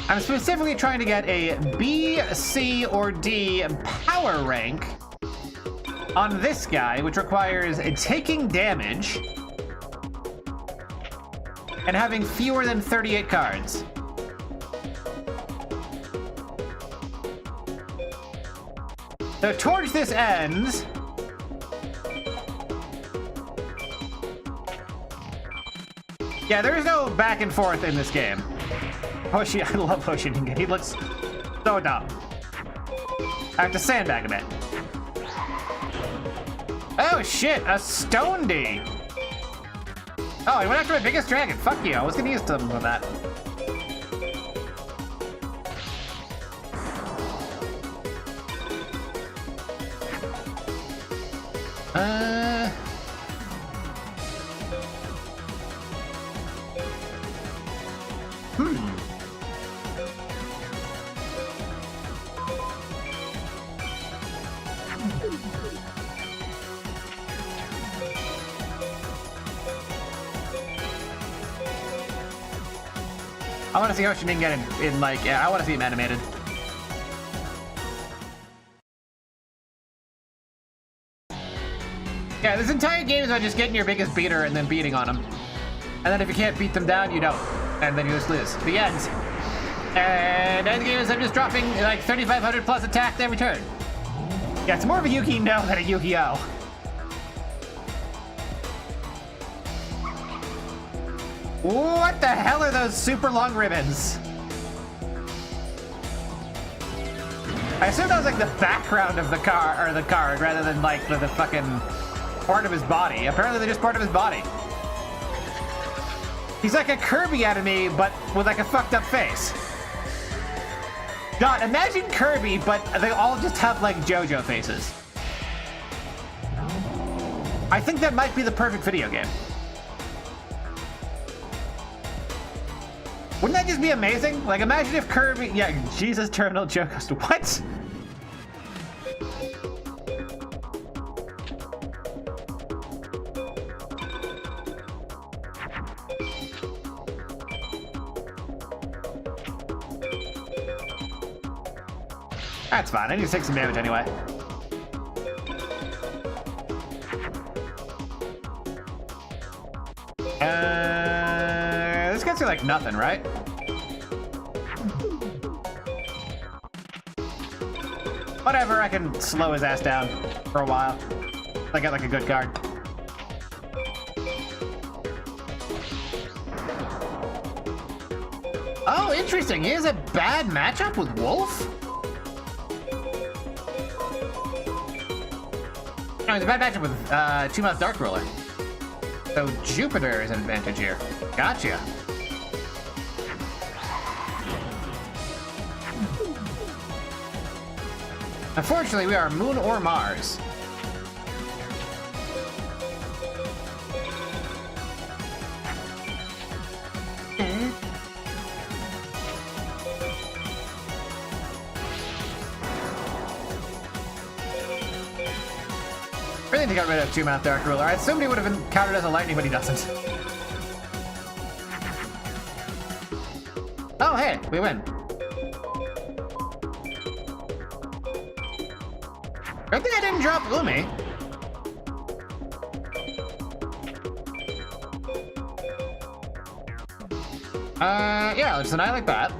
I'm specifically trying to get a B, C, or D power rank on this guy, which requires taking damage and having fewer than 38 cards. So towards this end, yeah, there is no back and forth in this game. Hoshi, I love Hoshininga. He looks so dumb. I have to sandbag a bit. Oh shit, a Stone D. Oh, he went after my biggest dragon. Fuck you, I was gonna use something with that. I want to see Hoshininga in like, yeah, I want to see him animated. Yeah, this entire game is about just getting your biggest beater and then beating on him. And then if you can't beat them down, you don't. And then you just lose. The end. And end game is I'm just dropping like 3,500 plus attack every turn. Yeah, it's more of a Yuki-No than a Yuki-Oh. What the hell are those super long ribbons? I assume that was like the background of the car or the card rather than like the fucking part of his body. Apparently they're just part of his body. He's like a Kirby enemy, but with like a fucked up face. God, imagine Kirby, but they all just have like JoJo faces. I think that might be the perfect video game. Wouldn't that just be amazing? Like, imagine if Kirby... Yeah, Jesus Terminal Joe goes to... What? That's fine. I need to take some damage anyway. This gets you like nothing, right? Whatever, I can slow his ass down for a while. I got like a good card. Oh, interesting. He has a bad matchup with Wolf? No, it's a bad matchup with 2-month Dark Ruler. So Jupiter is an advantage here. Gotcha. Unfortunately, we are Moon or Mars. Really need to get rid of 2-month Dark Ruler. I assumed he would have been countered as a lightning, but he doesn't. Oh, hey, we win. Good thing I didn't drop Umi. Yeah, let's annihilate that.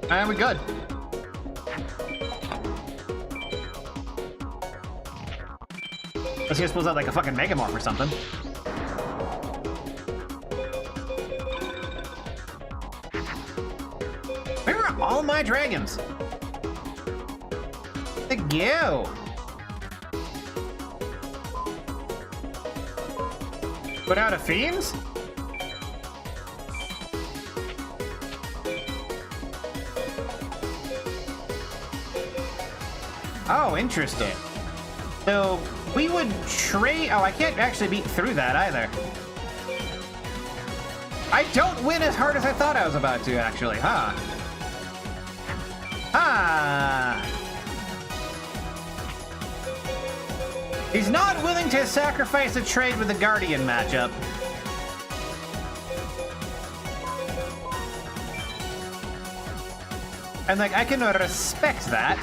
And we're good. Let's just pulls out like a fucking Megamorph or something. Where are all my dragons? Thank you. Put out a Fiends? Oh, interesting. So we would trade. Oh, I can't actually beat through that either. I don't win as hard as I thought I was about to, actually, huh? Ah. He's not willing to sacrifice a trade with the Guardian matchup. And, like, I can respect that.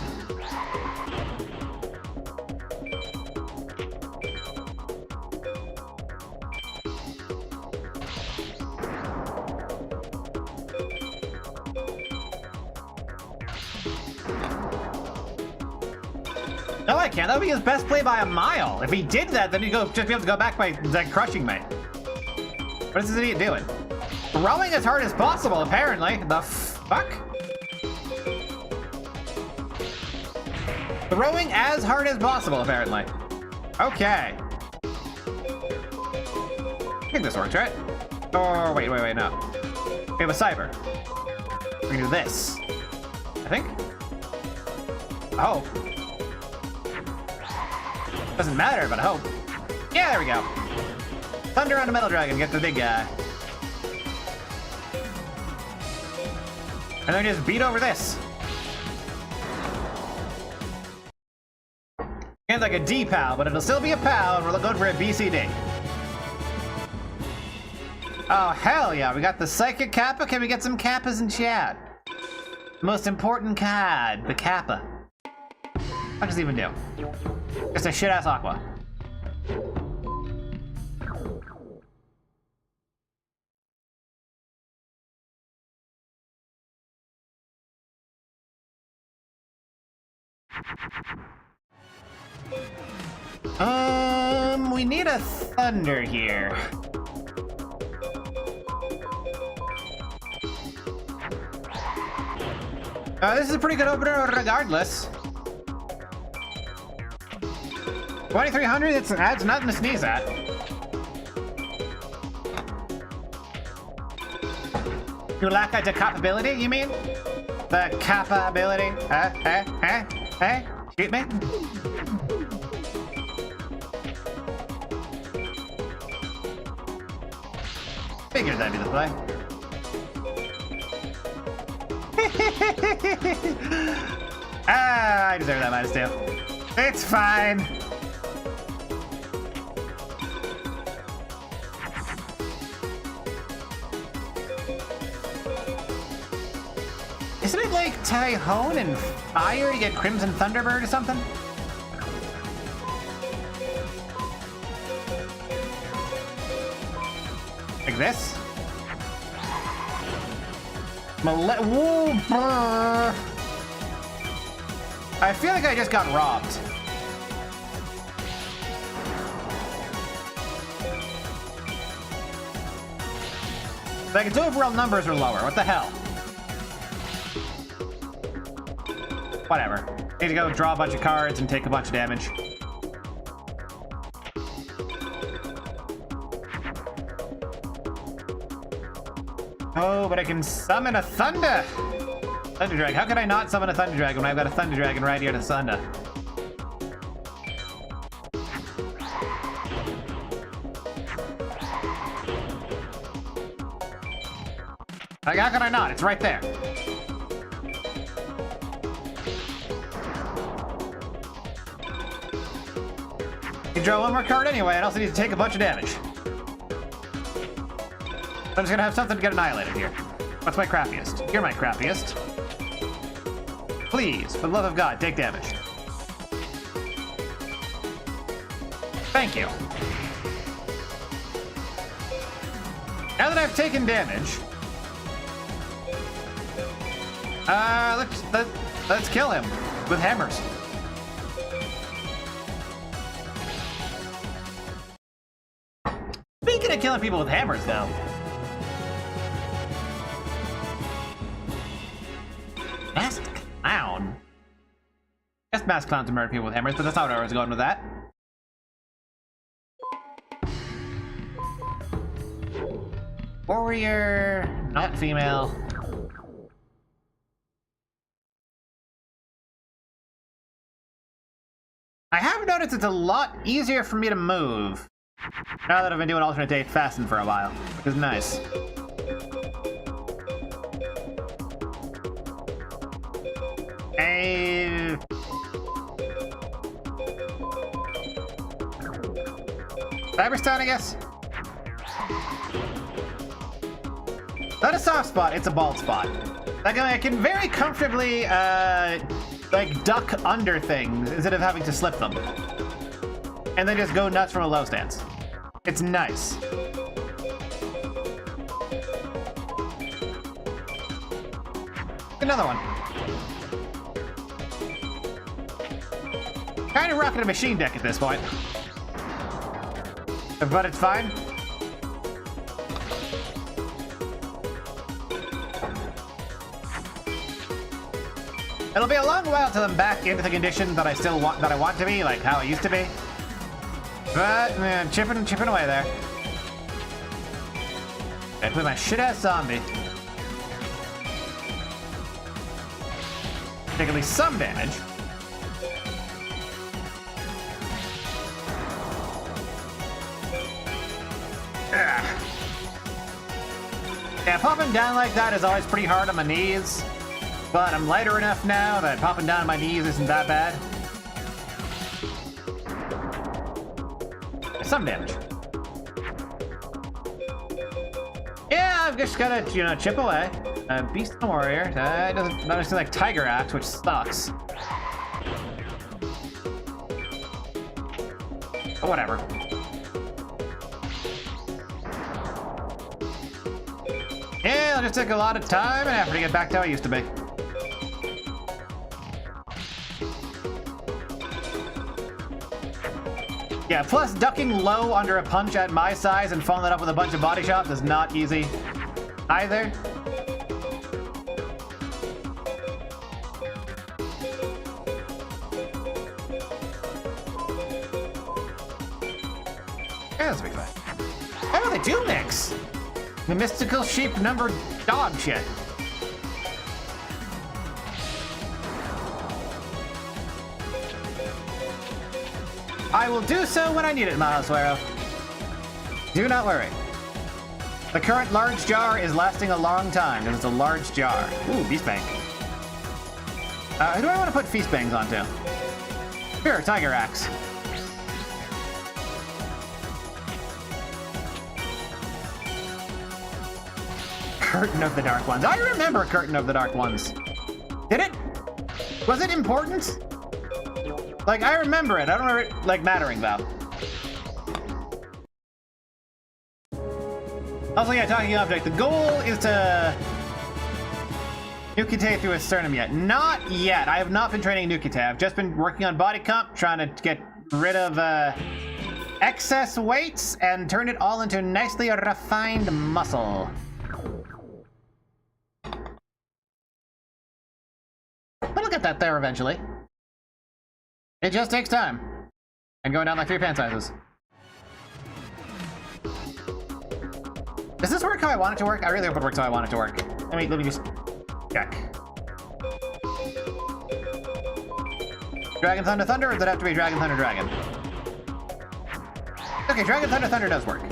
No, I can't. That would be his best play by a mile. If he did that, then he'd just be able to go back by like, crushing me. What is this idiot doing? Throwing as hard as possible, apparently. The fuck? Throwing as hard as possible, apparently. Okay. I think this works, right? Oh, wait, no. We have a Cyber. We can do this. I think. Oh. Doesn't matter, but I hope. Yeah, there we go. Thunder on the Metal Dragon, get the big guy. And then just beat over this. And like a D PAL, but it'll still be a PAL, and we're going for a BCD. Oh, hell yeah, we got the Psychic Kappa. Can we get some Kappas in chat? The most important card, the Kappa. What does it even do? Just a shit-ass Aqua. We need a Thunder here. This is a pretty good opener regardless. 2300, that's nothing to sneeze at. You lack a capability, you mean? The capability? Shoot me? Figured that'd be the play. I deserve that -2. It's fine. Isn't it like Tyhone and Fire? You get Crimson Thunderbird or something? Like this? Woo, brr. I feel like I just got robbed. Like, its overall numbers are lower. What the hell? Whatever. Need to go draw a bunch of cards and take a bunch of damage. Oh, but I can summon a Thunder! Thunder Dragon. How could I not summon a Thunder Dragon when I've got a Thunder Dragon right here to Thunder? Like, how can I not? It's right there. You draw one more card anyway, and also need to take a bunch of damage. I'm just gonna have something to get annihilated here. What's my crappiest? You're my crappiest. Please, for the love of God, take damage. Thank you. Now that I've taken damage, let's kill him with hammers. Speaking of killing people with hammers, though. Masked Clown? I guess Masked Clowns are murder people with hammers, but that's not where I was going with that. Warrior, not female. I have noticed it's a lot easier for me to move now that I've been doing alternate date fasting for a while, which is nice. Cyberstone, I guess? Not a soft spot, it's a bald spot. Like, I can very comfortably, like, duck under things instead of having to slip them. And then just go nuts from a low stance. It's nice. Another one. Kind of rocking a machine deck at this point. But it's fine. It'll be a long while till I'm back into the condition that I want to be, like how I used to be. But man, chipping away there. I put my shit-ass zombie. Take at least some damage. Yeah, popping down like that is always pretty hard on my knees. But I'm lighter enough now that popping down on my knees isn't that bad. Some damage. Yeah, I've just gotta, you know, chip away. Beast and Warrior. It doesn't seem like Tiger Axe, which sucks. But whatever. Yeah, it'll just take a lot of time and effort to get back to how I used to be. Yeah, plus ducking low under a punch at my size and following that up with a bunch of body shots is not easy either. Yeah, this will be fine. Oh, they do mix! The mystical sheep numbered dog shit. I will do so when I need it, Mahasuero. Do not worry. The current large jar is lasting a long time, and it's a large jar. Ooh, Beast Bank. Who do I want to put Feast Bangs onto? Sure, Tiger Axe. Curtain of the Dark Ones. I remember Curtain of the Dark Ones. Did it? Was it important? Like, I remember it. I don't remember it, like, mattering, though. Also, yeah, talking object. The goal is to Nukite through a sternum yet? Not yet. I have not been training Nukite. I've just been working on body comp, trying to get rid of excess weights and turn it all into nicely refined muscle. But I'll get that there eventually. It just takes time. And going down like 3 pant sizes. Does this work how I want it to work? I really hope it works how I want it to work. Let me just check. Dragon Thunder Thunder, or does it have to be Dragon Thunder Dragon? Okay, Dragon Thunder Thunder does work.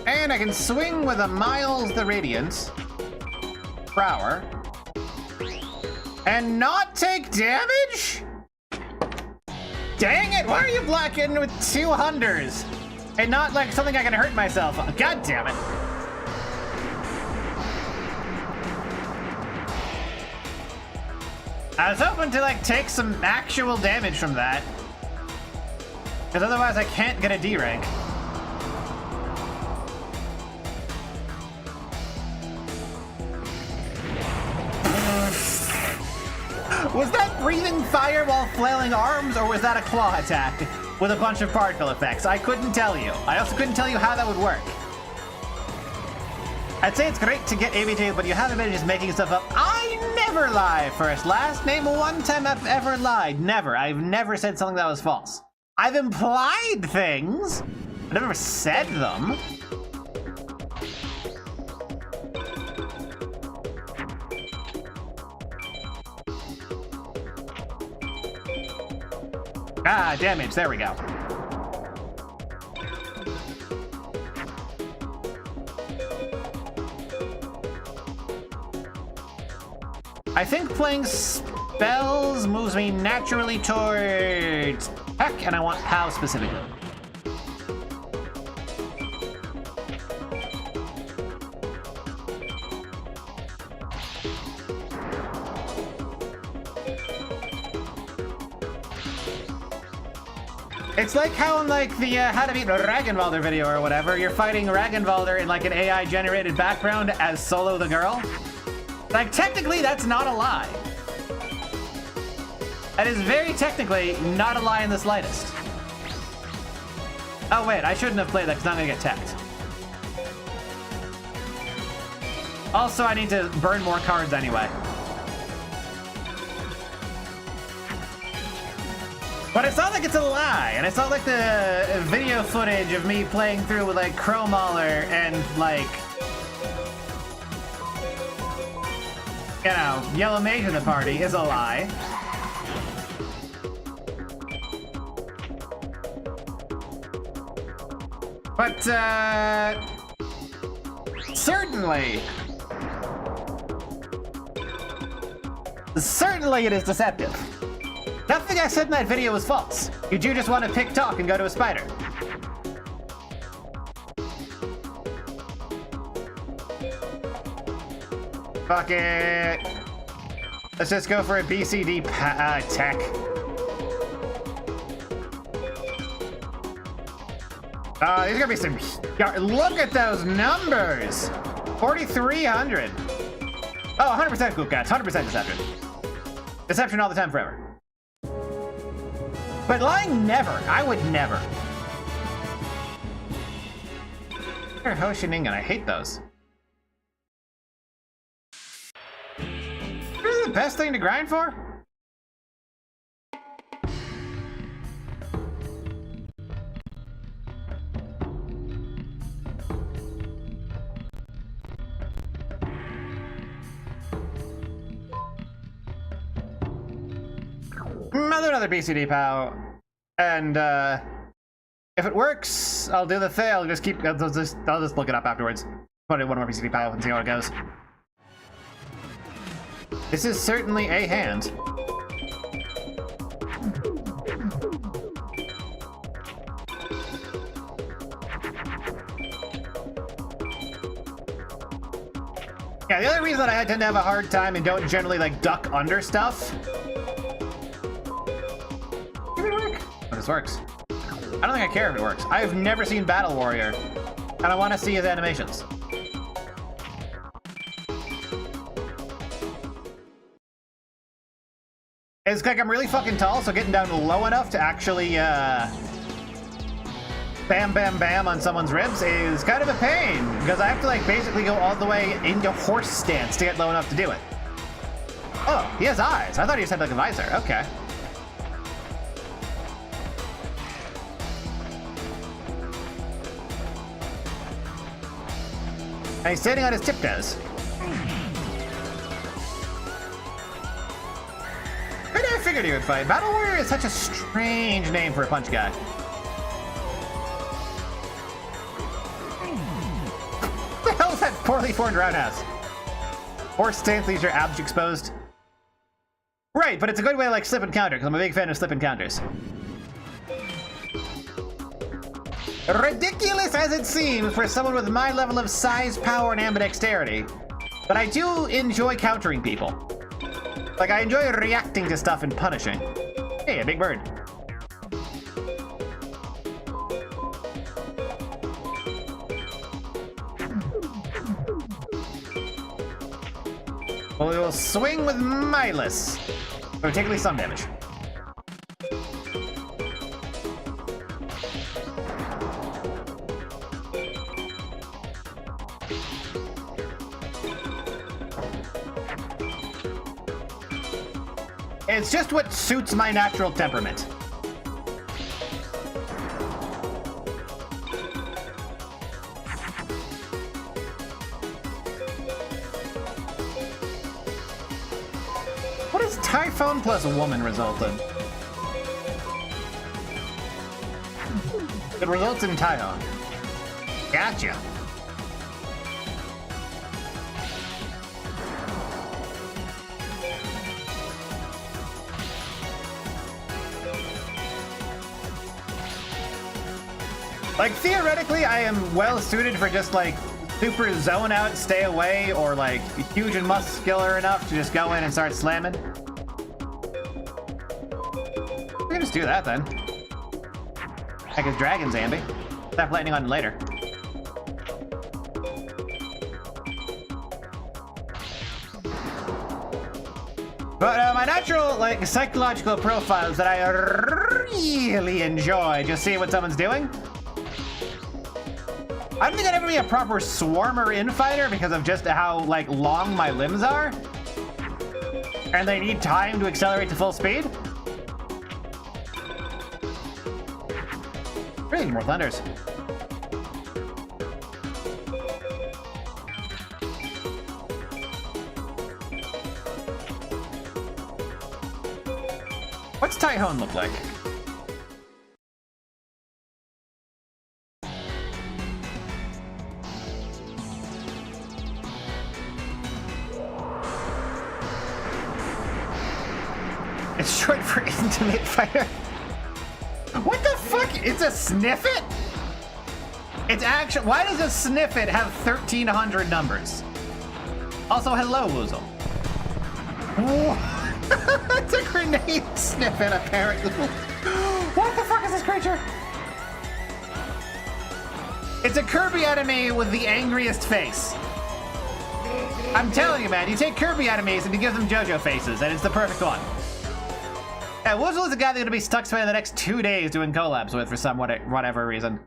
And I can swing with a Miles the Radiant per hour and not take damage? Dang it, why are you blocking with 200s? And not like something I can hurt myself. God damn it. I was hoping to like take some actual damage from that. Because otherwise I can't get a D rank. Was that breathing fire while flailing arms, or was that a claw attack with a bunch of particle effects? I couldn't tell you. I also couldn't tell you how that would work. I'd say it's great to get ABJs, but you haven't been just making stuff up. I never lie first. Last name one time I've ever lied. Never. I've never said something that was false. I've implied things. I've never said them. Ah, damage. There we go. I think playing spells moves me naturally towards Heck, and I want POW specifically. It's like how in like the How to Beat Ragnvalder video or whatever, you're fighting Ragnvalder in like an AI generated background as Solo the girl. Like technically that's not a lie. That is very technically not a lie in the slightest. Oh wait, I shouldn't have played that because I'm gonna get teched. Also, I need to burn more cards anyway. But it's not like it's a lie, and it's not like the video footage of me playing through with like Chrome Mauler and like, you know, Yellow Mage in the party is a lie. But certainly it is deceptive. Nothing I said in that video was false. You do just want to pick talk and go to a spider. Fuck it. Let's just go for a BCD tech. These are gonna be some... Look at those numbers! 4,300. Oh, 100% Goop Cats. 100% Deception. Deception all the time, forever. But lying, never. I would never. Hoshiningen, I hate those. This is the best thing to grind for? I'll do another BCD POW, and if it works, I'll do the thing. I'll just keep. I'll just look it up afterwards. Put in one more BCD POW and see how it goes. This is certainly a hand. Yeah, the other reason that I tend to have a hard time and don't generally like duck under stuff. Did it work? Oh, this works. I don't think I care if it works. I've never seen Battle Warrior, and I want to see his animations. It's like I'm really fucking tall, so getting down low enough to actually bam bam bam on someone's ribs is kind of a pain, because I have to like basically go all the way into horse stance to get low enough to do it. Oh, he has eyes. I thought he just had like a visor. Okay. And he's standing on his tiptoes. I figured he would fight. Battle Warrior is such a strange name for a punch guy. What the hell is that poorly formed roundhouse? Horse stance leaves your abs exposed. Right, but it's a good way to like slip and counter, because I'm a big fan of slip and counters. Ridiculous as it seems for someone with my level of size, power, and ambidexterity, but I do enjoy countering people. Like, I enjoy reacting to stuff and punishing. Hey, a big bird. Well, we will swing with Milas. Or take at least some damage. It's just what suits my natural temperament. What does Typhon plus woman result in? It results in Typhon. Gotcha. Like, theoretically, I am well suited for just, like, super zone out, stay away, or, like, huge and muscular enough to just go in and start slamming. We can just do that, then. Like his dragon, Zambi. Stop lightning on later. But my natural, like, psychological profiles that I really enjoy just seeing what someone's doing. I don't think I'd ever be a proper swarmer infighter because of just how, like, long my limbs are. And they need time to accelerate to full speed. Really need more thunders. What's Typhon look like? It's short for intimate fighter. What the fuck? It's a Sniffit? It's actually. Why does a Sniffit have 1,300 numbers? Also, hello, Woozle. It's a grenade Sniffit, apparently. What the fuck is this creature? It's a Kirby enemy with the angriest face. I'm telling you, man, you take Kirby enemies and you give them JoJo faces, and it's the perfect one. Yeah, Woozle is the guy that's gonna be stuck spending the next 2 days doing collabs with for some whatever reason.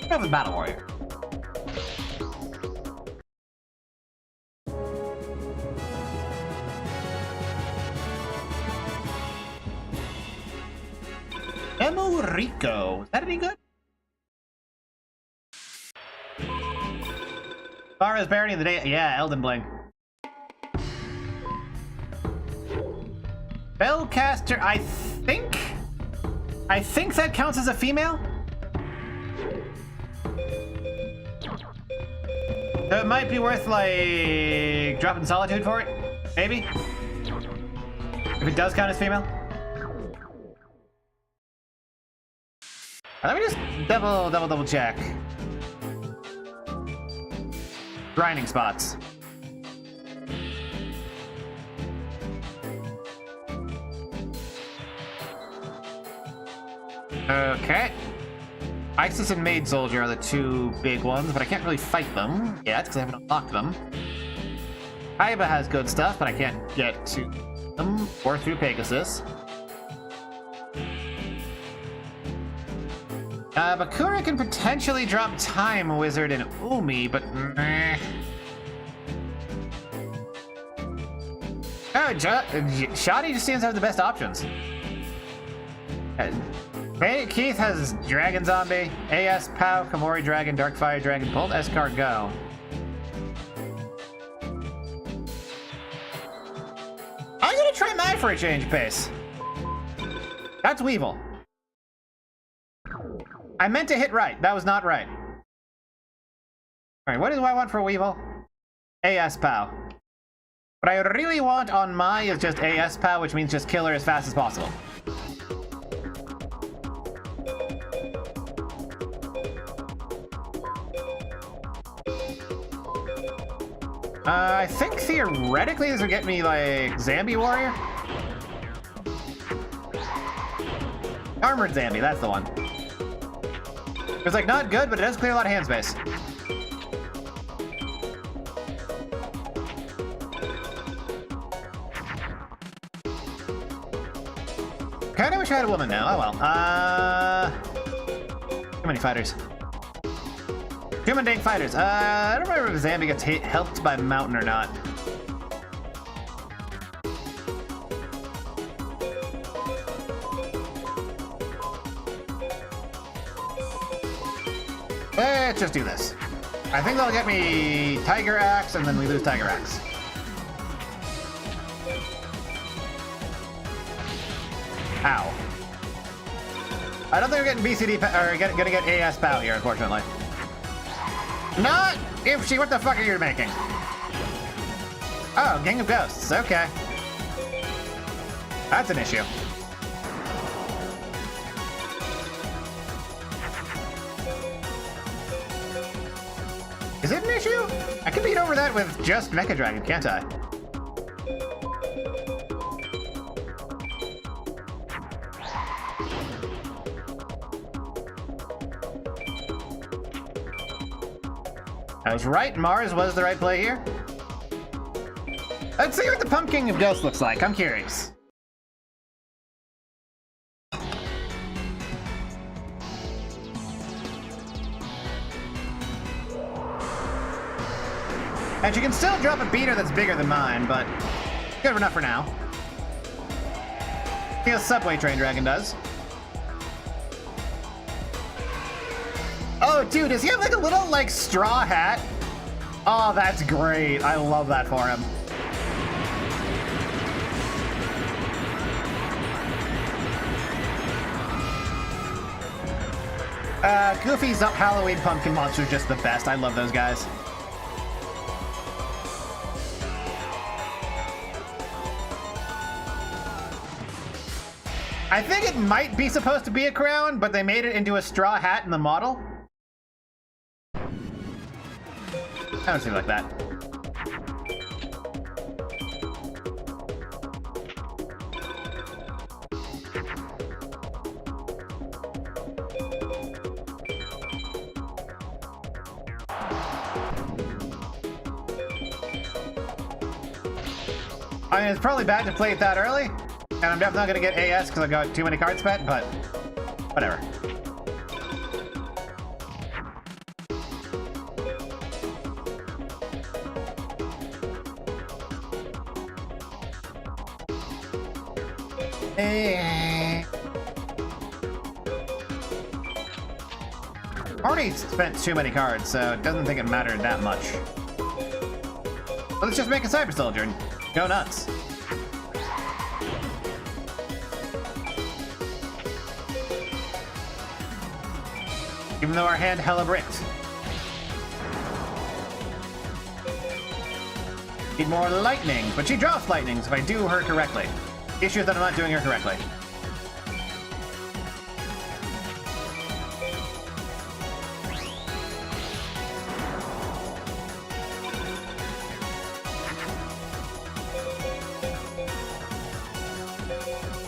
That was Battle Warrior. Emorico. Is that any good? Farah's Barony of the Day. Yeah, Elden Bling. Spellcaster, I think that counts as a female? So it might be worth, like, dropping Solitude for it? Maybe? If it does count as female? Let me just double check. grinding spots. Okay. Isis and Maid Soldier are the two big ones, but I can't really fight them yet because I haven't unlocked them. Kaiba has good stuff, but I can't get to them or through Pegasus. Bakura can potentially drop Time Wizard and Umi, but meh. Oh, Shoddy just seems to have the best options. Keith has Dragon Zombie, AS Pow, Kamori Dragon, Darkfire Dragon, Bolt Escargot. I'm gonna try mine for a change pace. That's Weevil. I meant to hit right. That was not right. Alright, what do I want for Weevil? AS Pow. What I really want on Mai is just AS Pow, which means just kill her as fast as possible. I think theoretically this would get me like Zambi Warrior. Armored Zambi, that's the one. It's like not good, but it does clear a lot of hand space. Kinda wish I had a woman now, oh well. Too many fighters. Too many dang fighters. I don't remember if Zambi gets helped by Mountain or not. Let's just do this. I think they'll get me Tiger Axe, and then we lose Tiger Axe. Ow. I don't think we're getting BCD, or gonna get AS POW here, unfortunately. Not if she, what the fuck are you making? Oh, Gang of Ghosts, okay. That's an issue. Is it an issue? I can beat over that with just Mecha Dragon, can't I? I was right, Mars was the right play here. Let's see what the Pumpkin of Ghosts looks like, I'm curious. And she can still drop a beater that's bigger than mine, but good enough for now. See how Subway Train Dragon does. Oh, dude, does he have like a little, like, straw hat? Oh, that's great. I love that for him. Goofy's Halloween Pumpkin Monster is just the best. I love those guys. I think it might be supposed to be a crown, but they made it into a straw hat in the model. I don't seem like that. I mean, it's probably bad to play it that early, and I'm definitely not going to get AS because I've got too many cards spent, but whatever. Already spent too many cards, so it doesn't think it mattered that much. But let's just make a Cyber Soldier and go nuts. Even though our hand hella bricked. Need more lightning, but she drops lightnings if I do her correctly. The issue is that I'm not doing her correctly.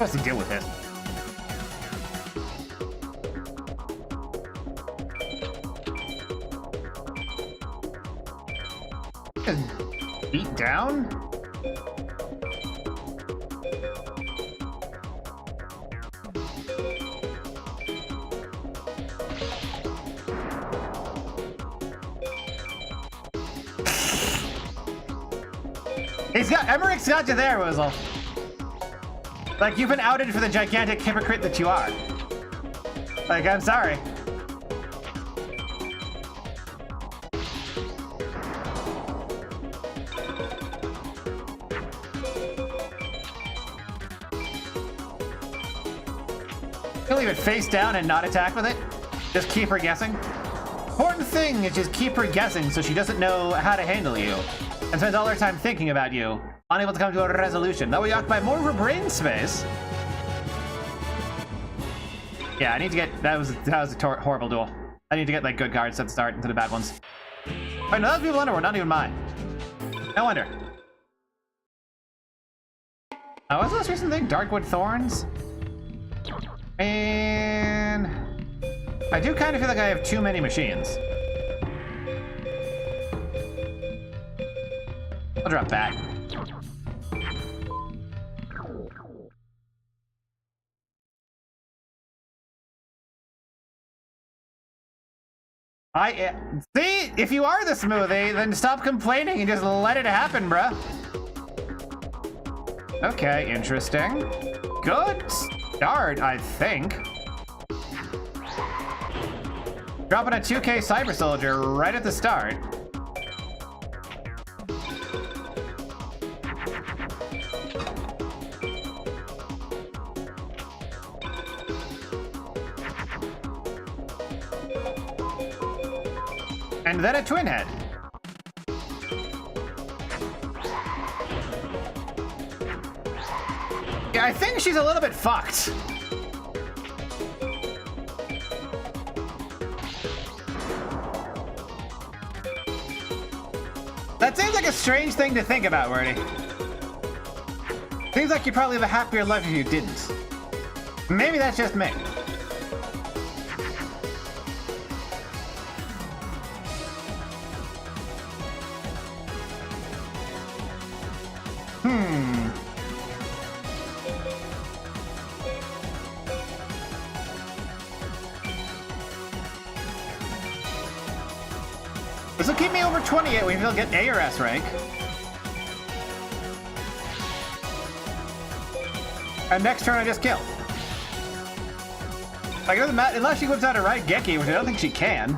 supposed to deal with this. Just beat down? Emmerich's got you there, Wizzle. Like, you've been outed for the gigantic hypocrite that you are. Like, I'm sorry. You'll leave it face down and not attack with it? Just keep her guessing? Important thing is just keep her guessing so she doesn't know how to handle you. And spends all her time thinking about you, unable to come to a resolution. That way you occupy more of her brain space. Yeah, I need to get... That was a horrible duel. I need to get, like, good cards at the start instead of bad ones. Alright, now those people under were not even mine. No wonder. What's the most recent thing? Darkwood Thorns? And... I do kind of feel like I have too many machines. I'll drop that. See, if you are the smoothie, then stop complaining and just let it happen, bruh. Okay, interesting. Good start, I think. Dropping a 2K Cyber Soldier right at the start. And then a Twin Head. Yeah, I think she's a little bit fucked. That seems like a strange thing to think about, Wordy. Seems like you'd probably have a happier life if you didn't. Maybe that's just me. This will keep me over 28. We will get A or S rank. And next turn I just kill. Like, it doesn't matter unless she whips out a right Geki, which I don't think she can.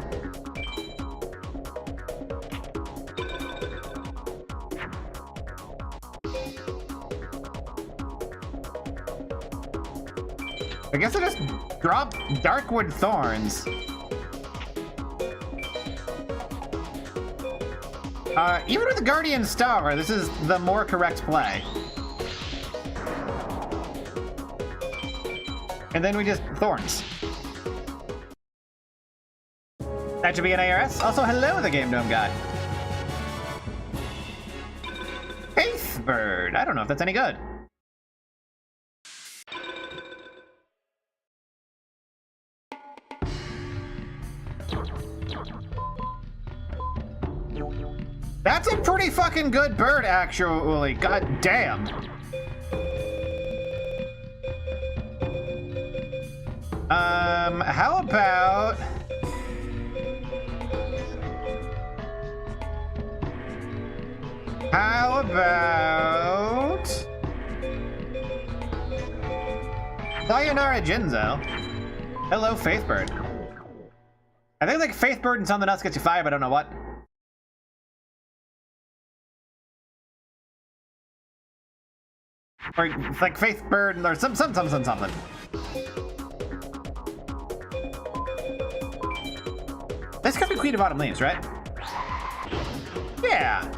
I guess I just drop Darkwood Thorns. Even with the Guardian Star, this is the more correct play. And then we just Thorns. That should be an ARS. Also, hello, the Game Gnome guy. Faithbird. I don't know if that's any good. That's a pretty fucking good bird, actually. God damn. How about... Sayonara Jinzo. Hello, Faithbird. I think like Faithbird and something else gets you 5, I don't know what. Or like Faithbird or something. This could be Queen of Autumn Leaves, right? Yeah.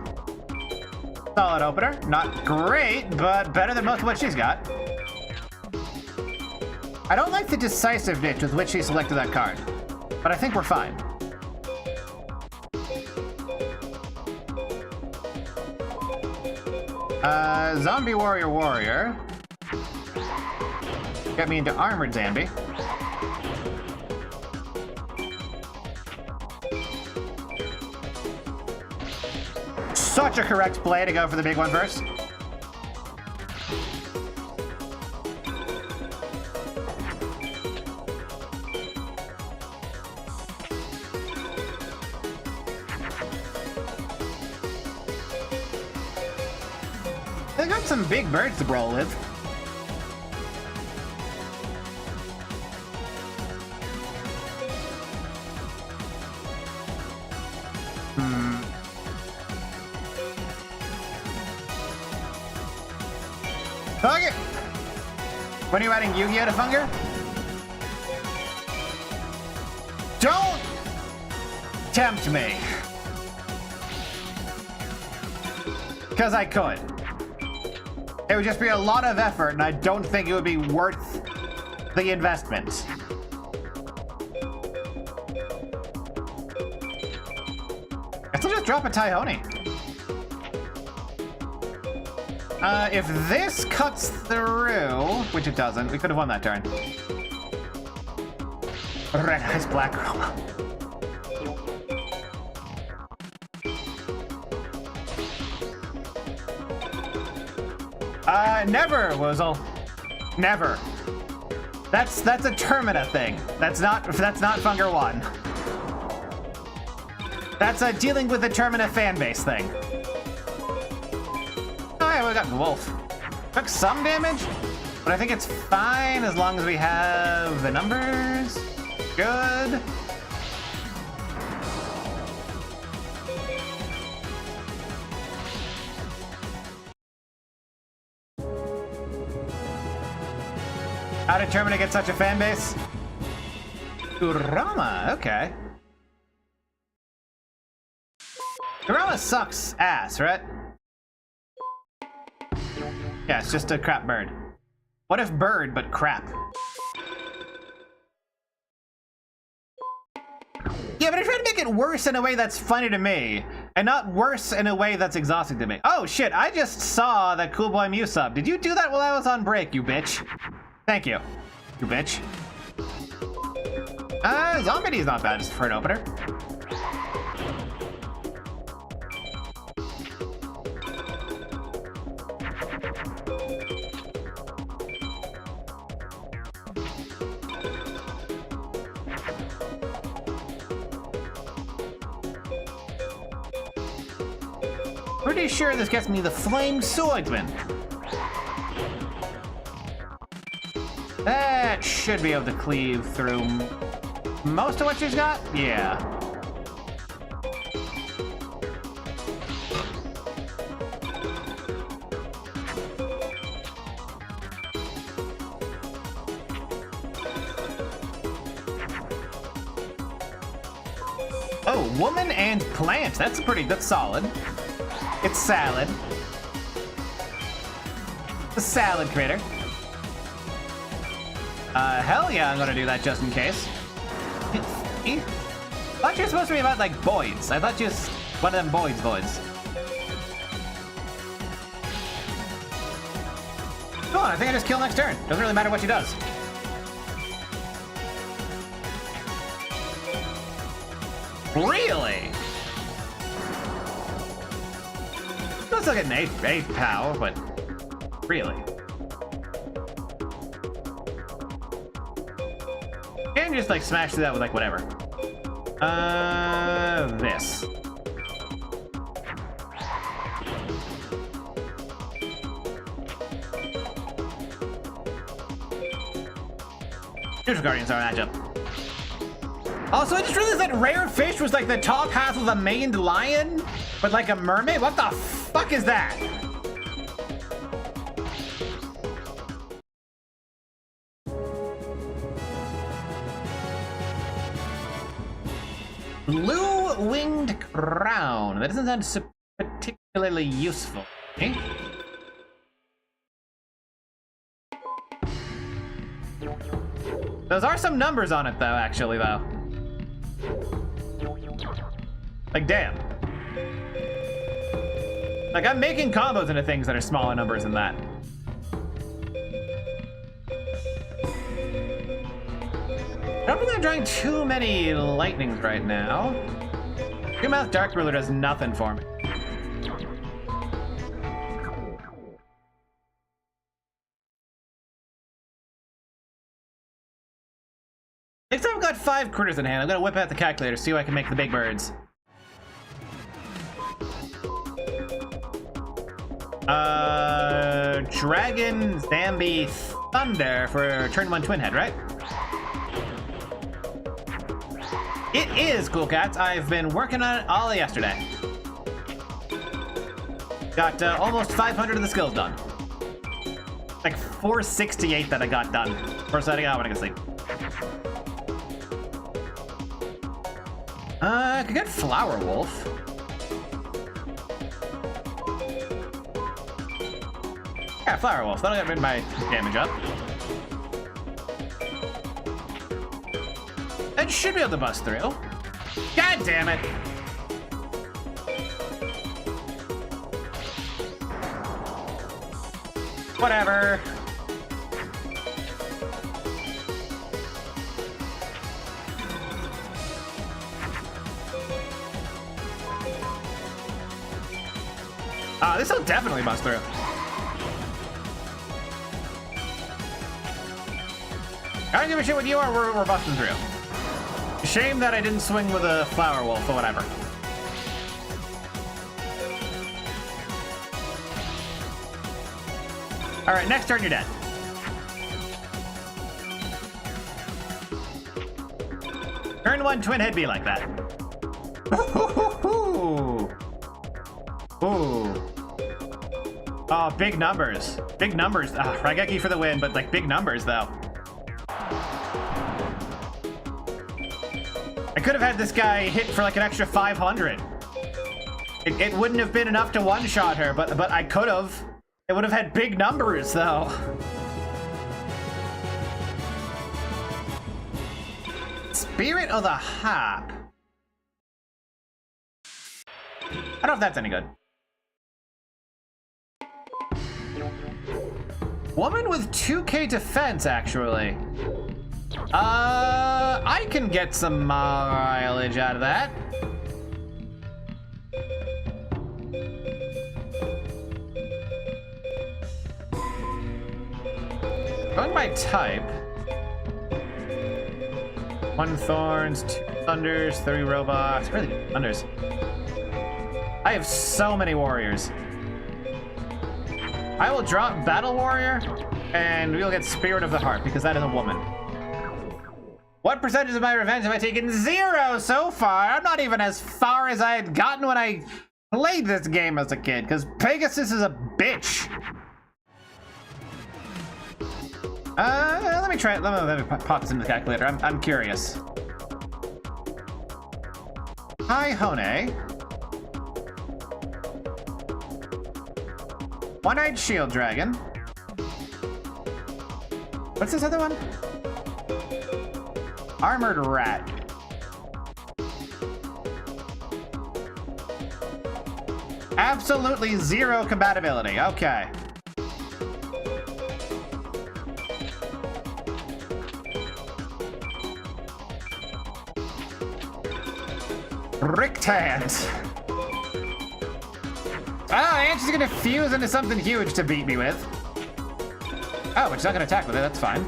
Solid opener. Not great, but better than most of what she's got. I don't like the decisiveness with which she selected that card, but I think we're fine. Zombie Warrior. Got me into Armored Zambi. Such a correct play to go for the big one first. They got some big birds to brawl with. Fuck it! When are you adding Yu-Gi-Oh to Funger? Don't tempt me. Because I could. It would just be a lot of effort, and I don't think it would be worth the investment. I still just drop a Tyhoney. If this cuts through, which it doesn't, we could have won that turn. Red Eyes Black Chroma. Never, Woozle. Never. That's a Termina thing. That's not Funger 1. That's a dealing with the Termina fan base thing. Oh yeah, we got the wolf. Took some damage, but I think it's fine as long as we have the numbers. Good. How did Termina get such a fan base? Kurama, okay. Kurama sucks ass, right? Yeah, it's just a crap bird. What if bird, but crap? Yeah, but I try to make it worse in a way that's funny to me, and not worse in a way that's exhausting to me. Oh shit, I just saw that Cool Boy Mew sub. Did you do that while I was on break, you bitch? Thank you, you bitch. Zombie is not bad just for an opener. Pretty sure this gets me the Flame Swordsman. That should be able to cleave through most of what she's got? Yeah. Oh, woman and plant. That's solid. It's salad. The salad critter. Hell yeah, I'm gonna do that just in case. I thought you were supposed to be about, like, Boyds. I thought you was one of them Boyds. Come on, I think I just kill next turn. Doesn't really matter what she does. Really? Looks like an 8 power, but really. And just like smash through that with like whatever. This. Neutral Guardians are a matchup. Also, I just realized that Rare Fish was like the top half of a maned lion, but like a mermaid? What the fuck is that? Blue-winged crown. That doesn't sound particularly useful. Eh? Those are some numbers on it, though, actually, though. Like, damn. Like, I'm making combos into things that are smaller numbers than that. don't think I'm drawing too many lightnings right now. Two Mouth Dark Ruler does nothing for me. Next time I've got 5 critters in hand, I'm gonna whip out the calculator, see if I can make the big birds. Dragon, Zambi, Thunder for turn 1 Twin Head, right? It is, Cool Cats. I've been working on it all yesterday. Got almost 500 of the skills done. Like 468 that I got done. First setting out when I go sleep. I could get Flower Wolf. Yeah, Flower Wolf. That'll get my damage up. It should be able to bust through. God damn it! Whatever. This will definitely bust through. I don't give a shit what you are, we're busting through. Shame that I didn't swing with a Flower Wolf or whatever. Alright, next turn you're dead. Turn 1 Twin Head be like that. Ooh. Oh, big numbers. Big numbers. Raigeki for the win, but like big numbers though. I could have had this guy hit for like an extra 500. It wouldn't have been enough to one-shot her, but I could have. It would have had big numbers though. Spirit of the Hop. I don't know if that's any good. Woman with 2k defense, actually. I can get some mileage out of that. Going by type. 1 Thorns, 2 Thunders, 3 Robots. Really good Thunders. I have so many warriors. I will drop Battle Warrior, and we'll get Spirit of the Heart, because that is a woman. What percentage of my revenge have I taken? 0 so far. I'm not even as far as I had gotten when I played this game as a kid, because Pegasus is a bitch. Let me try it. Let me pop this into the calculator. I'm curious. Hi, Hone. One-Eyed Shield Dragon. What's this other one? Armored Rat. Absolutely 0 compatibility. Okay. Ricktand. Oh, and she's gonna fuse into something huge to beat me with. Oh, but she's not gonna attack with it, that's fine.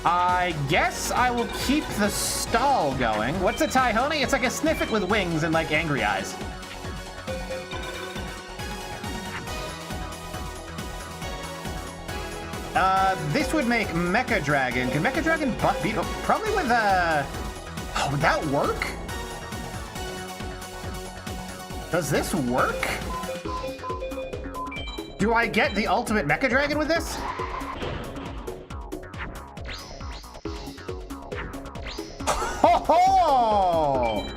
I guess I will keep the stall going. What's a Tyhone? It's like a Sniffet with wings and like angry eyes. This would make Mecha Dragon. Can Mecha Dragon butt beat? Probably with oh, would that work? Does this work? Do I get the ultimate Mecha Dragon with this? Ho ho!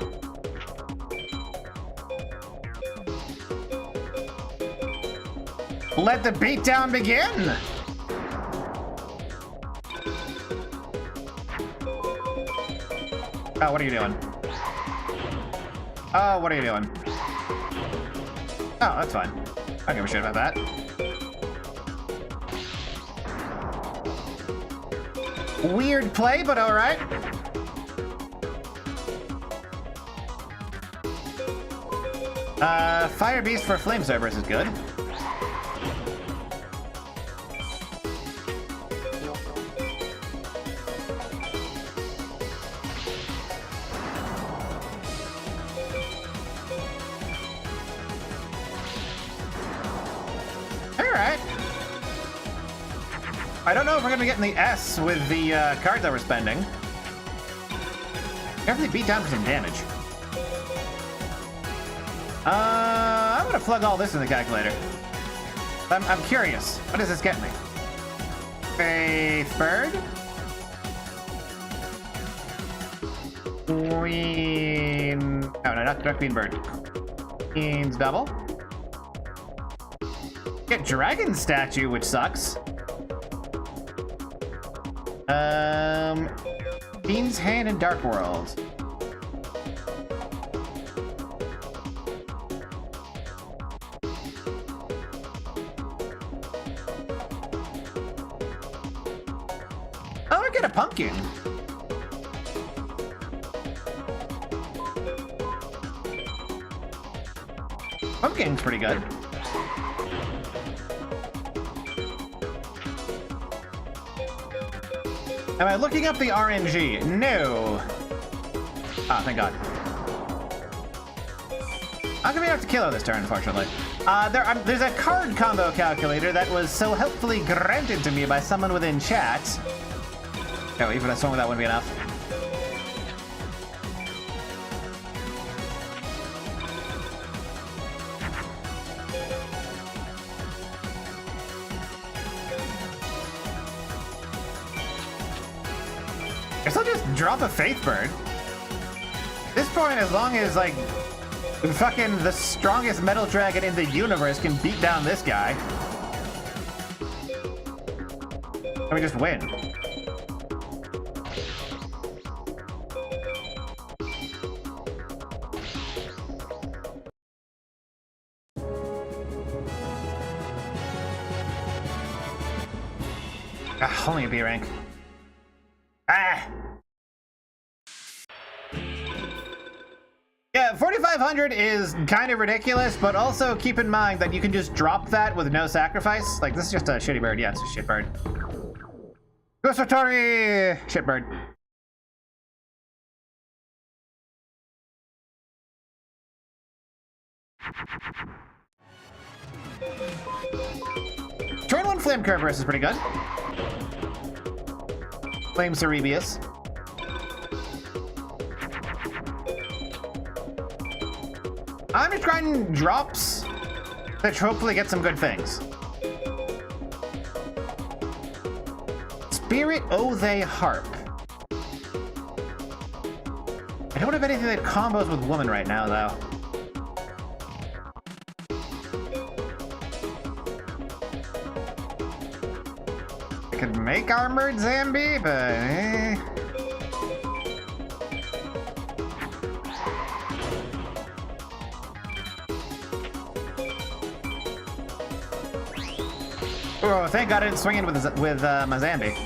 Let the beatdown begin! Oh, what are you doing? Oh, what are you doing? Oh, that's fine. I don't give a shit about that. Weird play, but alright. Fire Beast for Flame Cerberus is good. Alright. I don't know if we're gonna be getting the S with the cards that we're spending. Definitely beat down for some damage. I'm gonna plug all this in the calculator. I'm curious. What does this get me? Faith Bird? Queen... Oh, no, not Queen Bird. Queen's double. Get Dragon Statue, which sucks. Fiend's Hand and Dark World. Oh, I get a pumpkin. Pumpkin's pretty good. Am I looking up the RNG? No. Ah, thank God. I'm gonna have to kill her this turn, unfortunately. There's a card combo calculator that was so helpfully granted to me by someone within chat. Oh, even a song with that wouldn't be enough. Guess I'll just drop a Faith Bird. At this point, as long as, like, fucking the strongest metal dragon in the universe can beat down this guy, and we just win. Ah, only a B rank. Ah! Yeah, 4,500 is kind of ridiculous, but also keep in mind that you can just drop that with no sacrifice. Like, this is just a shitty bird. Yeah, it's a shit bird. Ghostotori! Shit bird. Turn 1 Flame Cerberus is pretty good. Flame Cerebius. I'm just grinding drops that hopefully get some good things. Spirit Othe Harp. I don't have anything that combos with woman right now, though. I could make Armored Zambi, but eh. Oh, thank God I didn't swing in with my Zambi.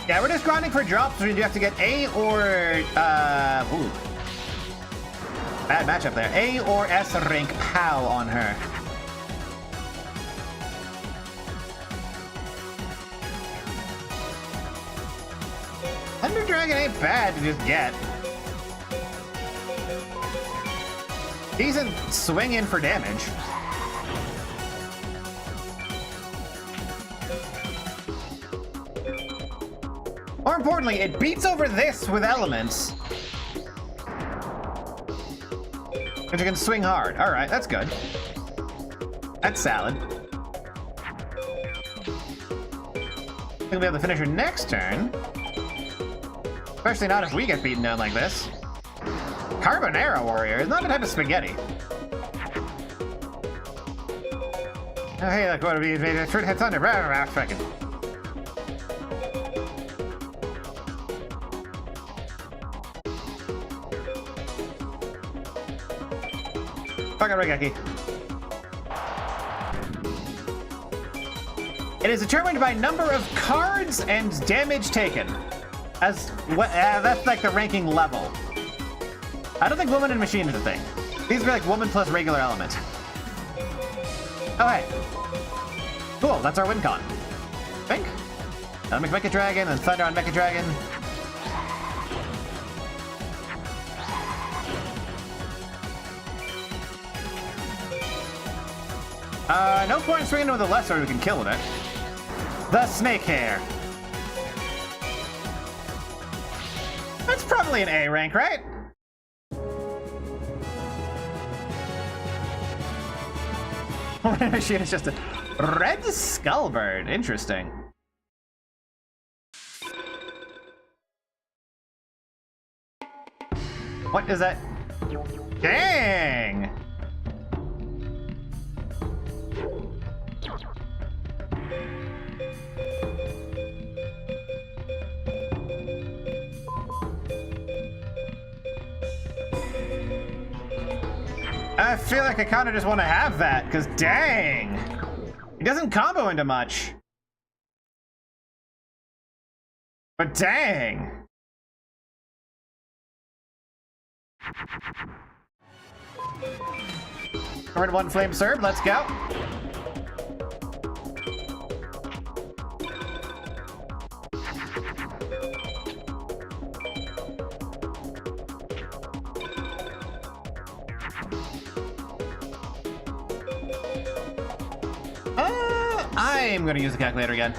Yeah, we're just grinding for drops. We do have to get A or ooh. Bad matchup there. A or S rank POW on her. Thunder Dragon ain't bad to just get. Decent swing in for damage. More importantly, it beats over this with elements. But you can swing hard. Alright, that's good. That's salad. We'll be able to finish her next turn. Especially not if we get beaten down like this. Carbonara Warrior is not a type of spaghetti. Oh, hey, look, what are we made a true head thunder? Fucking. Fucking Raigeki. It is determined by number of cards and damage taken. As what? That's like the ranking level. I don't think woman and machine is a thing. These are like woman plus regular element. Oh hey. Cool, that's our win con. Think. Mecha Dragon and Thunder on Mecha Dragon. No point in swinging with the lesser we can kill with it. The Snake Hair. That's probably an A rank, right? Machine is just a red Skullbird. Interesting. What is that? Dang! I feel like I kind of just want to have that, because dang! It doesn't combo into much. But dang! Turn 1 Flame Serve, let's go. I'm gonna use the calculator again.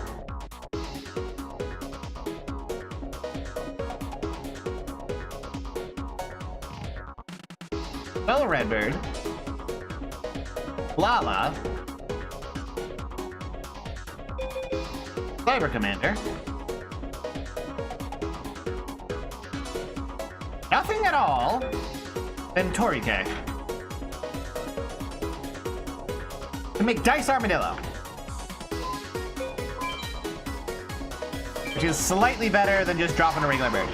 Well, Redbird. Lala. Cyber Commander. Nothing at all. Then Torike. To make Dice Armadillo. Which is slightly better than just dropping a regular bird.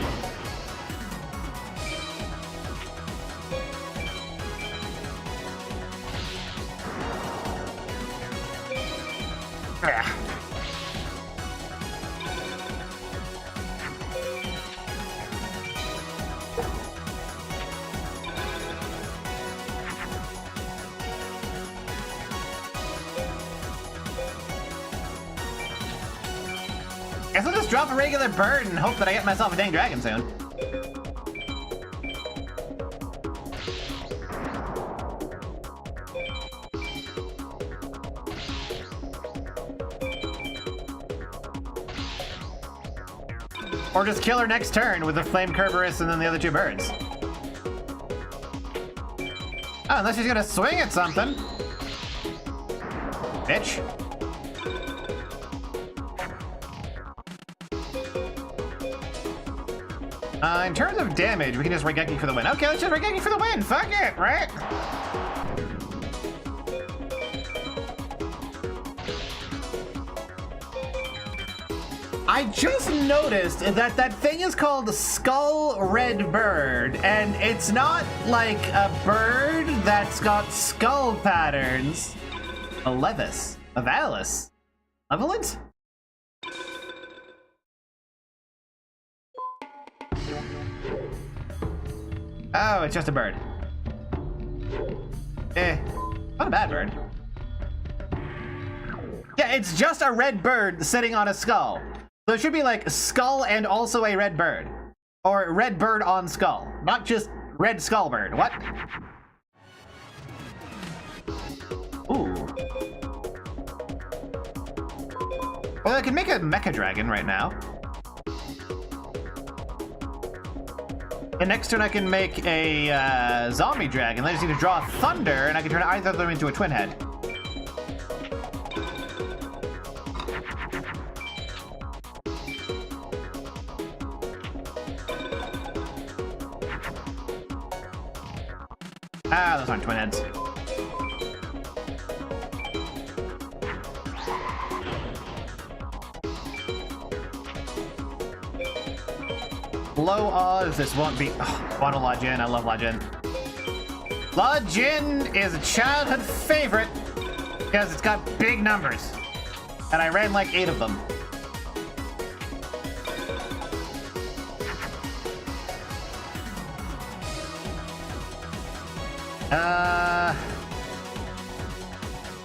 Yeah. Guess I'll just drop a regular bird and hope that I get myself a dang dragon soon. Or just kill her next turn with the Flame Kerberos and then the other 2 birds. Oh, unless she's gonna swing at something. Bitch. In terms of damage, we can just Raigeki for the win. Okay, let's just Raigeki for the win. Fuck it, right? I just noticed that that thing is called Skull Red Bird, and it's not like a bird that's got skull patterns. A Levis. A Valis. Malevolent? Oh, it's just a bird. Not a bad bird. Yeah, it's just a red bird sitting on a skull. So it should be like skull and also a red bird. Or red bird on skull. Not just red skull bird. What? Ooh. Well, I can make a Mecha Dragon right now. And next turn I can make a zombie dragon. I just need to draw a thunder, and I can turn either of them into a twin head. Ah, those aren't twin heads. low odds this won't be. Oh, want a La Jin. I love La Jin. La Jin is a childhood favorite because it's got big numbers. And I ran like 8 of them.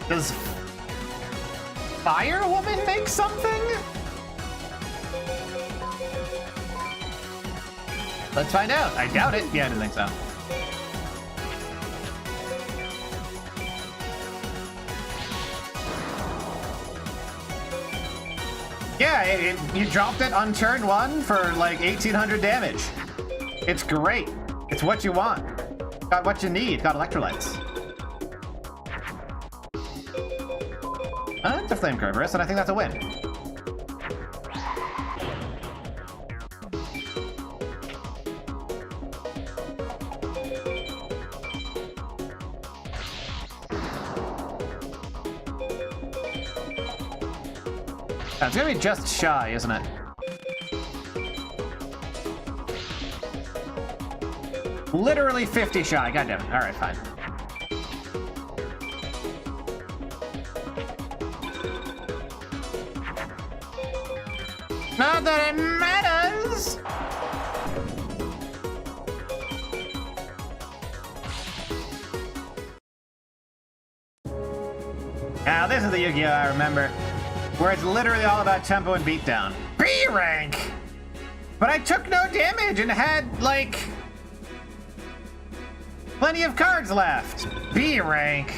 Does Fire Woman make something? Let's find out. I doubt it. Yeah, I didn't think so. Yeah, you dropped it on turn 1 for like 1800 damage. It's great. It's what you want. Got what you need. Got electrolytes. It's a Flame Kerberos, and I think that's a win. It's gonna be just shy, isn't it? Literally 50 shy. Goddamn it. Alright, fine. Not that it matters! Now, this is the Yu-Gi-Oh! I remember, where it's literally all about tempo and beatdown. B rank! But I took no damage and had, like, plenty of cards left. B rank.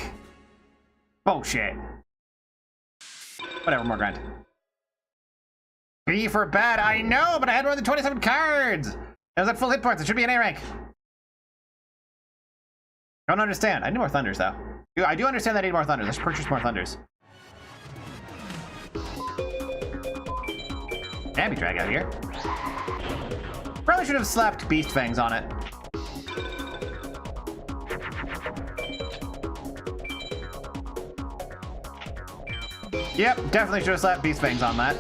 Bullshit. Whatever, more grind. B for bad, I know, but I had more than 27 cards! It was at full hit points, it should be an A rank. I don't understand. I need more Thunders, though. I do understand that I need more Thunders. Let's purchase more Thunders. Ambi-Drag out here. Probably should have slapped Beast Fangs on it. Yep, definitely should have slapped Beast Fangs on that.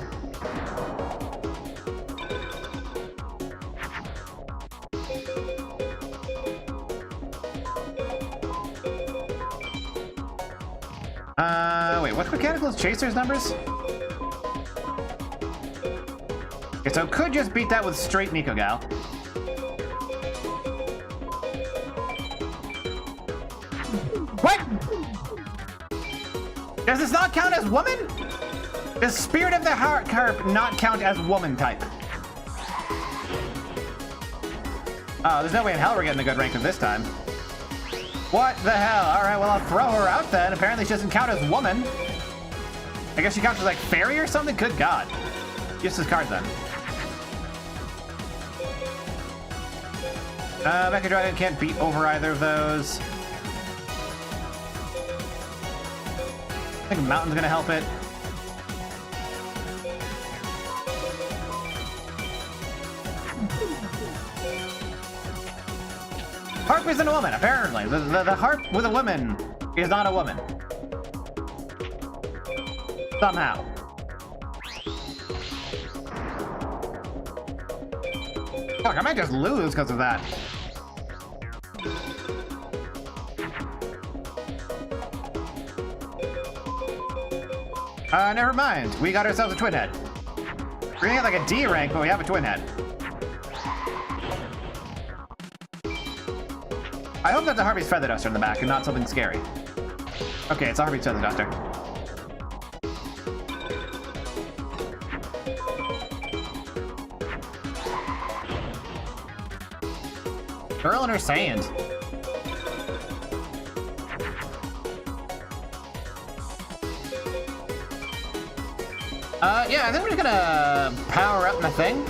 Wait, what's Mechanical's Chaser's numbers? Okay, so could just beat that with straight Nikogal. What? Does this not count as woman? Does Spirit of the Harp not count as woman type? Oh, there's no way in hell we're getting a good rank of this time. What the hell? Alright, well, I'll throw her out then. Apparently she doesn't count as woman. I guess she counts as like fairy or something? Good God. Use his cards then. Mecha Dragon can't beat over either of those. I think Mountain's gonna help it. Harp isn't a woman, apparently. The harp with a woman is not a woman. Somehow. Fuck, I might just lose because of that. Never mind. We got ourselves a Twin Head. We're gonna get like a D rank, but we have a Twin Head. I hope that's a Harpy's Feather Duster in the back and not something scary. Okay, it's a Harpy's Feather Duster. Girl in her sand. Yeah, I think we're just gonna power up my thing.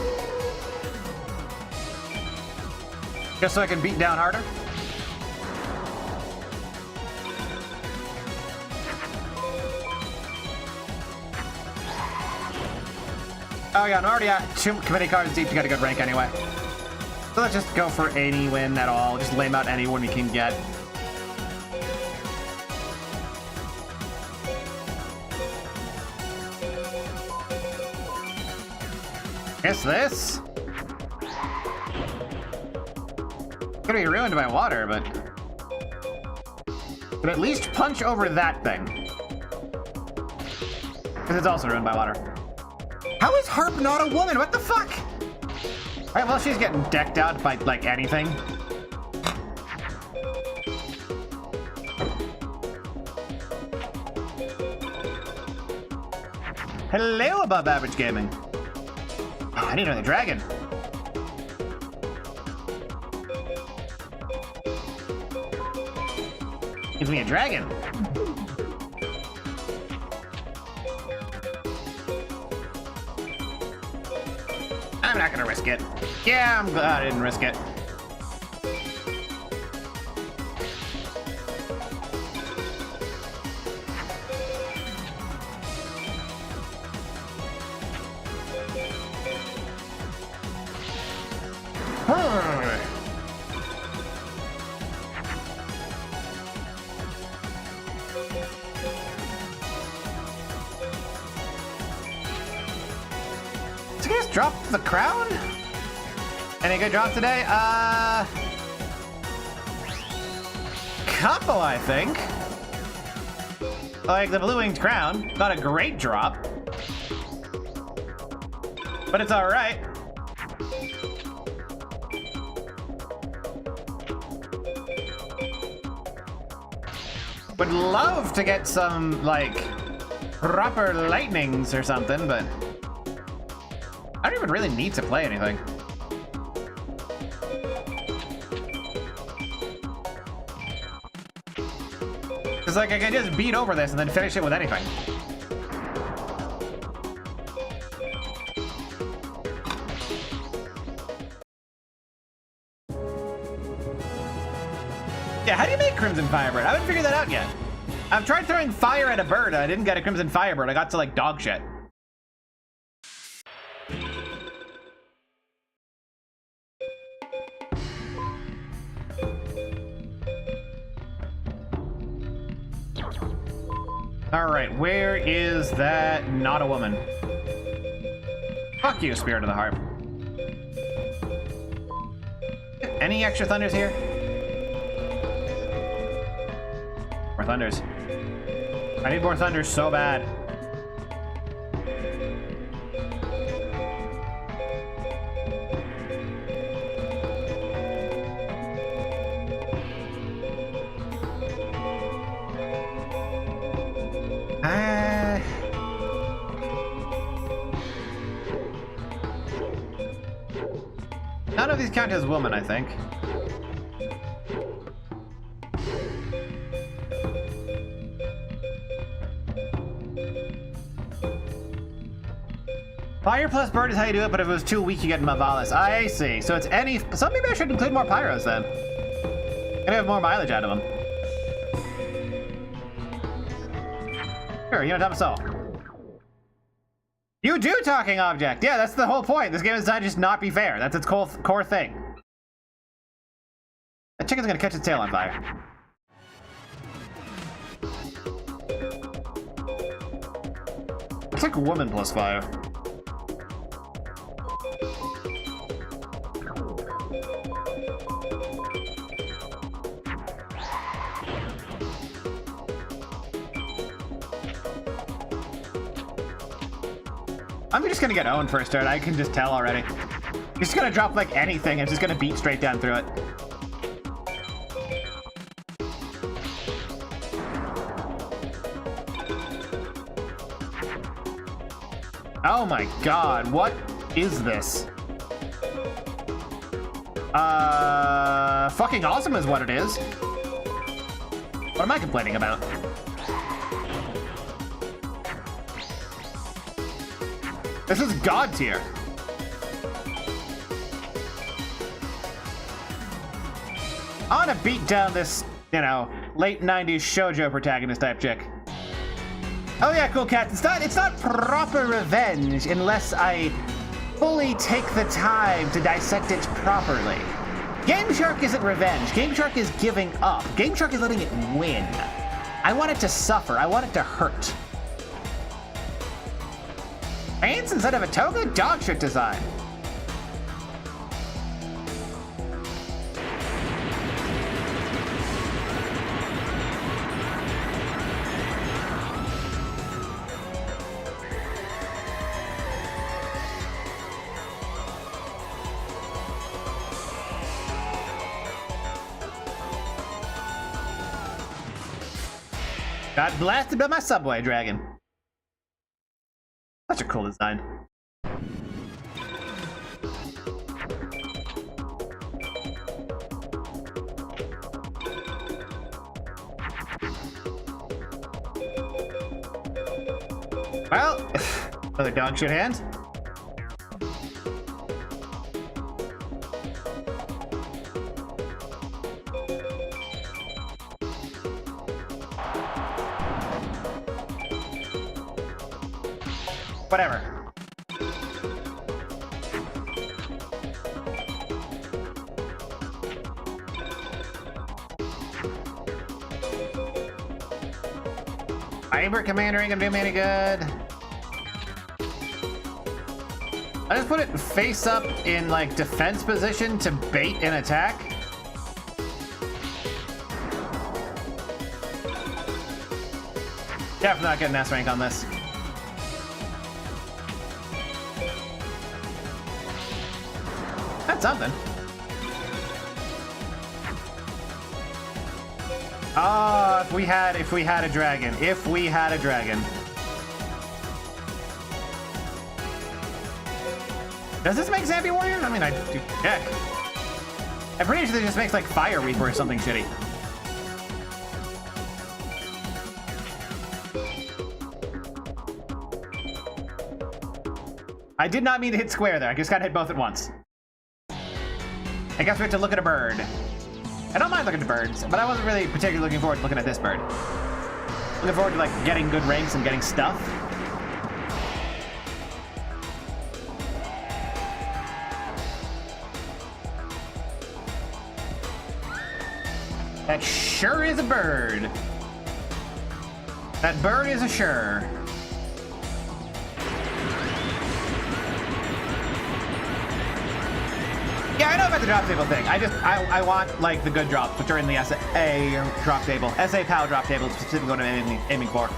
Just so I can beat down harder. Oh yeah, I'm already at 2 committee cards deep to get a good rank anyway. So let's just go for any win at all. Just lame out any win we can get. Guess this? Gonna be ruined by water, but at least punch over that thing. Because it's also ruined by water. How is Harp not a woman? What the fuck? Alright, well, she's getting decked out by, like, anything. Hello, Above Average Gaming. Oh, I need another dragon. Gives me a dragon. I'm not gonna risk it. Yeah, I'm glad I didn't risk it. Did you guys drop the crown? Any good drops today? Couple, I think. Like the Blue Winged Crown. Not a great drop. But it's alright. Would love to get some, like, proper lightnings or something, but I don't even really need to play anything. Because, like, I can just beat over this and then finish it with anything. Yeah, how do you make Crimson Firebird? I haven't figured that out yet. I've tried throwing fire at a bird. I didn't get a Crimson Firebird. I got to, like, dog shit. Alright, where is that not a woman? Fuck you, Spirit of the Harp. Any extra thunders here? More thunders. I need more thunders so bad. None of these count as woman, I think. Fire plus bird is how you do it, but if it was too weak, you get Mavalis. I see. So it's any. So maybe I should include more pyros then. Gonna have more mileage out of them. Sure, you know, dumb soul. You do talking object. Yeah, that's the whole point. This game is designed to just not be fair. That's its core thing. That chicken's gonna catch its tail on fire. It's like woman plus fire. I'm just gonna get owned first turn. I can just tell already. He's just gonna drop like anything and just gonna beat straight down through it. Oh my god, what is this? Fucking awesome is what it is. What am I complaining about? This is God tier. I want to beat down this, you know, late 90s shoujo protagonist type chick. Oh yeah, cool cat. It's not proper revenge unless I fully take the time to dissect it properly. Game Shark isn't revenge. Game Shark is giving up. Game Shark is letting it win. I want it to suffer. I want it to hurt. Pants instead of a toga? Dog shit design. Got blasted by my subway dragon. Such a cool design. Well, another dog shit hand. Whatever. Fiber Commander ain't gonna do me any good. I just put it face up in like defense position to bait an attack. Definitely not getting S rank on this. That's something. Oh, if we had a dragon. If we had a dragon. Does this make Zambi Warrior? I mean, I do check. I'm pretty sure it just makes like Fire Reaper or something shitty. I did not mean to hit square there. I just got hit both at once. I guess we have to look at a bird. I don't mind looking at birds, but I wasn't really particularly looking forward to looking at this bird. Looking forward to like getting good ranks and getting stuff. That sure is a bird. That bird is a sure. Yeah, I know about the drop table thing. I want like the good drops, which are in the SA drop table. SA PAL drop table is specifically what I'm aiming for.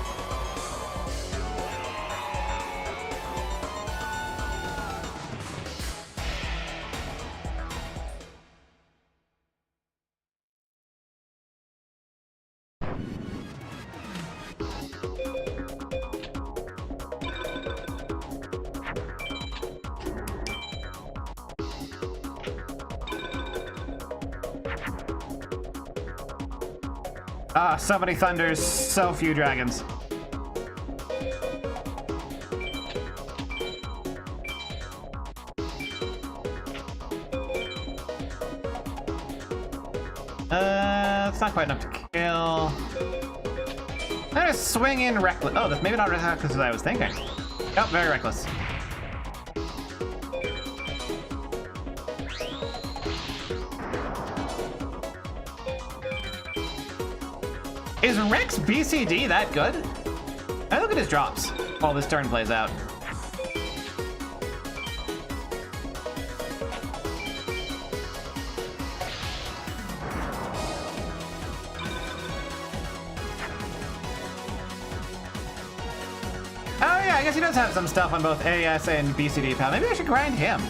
Ah, so many thunders, so few dragons. It's not quite enough to kill. I'm gonna swing in reckless. Oh, that's maybe not reckless as I was thinking. Nope, very reckless. Is Rex BCD that good? I look at his drops while this turn plays out. Oh yeah, I guess he does have some stuff on both AS and BCD PAL. Maybe I should grind him.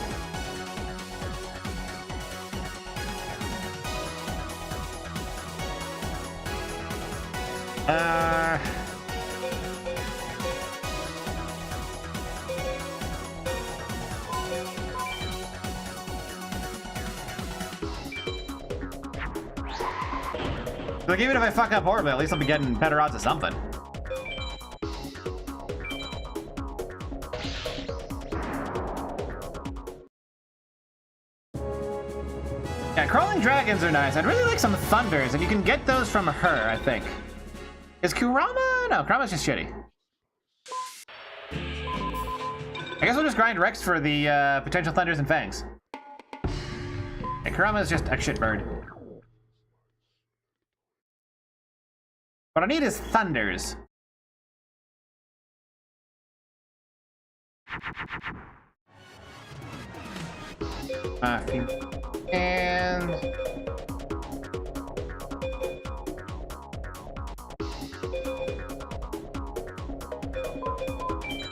Like, even if I fuck up horribly, at least I'll be getting better odds of something. Yeah, crawling dragons are nice. I'd really like some thunders, and you can get those from her, I think. Is Kurama? No, Kurama's just shitty. I guess we'll just grind Rex for the potential thunders and fangs. Yeah, Kurama's just a shit bird. What I need is thunders. And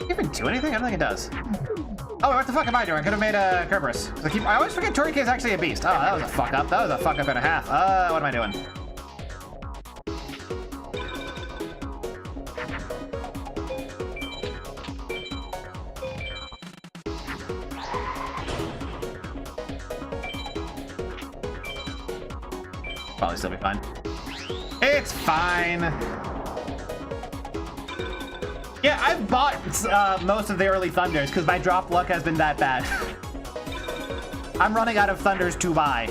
even do anything? I don't think it does. Oh, what the fuck am I doing? I could have made a Kerberos. I always forget Torike is actually a beast. Oh, that was a fuck up. That was a fuck up and a half. What am I doing? Probably still be fine. It's fine. Yeah, I've bought most of the early Thunders because my drop luck has been that bad. I'm running out of Thunders to buy.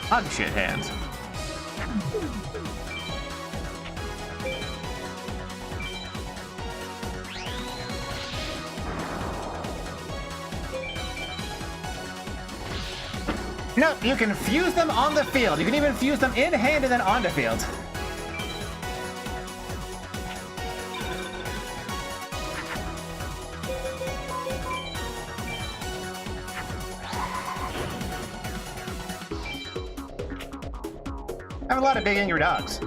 Hug shit hands. No, you can fuse them on the field. You can even fuse them in hand and then on the field. I have a lot of big angry dogs.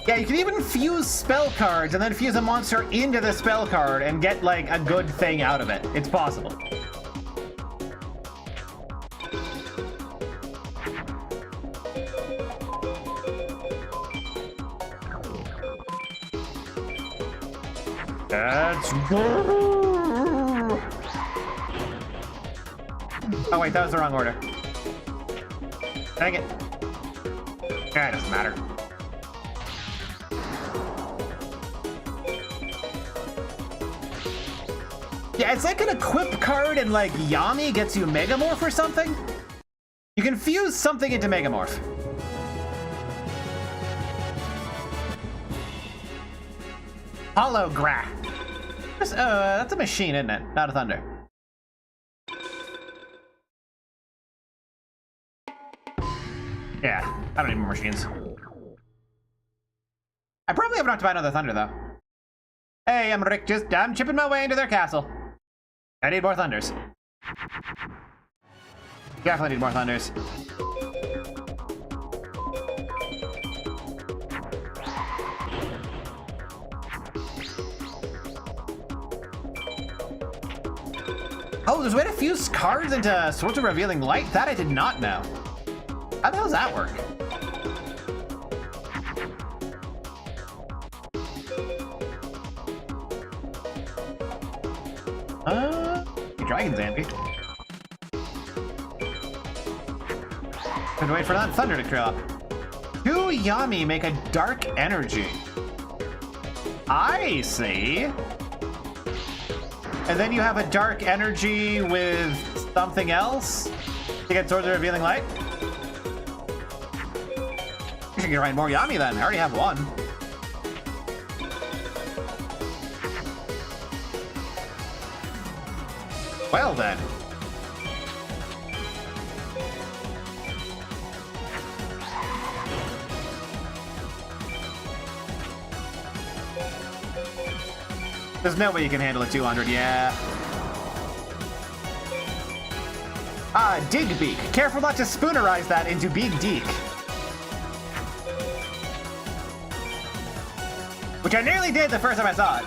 Yeah, you can even fuse spell cards and then fuse a monster into the spell card and get like a good thing out of it. It's possible. That's good. Oh wait, that was the wrong order. Dang it. Yeah, it doesn't matter. Yeah, it's like an equip card and like Yami gets you Megamorph or something. You can fuse something into Megamorph. Holograph. That's a machine, isn't it? Not a Thunder. Yeah, I don't need more machines. I probably have enough to buy another Thunder, though. Hey, I'm Rick, I'm chipping my way into their castle. I need more Thunders. Definitely need more Thunders. Oh, there's a way to fuse cards into Swords of Revealing Light? That I did not know. How the hell does that work? Dragon Zambi. Gonna wait for that Thunder to clear up. Do Yami make a Dark Energy? I see. And then you have a Dark Energy with something else to get Swords of Revealing Light? You should get right more Yami then. I already have one. Well then. There's no way you can handle a 200, yeah. Ah, Digbeak. Careful not to spoonerize that into Big Deek. Which I nearly did the first time I saw it.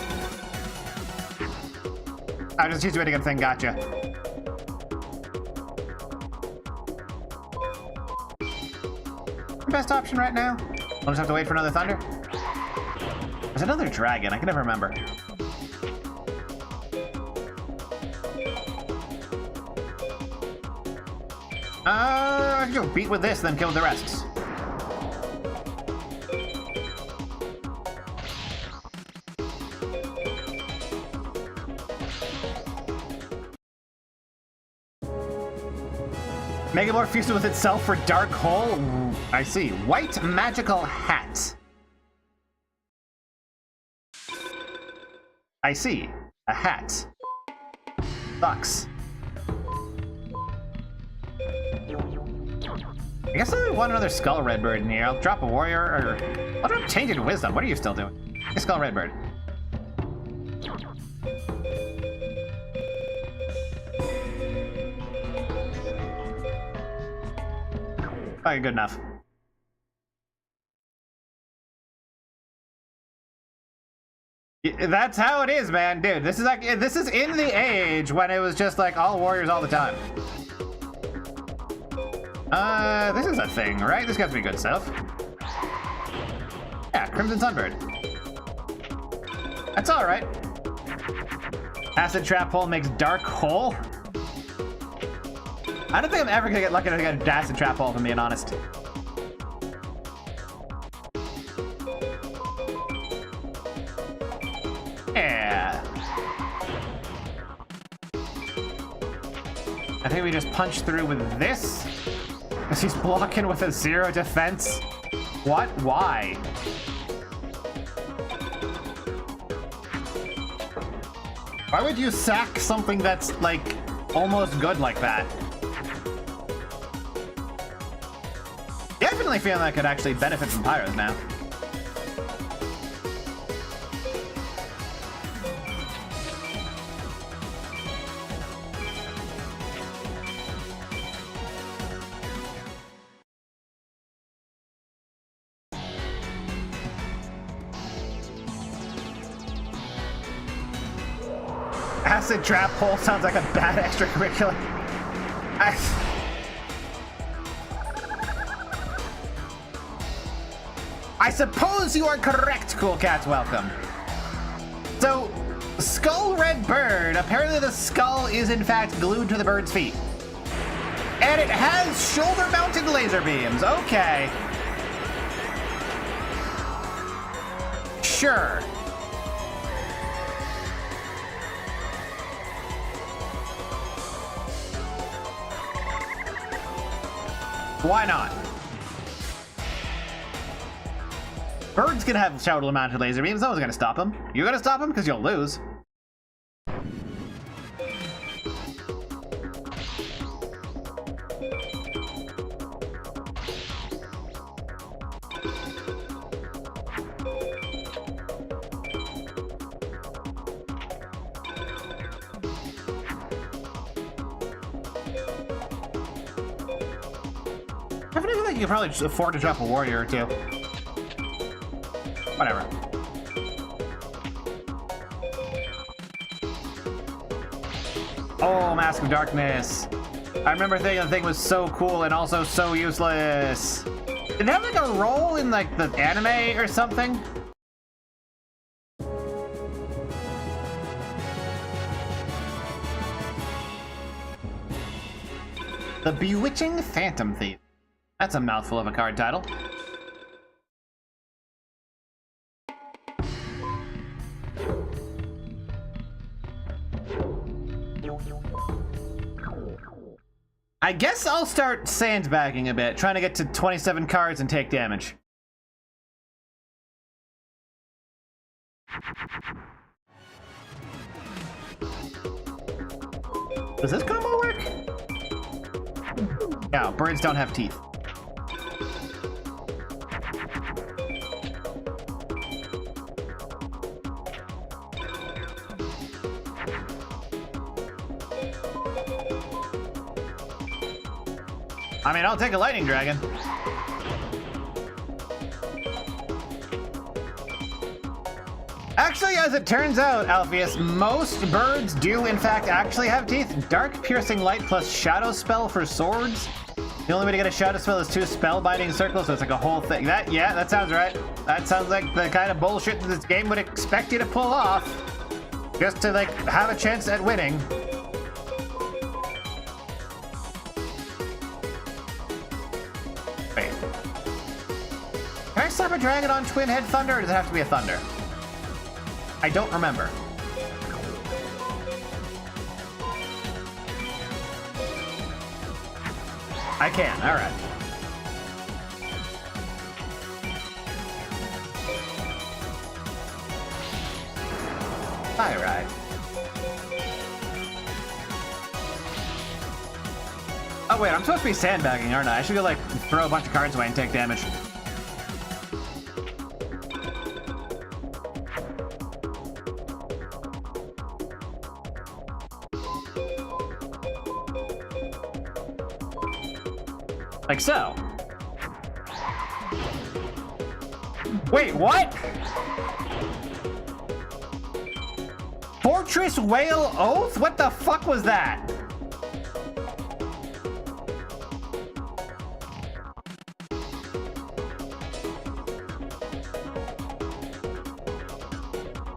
I just used a thing, gotcha. Best option right now? I'll just have to wait for another Thunder. There's another dragon, I can never remember. I can go beat with this, then kill the rest. Megamorph fuses with itself for Dark Hole? Ooh, I see. White Magical Hat. I see. A hat. Sucks. I guess I want another Skull Redbird in here. I'll drop a Warrior, or... I'll drop Tainted Wisdom. What are you still doing? A Skull Redbird. Okay, good enough. That's how it is, man, dude. This is like in the age when it was just like all warriors all the time. This is a thing, right? This got to be good stuff. Crimson Sunbird. That's alright. Acid Trap Hole makes Dark Hole? I don't think I'm ever gonna get lucky enough to get an Acid Trap Hole, if I'm being honest. Yeah. I think we just punch through with this. Because he's blocking with a 0 defense. What? Why? Why would you sack something that's, like, almost good like that? Definitely feeling like I could actually benefit from Pyros now. Acid Trap Hole sounds like a bad extracurricular. I suppose you are correct, Cool Cats. Welcome. So, Skull Red Bird, apparently the skull is in fact glued to the bird's feet. And it has shoulder-mounted laser beams. Okay. Sure. Why not? Bird's gonna have shoulder-mounted laser beams. No one's gonna stop him. You're gonna stop him because you'll lose. I feel like you could probably just afford to drop a warrior or two. Whatever. Oh, Mask of Darkness. I remember thinking the thing was so cool and also so useless. Did it have like a role in like the anime or something? The Bewitching Phantom Thief. That's a mouthful of a card title. I guess I'll start sandbagging a bit, trying to get to 27 cards and take damage. Does this combo work? No, birds don't have teeth. I mean, I'll take a lightning dragon. Actually, as it turns out, Alpheus, most birds do in fact actually have teeth. Dark Piercing Light plus Shadow Spell for swords. The only way to get a Shadow Spell is 2 Spellbinding Circles, so it's like a whole thing. Yeah, that sounds right. That sounds like the kind of bullshit that this game would expect you to pull off. Just to, like, have a chance at winning. Wait. Can I slap a dragon on Twin Head Thunder, or does it have to be a Thunder? I don't remember. I can, alright. Alright. Oh wait, I'm supposed to be sandbagging, aren't I? I should go like throw a bunch of cards away and take damage. Like so. Wait, what? Fortress Whale Oath? What the fuck was that?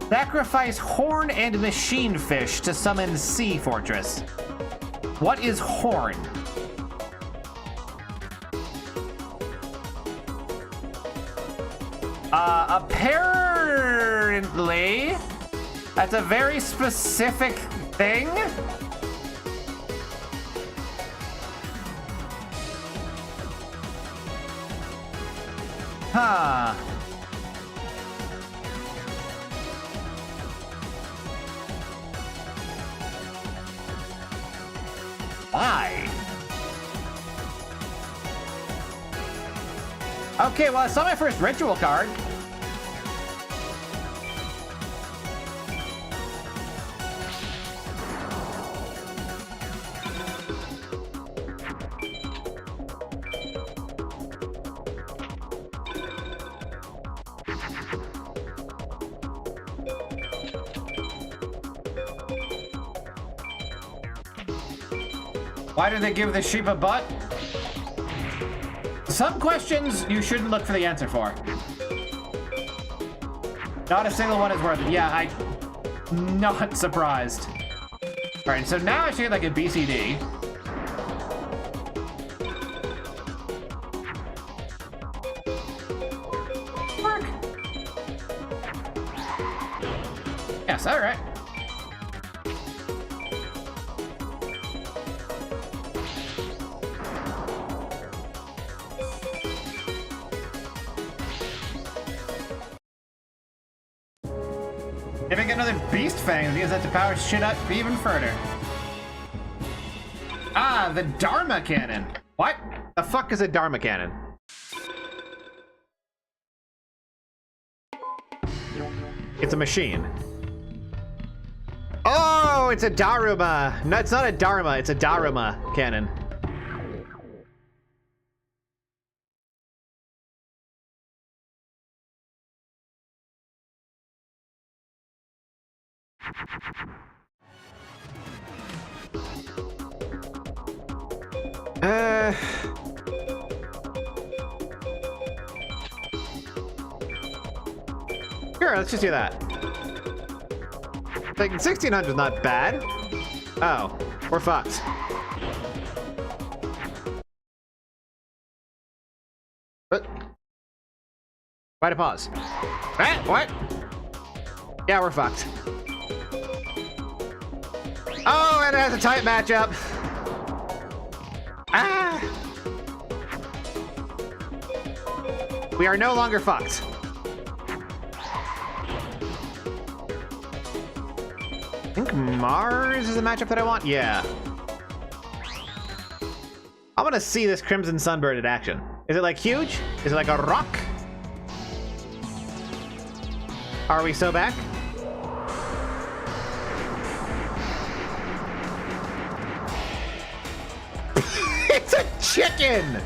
Sacrifice horn and machine fish to summon Sea Fortress. What is horn? Apparently, that's a very specific thing. Huh. Why? Okay, well, I saw my first ritual card. Why did they give the sheep a butt? Some questions you shouldn't look for the answer for. Not a single one is worth it. Yeah, I'm not surprised. All right, so now I should get like a BCD. Work. Yes, all right. If I get another Beast Fang, use that to power shit up even further. Ah, the Dharma Cannon. What? The fuck is a Dharma Cannon? It's a machine. Oh, it's a Daruma. No, it's not a Dharma, it's a Daruma Cannon. Sure, let's just do that. Like, 1600 is not bad. Oh, we're fucked. What? Why to pause? What? Yeah, we're fucked. Oh, and it has a tight matchup. Ah! We are no longer fucked. I think Mars is the matchup that I want. Yeah. I want to see this Crimson Sunbird in action. Is it like huge? Is it like a rock? Are we so back? It's a chicken!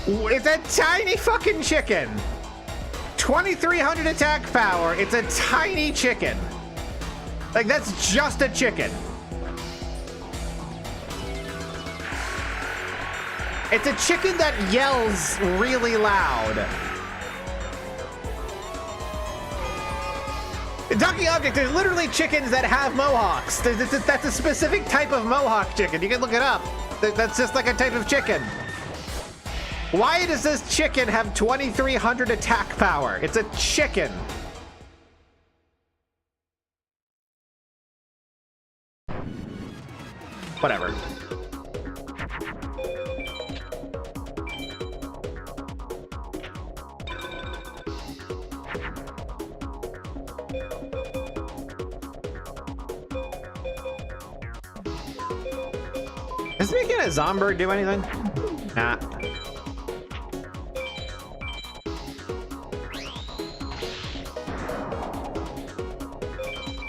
It's a tiny fucking chicken! 2300 attack power, it's a tiny chicken. Like, that's just a chicken. It's a chicken that yells really loud. Ducky Object, there's literally chickens that have mohawks. That's a specific type of mohawk chicken. You can look it up. That's just like a type of chicken. Why does this chicken have 2300 attack power? It's a chicken. Whatever. Does making a Zombird do anything? Nah.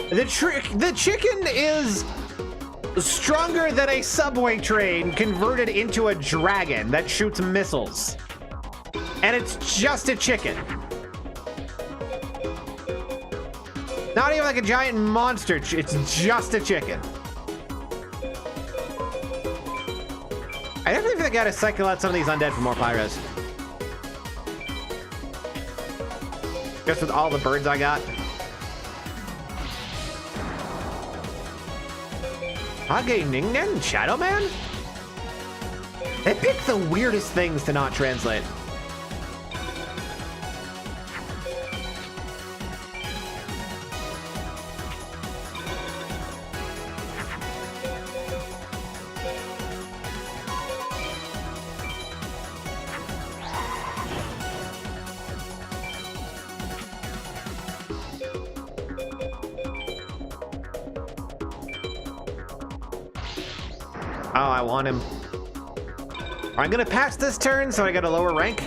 The chicken is stronger than a subway train converted into a dragon that shoots missiles. And it's just a chicken. Not even like a giant monster, it's just a chicken. I definitely think I gotta cycle out some of these undead for more pyros. Just with all the birds I got. Hage Ningen? Shadow Man? They picked the weirdest things to not translate. Oh, I want him. I'm gonna pass this turn so I get a lower rank.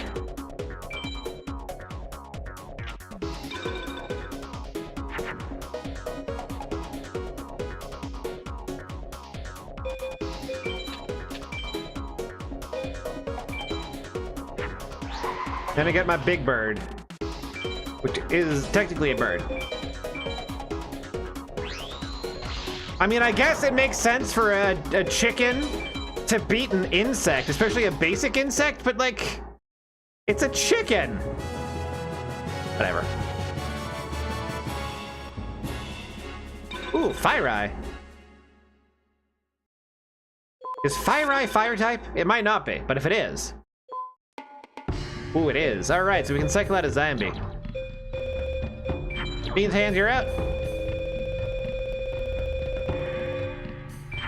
Then I get my big bird, which is technically a bird. I mean, I guess it makes sense for a chicken to beat an insect, especially a basic insect, but like, it's a chicken. Whatever. Ooh, Fire-Eye. Is Fire-Eye fire type? It might not be, but if it is. Ooh, it is. All right, so we can cycle out a Zambi. Beans hands, you're out.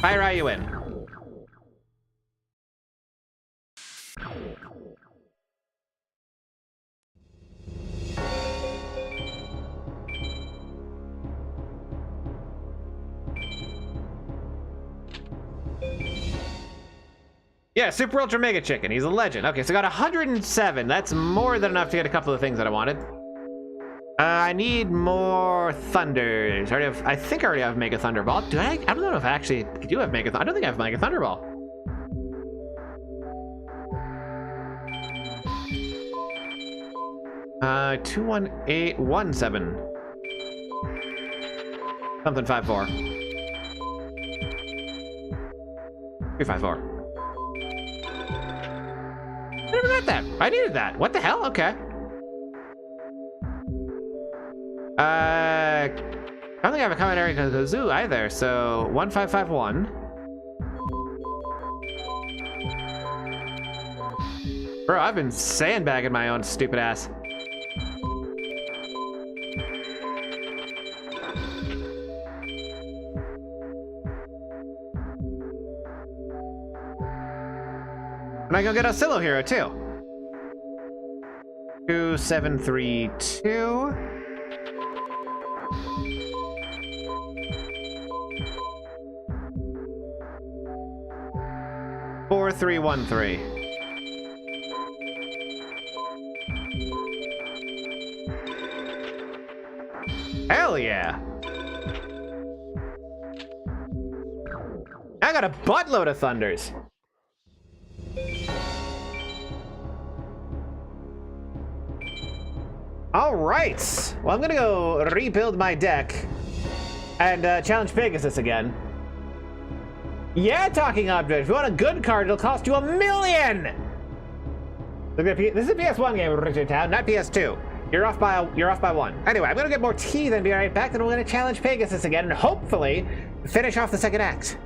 Fire-Eye, you win. Yeah, Super Ultra Mega Chicken. He's a legend. Okay, so I got 107. That's more than enough to get a couple of things that I wanted. I need more Thunders. I think I already have Mega Thunderball. Do I? I don't know if I actually do have Mega. I don't think I have Mega Thunderball. Uh, 21817. Something 54. 354. I never got that. I needed that. What the hell? Okay. I don't think I have a commentary Kazoo either, so 1551. Bro, I've been sandbagging my own stupid ass. And I go get a Silo Hero too. 2732. 4313. Hell yeah. I got a buttload of Thunders. All right. Well, I'm gonna go rebuild my deck and challenge Pegasus again. Yeah, Talking Object. If you want a good card, it'll cost you $1 million. This is a PS1 game, Richard Town, not PS2. You're off by one. Anyway, I'm gonna get more tea, then be right back. Then we're gonna challenge Pegasus again, and hopefully finish off the second act.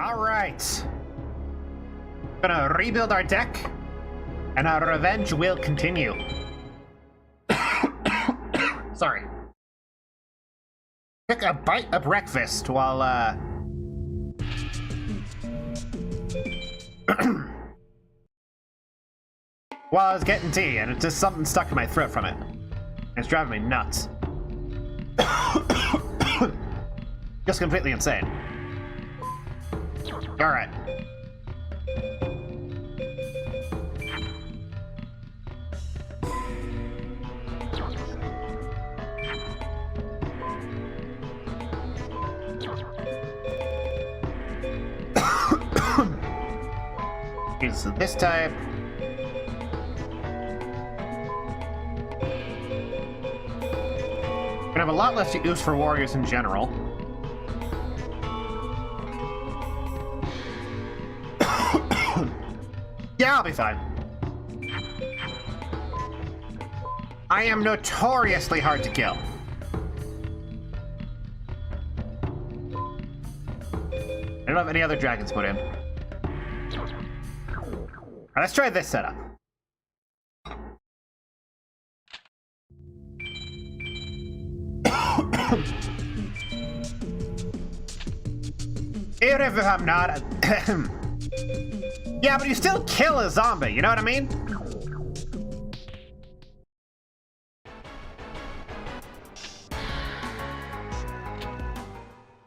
All right. Gonna rebuild our deck, and our revenge will continue. Sorry. Took a bite of breakfast while, while I was getting tea, and it just something stuck in my throat from it. It's driving me nuts. Just completely insane. Alright. Is this type. Gonna have a lot less use for warriors in general. Yeah, I'll be fine. I am notoriously hard to kill. I don't have any other dragons put in. Alright, let's try this setup. Even if I'm not yeah, but you still kill a zombie, you know what I mean?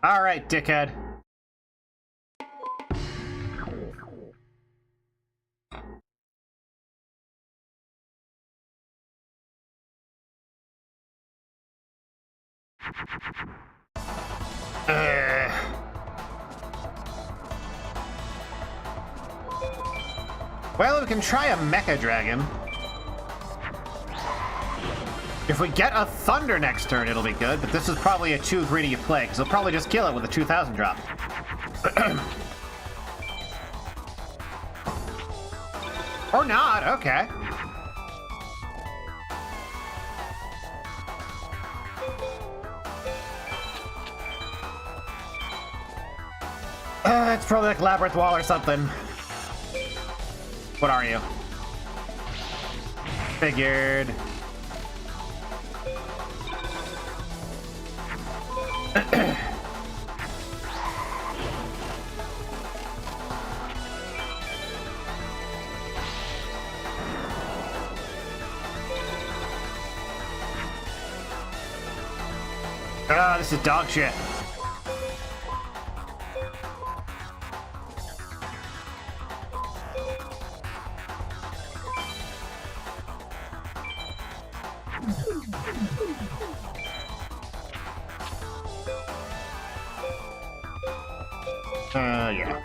Alright, dickhead. Well, we can try a Mecha Dragon. If we get a Thunder next turn, it'll be good, but this is probably a too greedy play, because he'll probably just kill it with a 2,000 drop. Or not, okay. It's probably like Labyrinth Wall or something. What are you? Figured. Ah, this is dog shit. Yeah.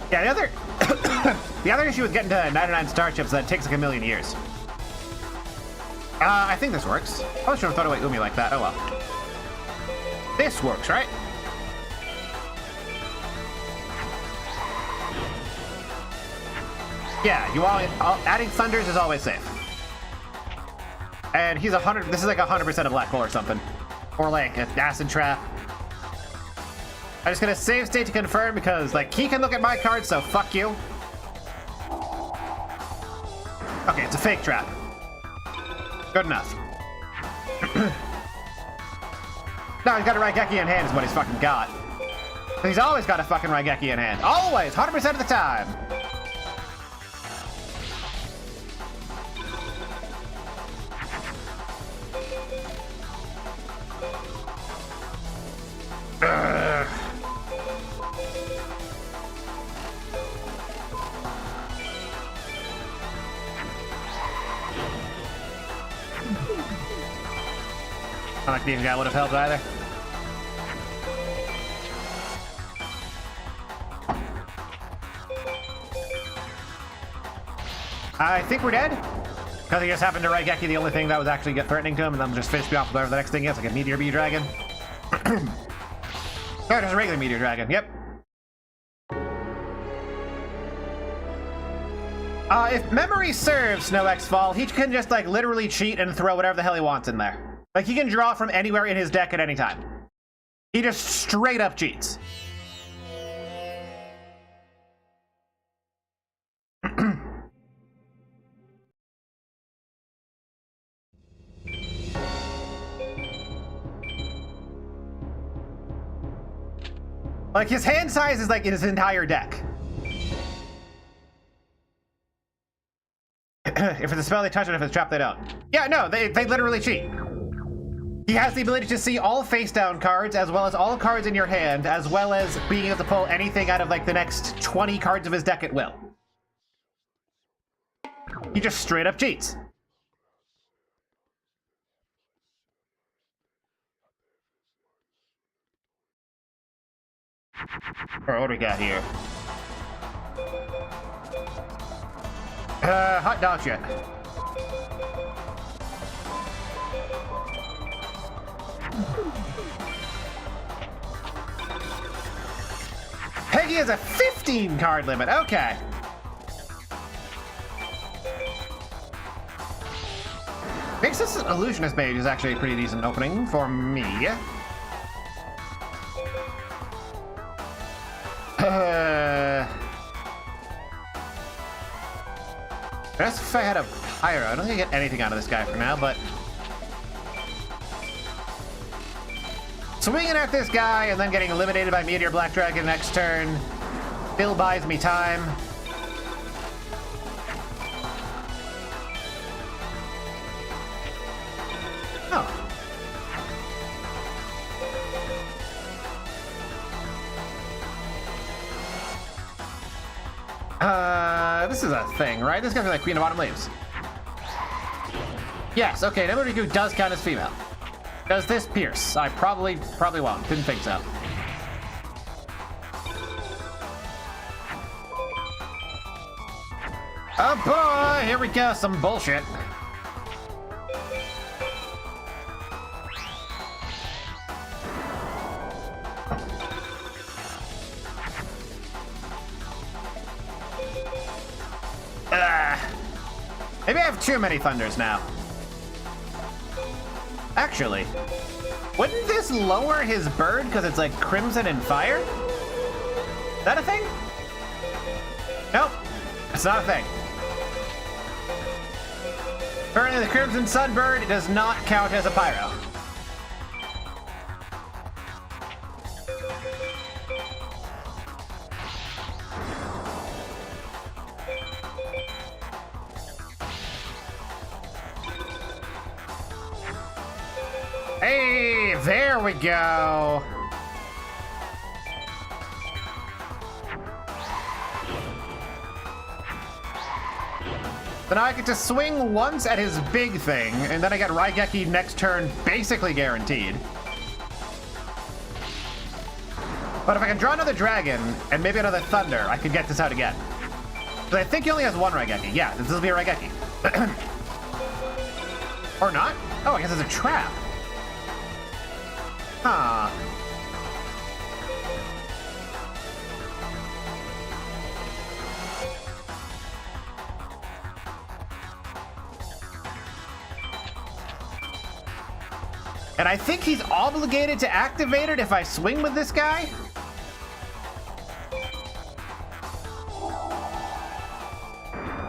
Yeah, the other the other issue with getting to 99 starships is that it takes like a million years. I think this works. I was trying to throw away Umi like that. Oh well. This works, right? Yeah, you all adding thunders is always safe. And he's 100. This is like 100% a black hole or something, or like an acid trap. I'm just gonna save state to confirm because like he can look at my cards, so fuck you. Okay, it's a fake trap. Good enough. No, he's got a Raigeki in hand is what he's fucking got. He's always got a fucking Raigeki in hand. Always, 100% of the time. I don't think the guy would have helped either. I think we're dead. Because he just happened to Raigeki the only thing that was actually threatening to him, and then just finish me off with whatever the next thing is, like a Meteor Bee Dragon. No, just a regular Meteor Dragon, yep. If memory serves, Snow X-Fall, he can just, like, literally cheat and throw whatever the hell he wants in there. Like, he can draw from anywhere in his deck at any time. He just straight up cheats. Like, his hand size is like in his entire deck. If it's a spell, they touch it. If it's a trap, they don't. Yeah, no, they literally cheat. He has the ability to see all face-down cards, as well as all cards in your hand, as well as being able to pull anything out of, like, the next 20 cards of his deck at will. He just straight up cheats. Alright, what do we got here? Hot dog shit. Peggy has a 15 card limit. Okay. Vix's Illusionist Mage is actually a pretty decent opening for me. Best if I had a Pyro. I don't think I get anything out of this guy for now, but swinging at this guy and then getting eliminated by Meteor Black Dragon next turn still buys me time. Oh. This is a thing, right? This guy's like Queen of Autumn Leaves. Yes, okay, Nemoriku does count as female. Does this pierce? I probably won't. Didn't think so. Oh boy, here we go, some bullshit. Maybe I have too many Thunders now. Actually, wouldn't this lower his bird because it's like Crimson and Fire? Is that a thing? Nope, it's not a thing. Apparently the Crimson Sunbird does not count as a Pyro. Hey, there we go. So now I get to swing once at his big thing, and then I get Raigeki next turn basically guaranteed. But if I can draw another dragon and maybe another thunder, I could get this out again. But I think he only has one Raigeki. Yeah, this will be a Raigeki. Or not? Oh, I guess it's a trap. Huh. And I think he's obligated to activate it if I swing with this guy.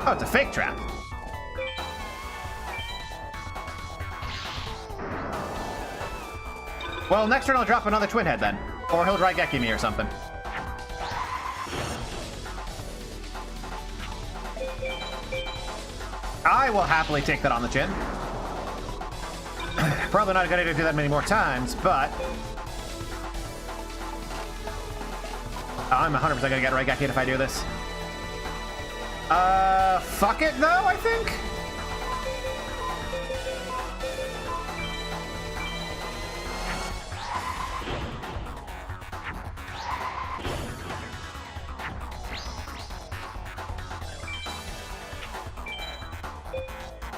Oh, it's a fake trap. Well, next turn I'll drop another Twin Head then. Or he'll Raigeki me or something. I will happily take that on the chin. Probably not gonna do that many more times, but I'm 100% gonna get Raigeki if I do this. Fuck it though, I think?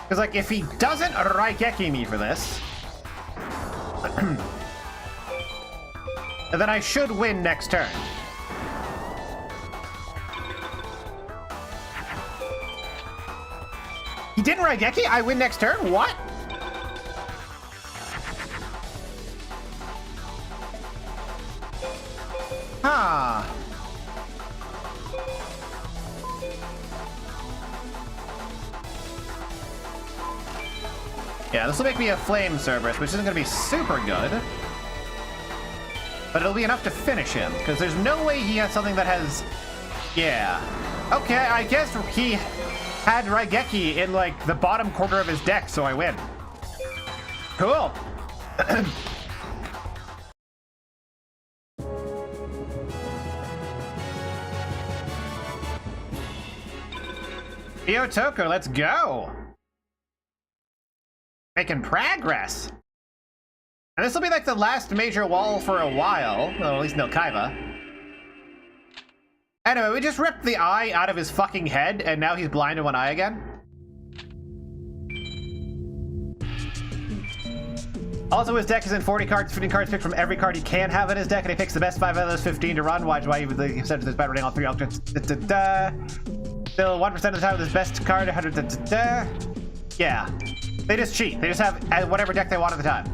Because, like, if he doesn't Raigeki me for this, then I should win next turn. didn't Raigeki? I win next turn? What? Huh. Yeah, this will make me a Flame Cerberus, which isn't going to be super good. But it'll be enough to finish him, because there's no way he has something that has... Yeah. Okay, I guess he had Raigeki in, like, the bottom corner of his deck, so I win. Cool. Iyotoko, let's go! Making progress! And this will be like the last major wall for a while. Well, at least no Kaiba. Anyway, we just ripped the eye out of his fucking head, and now he's blind in one eye again. Also, his deck is in 40 cards, 15 cards picked from every card he can have in his deck, and he picks the best 5 out of those 15 to run. Why even he said this by running all 3 alternates. Still 1% of the time with his best card. Yeah. They just cheat. They just have whatever deck they want at the time.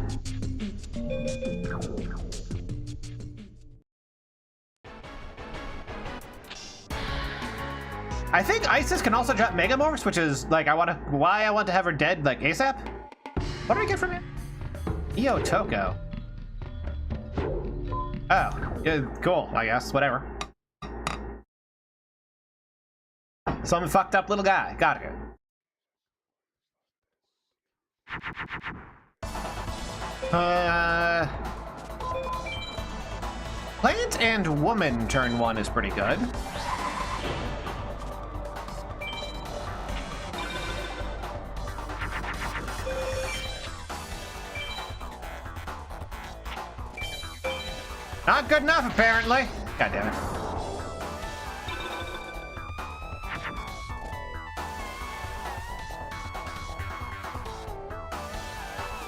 I think Isis can also drop Megamorphs, which is like why I want to have her dead like ASAP. What do I get from it? Iyotoko. Oh, yeah, cool. I guess whatever. Some fucked up little guy. Got it. Plant and Woman turn 1 is pretty good. Not good enough, apparently. God damn it.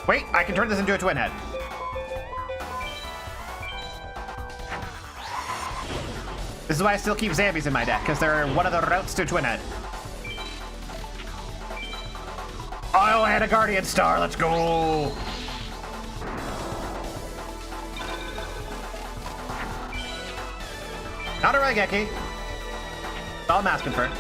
Wait, I can turn this into a twin head. This is why I still keep Zambies in my deck, because they're one of the routes to twin head. Oh, I had a Guardian Star, let's go! Not a Raigeki. That's all I'm asking for.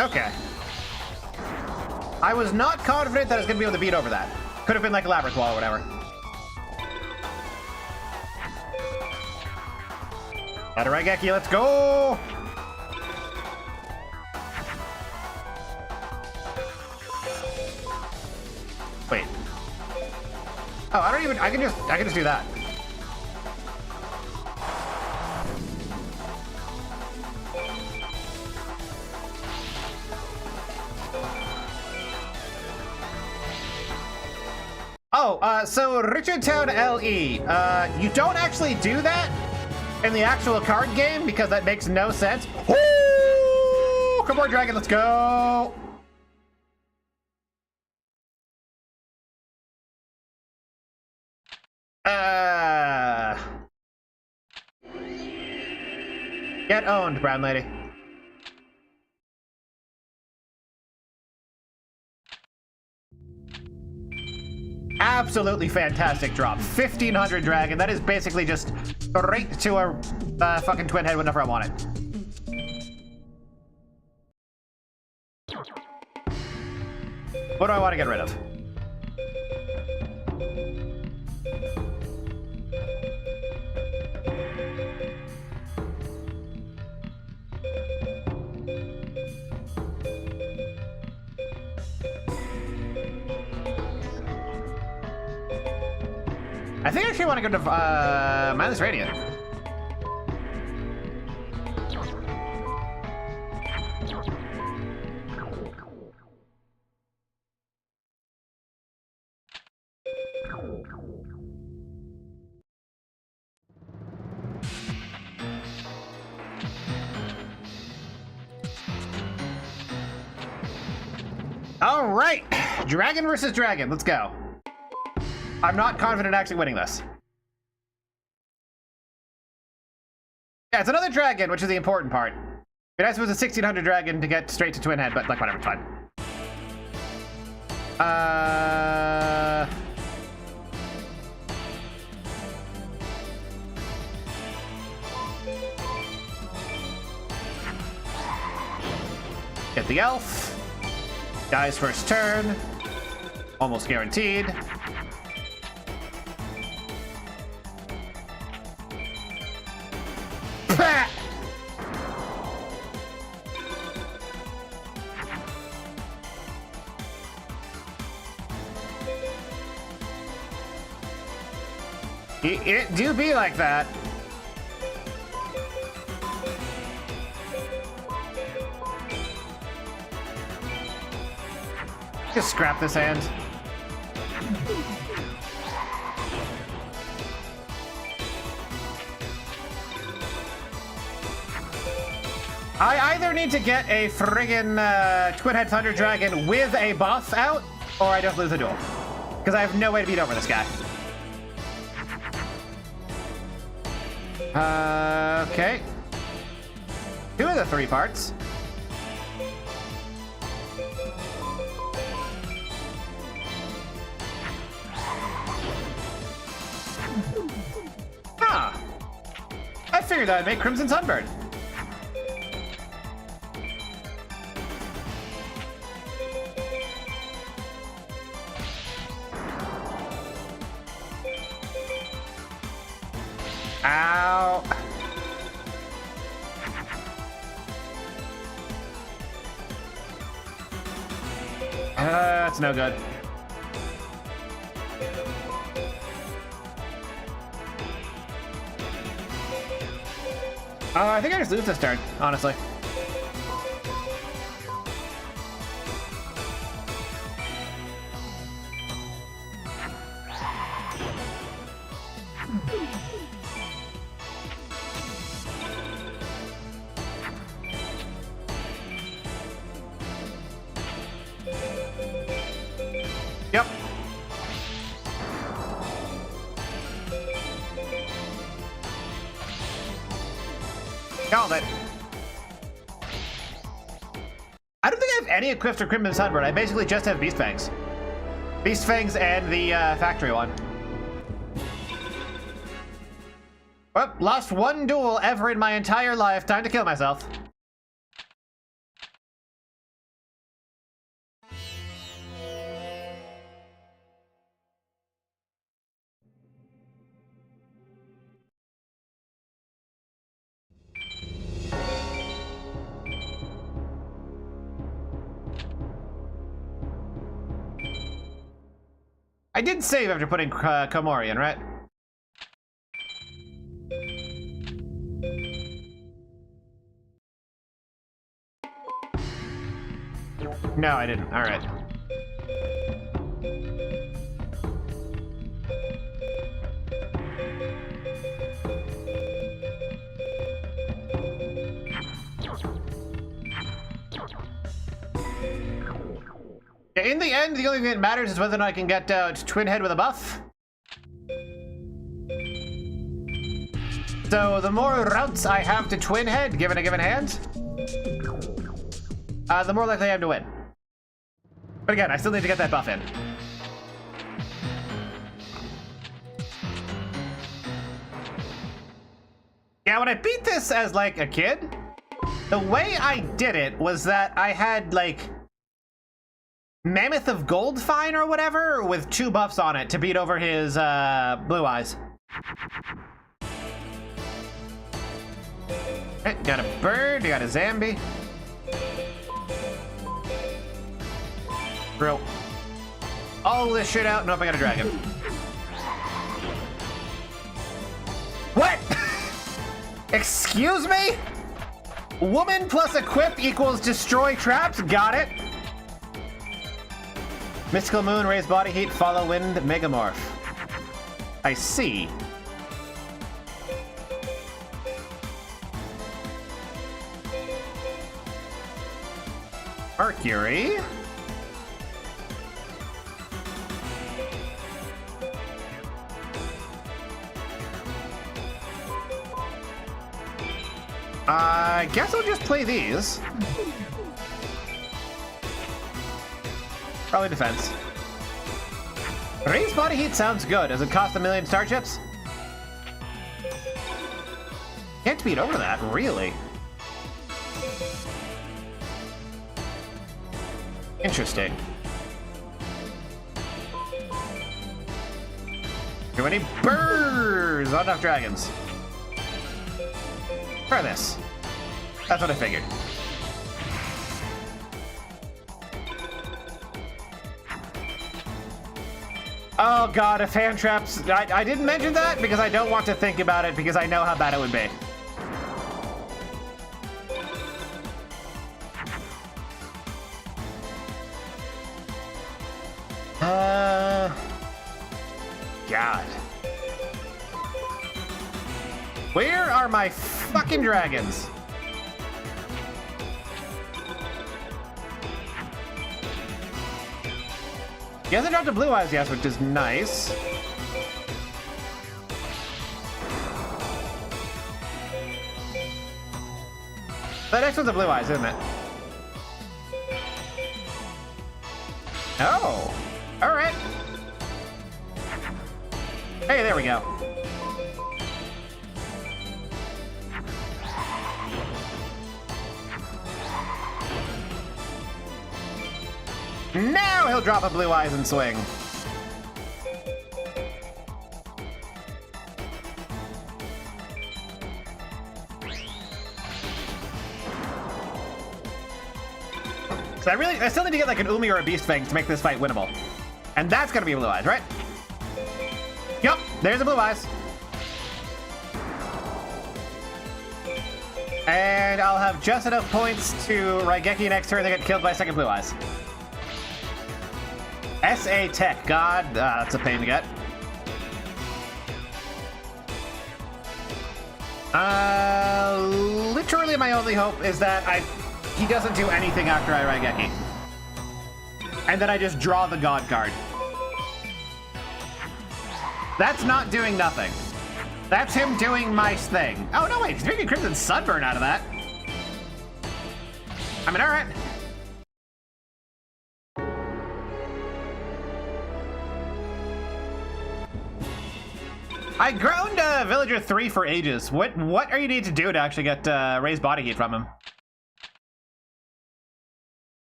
Okay. I was not confident that I was going to be able to beat over that. Could have been like a Labyrinth Wall or whatever. Not a Raigeki, let's go! Wait. Oh, I can just do that. Oh, so Richard Town LE, you don't actually do that in the actual card game because that makes no sense. Ooh, come on, Dragon, let's go! Get owned, Brown Lady. Absolutely fantastic drop. 1500 Dragon. That is basically just straight to a fucking twin head whenever I want it. What do I want to get rid of? I think I actually want to go to Mindless Radiant. All right, dragon versus dragon. Let's go. I'm not confident actually winning this. Yeah, it's another dragon, which is the important part. It'd be nice if it was a 1600 dragon to get straight to Twin Head, but like whatever, it's fine. Get the elf. Dies first turn. Almost guaranteed. Bah! It do be like that. Just scrap this hand. I either need to get a friggin' Twin Head Thunder Dragon with a buff out, or I just lose the duel. Because I have no way to beat over this guy. Okay. 2 of the 3 parts. Huh. I figured I'd make Crimson Sunbird. Ow. That's no good. I think I just lose this turn, honestly. Yep. Called it. I don't think I have any equipped for Crimson Sunbird. I basically just have Beast Fangs. Beast Fangs and the factory one. Well, lost 1 duel ever in my entire life. Time to kill myself. I did save after putting Komorian, right? No, I didn't. All right. Yeah, in the end, the only thing that matters is whether or not I can get Twin Head with a buff. So the more routes I have to Twin Head, given a given hand, the more likely I am to win. But again, I still need to get that buff in. Yeah, when I beat this as, like, a kid, the way I did it was that I had, like, Mammoth of Goldfine or whatever with 2 buffs on it to beat over his Blue Eyes. Okay, got a bird, got a Zambi. Throw all this shit out. Nope, I got a dragon. What? Excuse me? Woman plus equip equals destroy traps. Got it. Mystical Moon, raise body heat, follow wind, megamorph. I see. Mercury. I guess I'll just play these. Probably defense. Raised body heat sounds good. Does it cost 1 million starships? Can't beat over that, really. Interesting. Too many birds! Not enough dragons. Try this. That's what I figured. Oh god, if hand traps... I didn't mention that because I don't want to think about it because I know how bad it would be. God. Where are my fucking dragons? He hasn't dropped a blue eyes yet, which is nice. That next one's a blue eyes, isn't it? Oh, all right. Hey, there we go. Now he'll drop a blue eyes and swing. So I still need to get like an Umi or a Beast Fang to make this fight winnable. And that's gonna be blue eyes, right? Yup, there's the blue eyes. And I'll have just enough points to Raigeki next turn. They get killed by second blue eyes. SA Tech, god, that's a pain to get. Literally my only hope is that he doesn't do anything after I Raigeki. And then I just draw the god card. That's not doing nothing. That's him doing my thing. Oh, no, wait, he's drinking Crimson Sunburn out of that. I mean, all right. I groaned Villager 3 for ages. What are you need to do to actually get raised body heat from him?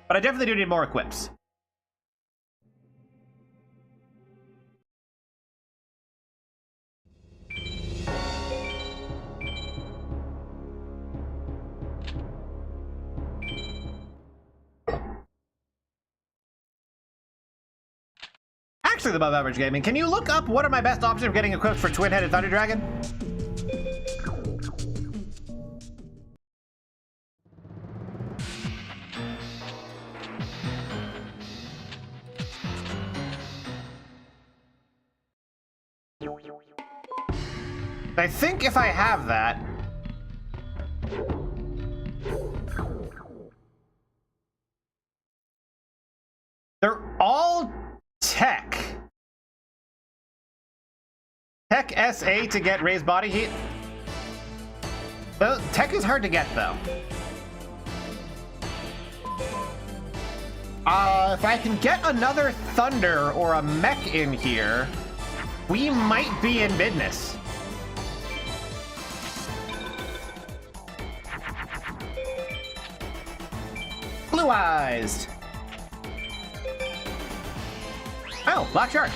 But I definitely do need more equips. Actually, above average gaming, can you look up what are my best options for getting equipped for Twin-Headed Thunder Dragon? I think if I have that... They're all tech. Tech SA to get raised body heat. Well, tech is hard to get, though. If I can get another Thunder or a mech in here, we might be in business. Blue-eyes. Oh, Black Shark.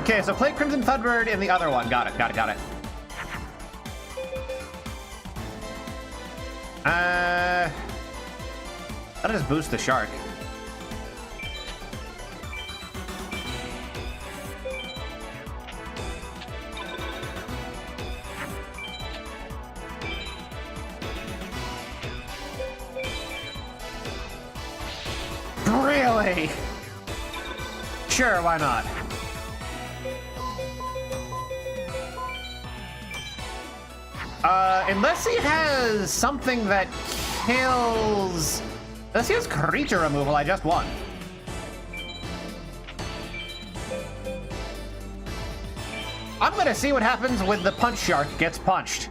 Okay, so play Crimson Thunderbird in the other one. Got it. That'll just boost the shark. Really? Sure, why not? Unless he has something that kills... Unless he has creature removal, I just won. I'm gonna see what happens when the punch shark gets punched.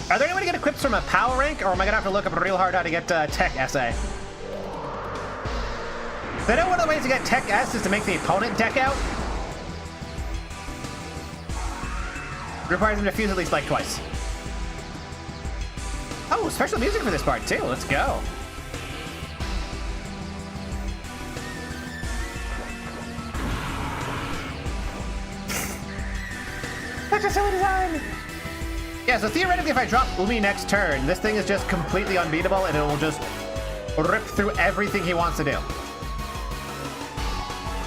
Are there any way to get equipped from a power rank, or am I gonna have to look up real hard how to get Tech SA? I know one of the ways to get Tech S is to make the opponent deck out. Requires him to fuse at least like twice. Oh, special music for this part too. Let's go. That's just so design. Yeah, so theoretically, if I drop Umi next turn, this thing is just completely unbeatable, and it will just rip through everything he wants to do.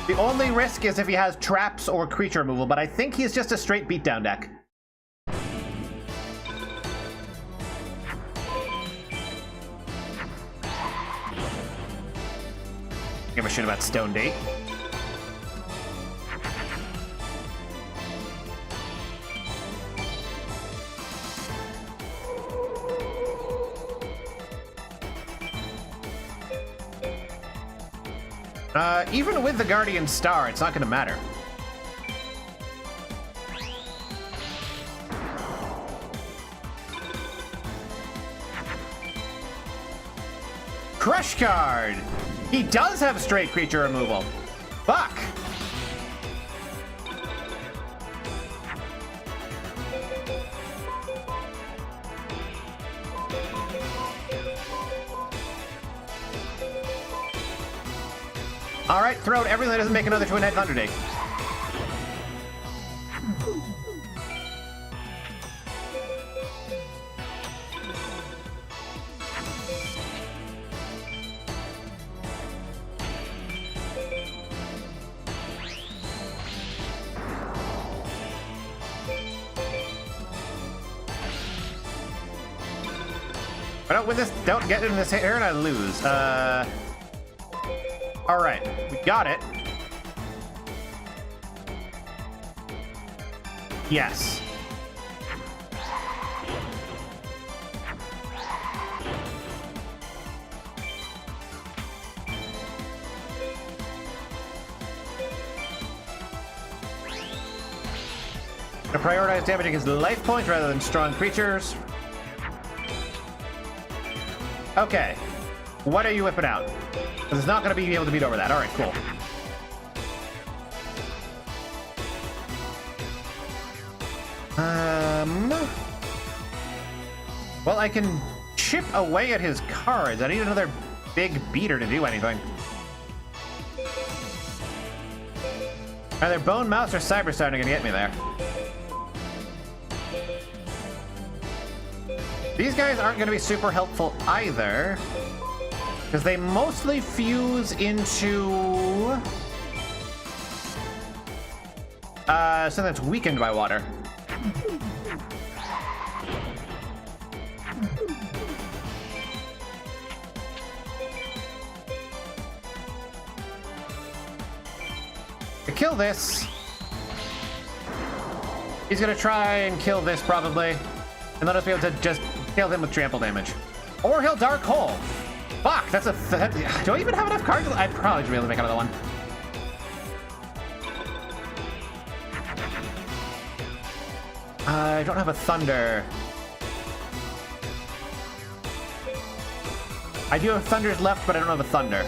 The only risk is if he has traps or creature removal, but I think he's just a straight beatdown deck. Give a shit about Stone Date. Even with the Guardian Star, it's not going to matter. Crush card! He does have straight creature removal. Fuck! Alright, throw out everything that doesn't make another Twin Head Thunderdake. If I don't win this, don't get in this turn, I lose. Alright, we got it. Yes. To prioritize damaging his life points rather than strong creatures. Okay. What are you whipping out? Because it's not going to be able to beat over that. Alright, cool. Well, I can chip away at his cards. I need another big beater to do anything. Either Bone Mouse or Cyberstar are going to get me there. These guys aren't going to be super helpful either, because they mostly fuse into something that's weakened by water. To kill this, he's gonna try and kill this probably, and let us be able to just kill him with trample damage. Or he'll Dark Hole. Fuck, that's a... do I even have enough cards? I probably should be able to make another one. I don't have a Thunder. I do have Thunders left, but I don't have a Thunder.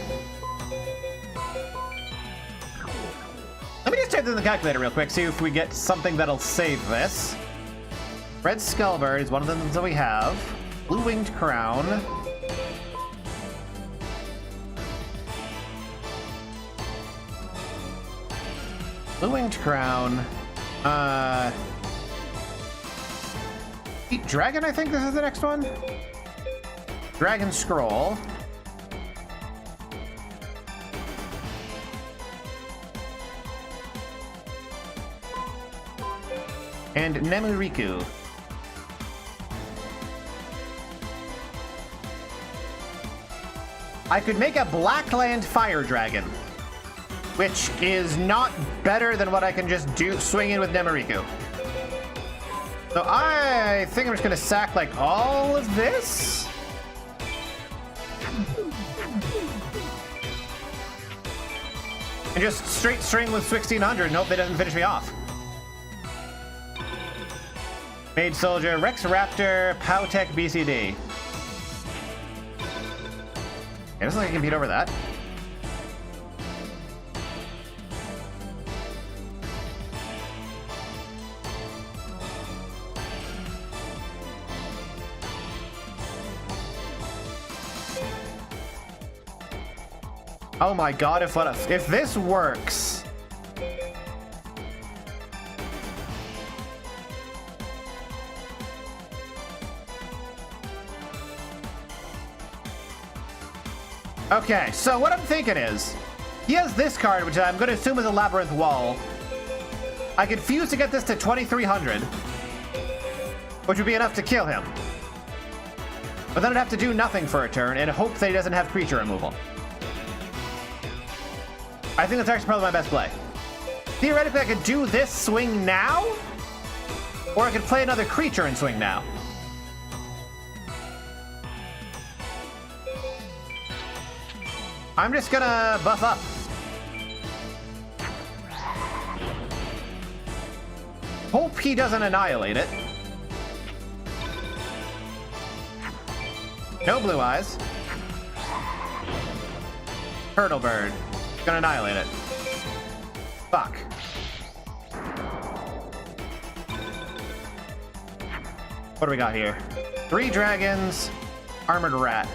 Let me just type this in the calculator real quick, see if we get something that'll save this. Red Skullbird is one of them that we have. Blue Winged Crown. Blue Winged Crown. Eat Dragon, I think this is the next one. Dragon Scroll. And Nemuriku. I could make a Blackland Fire Dragon, which is not better than what I can just do swing in with Nemuriku. So I think I'm just gonna sack like all of this. And just straight string with 1600. Nope, that doesn't finish me off. Mage Soldier, Rex Raptor, Powtech BCD. It doesn't look like I can beat over that. Oh my god, if this works. Okay, so what I'm thinking is, he has this card, which I'm going to assume is a Labyrinth Wall. I could fuse to get this to 2300, which would be enough to kill him. But then I'd have to do nothing for a turn and hope that he doesn't have creature removal. I think that's actually probably my best play. Theoretically, I could do this swing now, or I could play another creature and swing now. I'm just gonna buff up. Hope he doesn't annihilate it. No blue eyes. Turtle Bird. Gonna annihilate it. Fuck. What do we got here? 3 dragons, armored rat.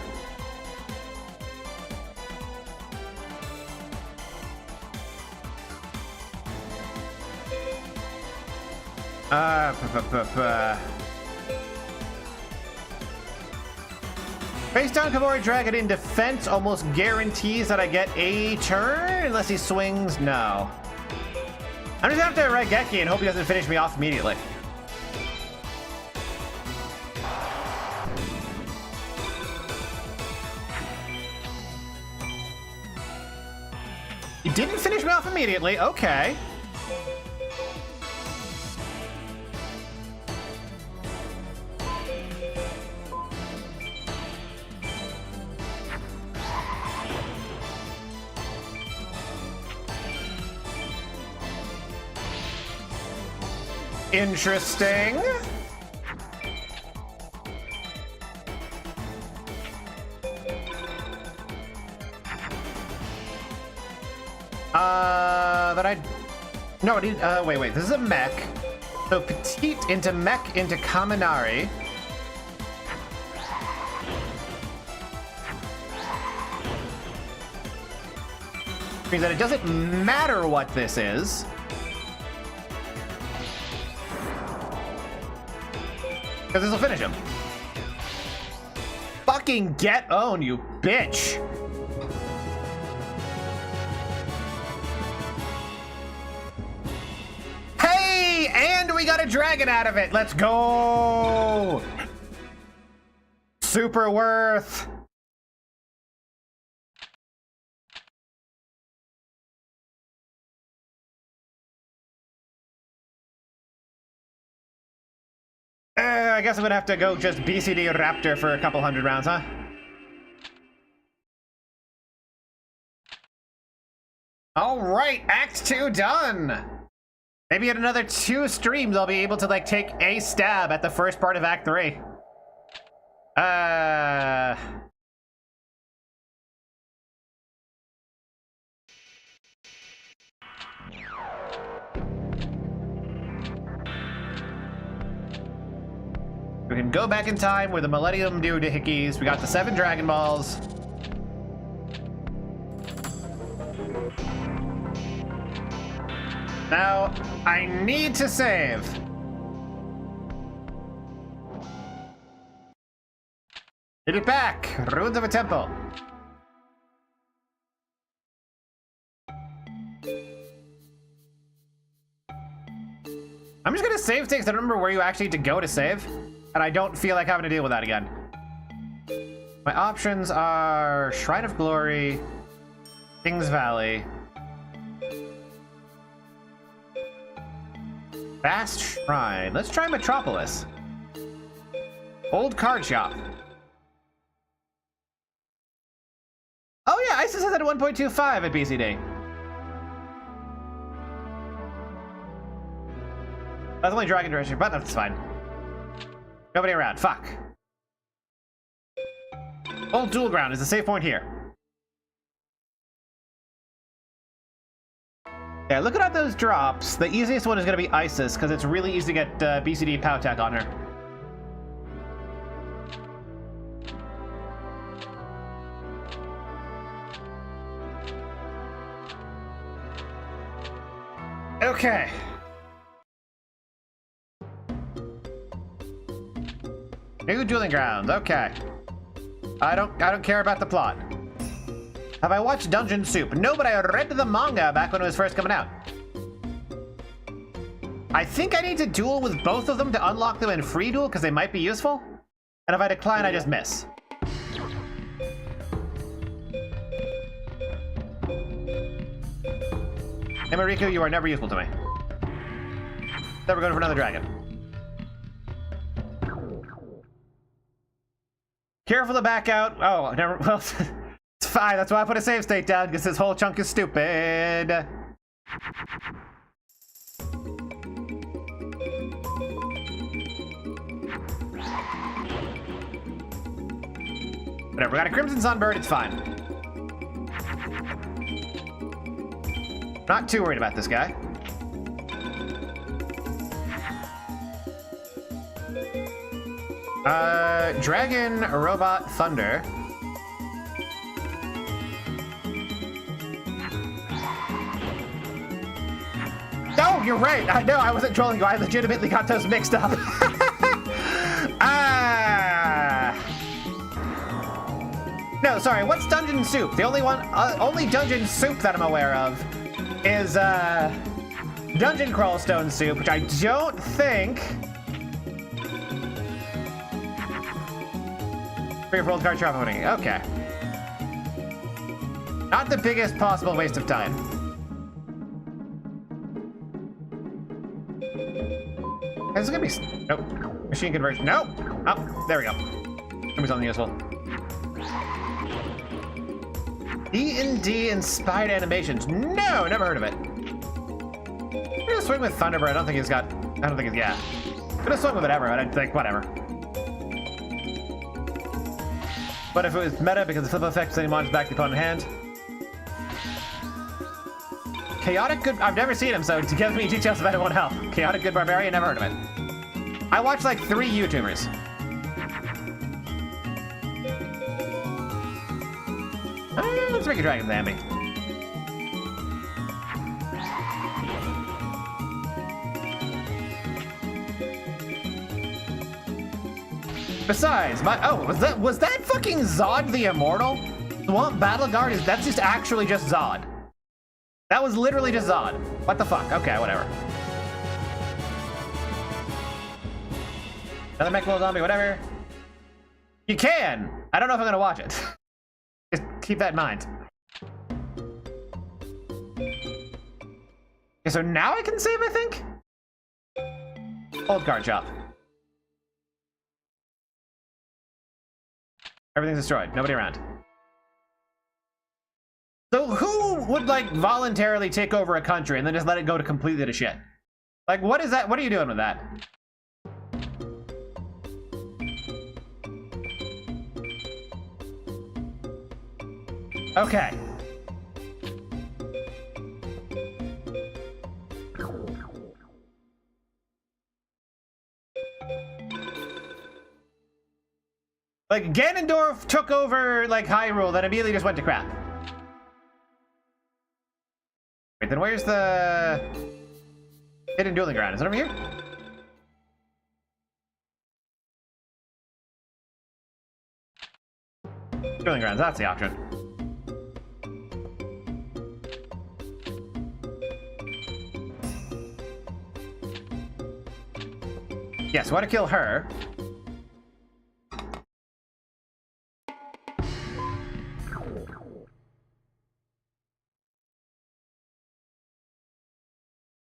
Face down Kavori Dragon in defense almost guarantees that I get a turn unless he swings. No. I'm just gonna have to Raigeki and hope he doesn't finish me off immediately. He didn't finish me off immediately. Okay. Interesting. No, wait, this is a mech. So Petite into mech into Kaminari. Means that it doesn't matter what this is. Because this will finish him. Fucking get owned, you bitch. Hey, and we got a dragon out of it. Let's go. Super worth. I guess I'm gonna have to go just BCD Raptor for a couple hundred rounds, huh? All right, Act 2 done. Maybe in another 2 streams, I'll be able to like take a stab at the first part of Act 3. We can go back in time with the Millennium Doohickeys. We got the 7 Dragon Balls. Now, I need to save. Hit it back. Ruins of a Temple. I'm just gonna save things. I don't remember where you actually need to go to save. And I don't feel like having to deal with that again. My options are Shrine of Glory, King's Valley, Vast Shrine. Let's try Metropolis. Old Card Shop. Oh yeah, ISIS is at 1.25 at BCD. That's only dragon treasure, but that's fine. Nobody around. Fuck. Old dual ground is a safe point here. Yeah, looking at those drops, the easiest one is going to be Isis, because it's really easy to get BCD POW tech on her. Okay. New dueling grounds. Okay. I don't care about the plot. Have I watched Dungeon Soup? No, but I read the manga back when it was first coming out. I think I need to duel with both of them to unlock them in free duel because they might be useful. And if I decline, I just miss. Hey Mariko, you are never useful to me. Never going for another dragon. Careful to back out. Oh, never. Well, it's fine. That's why I put a save state down, because this whole chunk is stupid. Whatever. We got a Crimson Sunbird. It's fine. Not too worried about this guy. Dragon, Robot, Thunder. Oh, you're right. No, I wasn't trolling you. I legitimately got those mixed up. No, sorry. What's Dungeon Soup? The only one, only Dungeon Soup that I'm aware of is Dungeon Crawl Stone Soup, which I don't think. Free for old card trap opening. Okay. Not the biggest possible waste of time. Is it gonna be? Nope. Machine conversion. Nope. Oh, there we go. Give me something useful. D&D inspired animations. No, never heard of it. I'm gonna swing with Thunderbird. I don't think he's got. I don't think he's. Yeah. I'm gonna swing with whatever. But I think whatever. But if it was meta because the flip effect sending monsters back to the opponent hand. Chaotic Good. I've never seen him, so to give me details about it won't help. Chaotic Good Barbarian. Never heard of it. I watched like 3 YouTubers. Let's make a Dragon Zambi. Besides, was that fucking Zod the Immortal? Swamp Battle Guard that's just actually just Zod. That was literally just Zod. What the fuck? Okay, whatever. Another mech little zombie, whatever. You can. I don't know if I'm gonna watch it. Just keep that in mind. Okay, so now I can save, I think? Old card shop. Everything's destroyed. Nobody around. So who would, like, voluntarily take over a country and then just let it go to completely to shit? Like, what is that? What are you doing with that? Okay. Like, Ganondorf took over, like, Hyrule, then immediately just went to crap. Wait, then where's the hidden dueling ground? Is it over here? Dueling grounds, that's the option. Yes, want to kill her.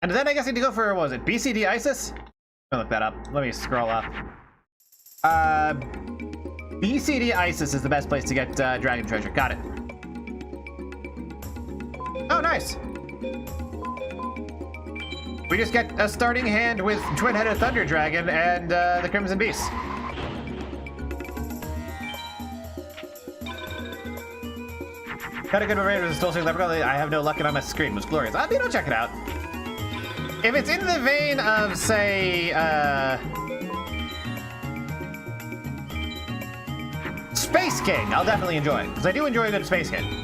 And then I guess I need to go for, what was it, BCD Isis? I'll look that up. Let me scroll up. BCD Isis is the best place to get Dragon Treasure. Got it. Oh, nice. We just get a starting hand with Twin-Headed Thunder Dragon and the Crimson Beast. Got a good rate of still saying I have no luck and on my screen was glorious. I'll check it out. If it's in the vein of, say, Space King, I'll definitely enjoy it, because I do enjoy a good Space King.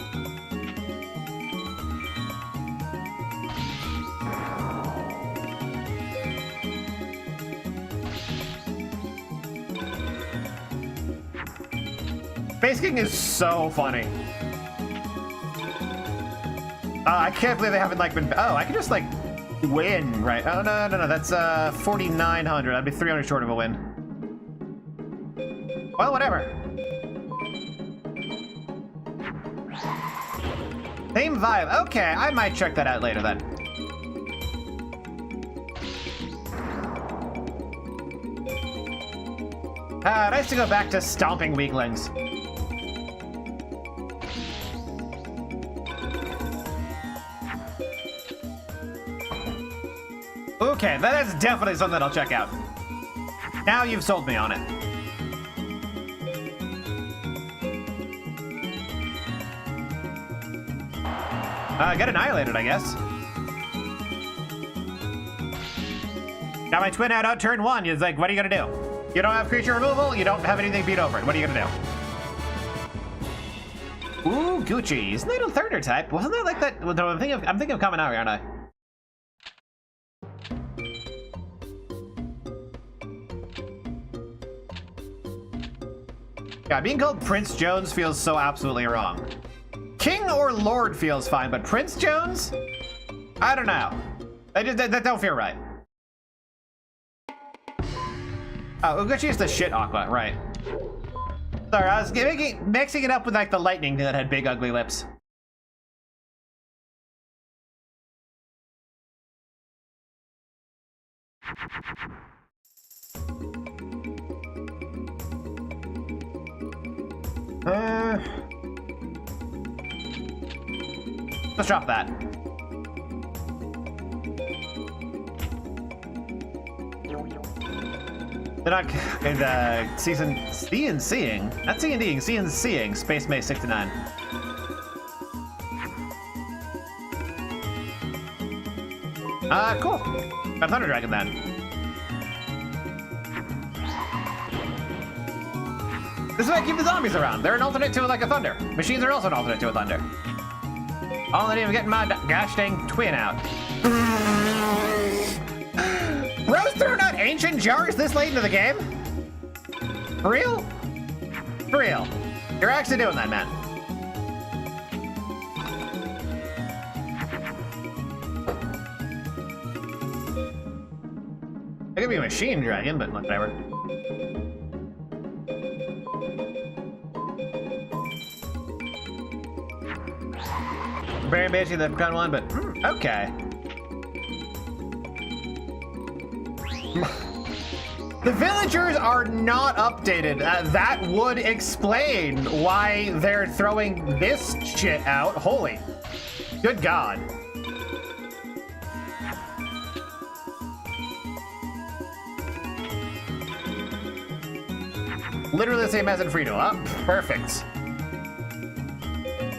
Space King is so funny. I can't believe they haven't, like, been... Oh, I can just, like, win, right? Oh, no, that's 4,900. I'd be 300 short of a win. Well, whatever. Same vibe. Okay, I might check that out later then. Nice to go back to stomping weaklings. Okay, that is definitely something I'll check out. Now you've sold me on it. Get annihilated, I guess. Got my twin out turn 1. It's like, what are you gonna do? You don't have creature removal, you don't have anything beat over it. What are you gonna do? Ooh, Gucci. Isn't that a thunder type? Wasn't that like that? Well, I'm thinking of Kaminari, aren't I? Yeah, being called Prince Jones feels so absolutely wrong. King or Lord feels fine, but Prince Jones? I don't know. That don't feel right. Oh, Uguchi is the shit Aqua, right. Sorry, I was mixing it up with like the lightning that had big ugly lips. Let's drop that. They're not in the season seeing. Not C&Ding, seeing Space Maze 69. Cool. Got Thunder Dragon then. This is why I keep the zombies around. They're an alternate to like a thunder. Machines are also an alternate to a thunder. Oh, I didn't even get my gosh dang twin out. Bro's throwing out ancient jars this late into the game? For real? For real. You're actually doing that, man. It could be a machine dragon, but whatever. Very basically the gun one, but okay. The villagers are not updated. That would explain why they're throwing this shit out. Holy. Good God. Literally the same as in Frito. Oh, perfect.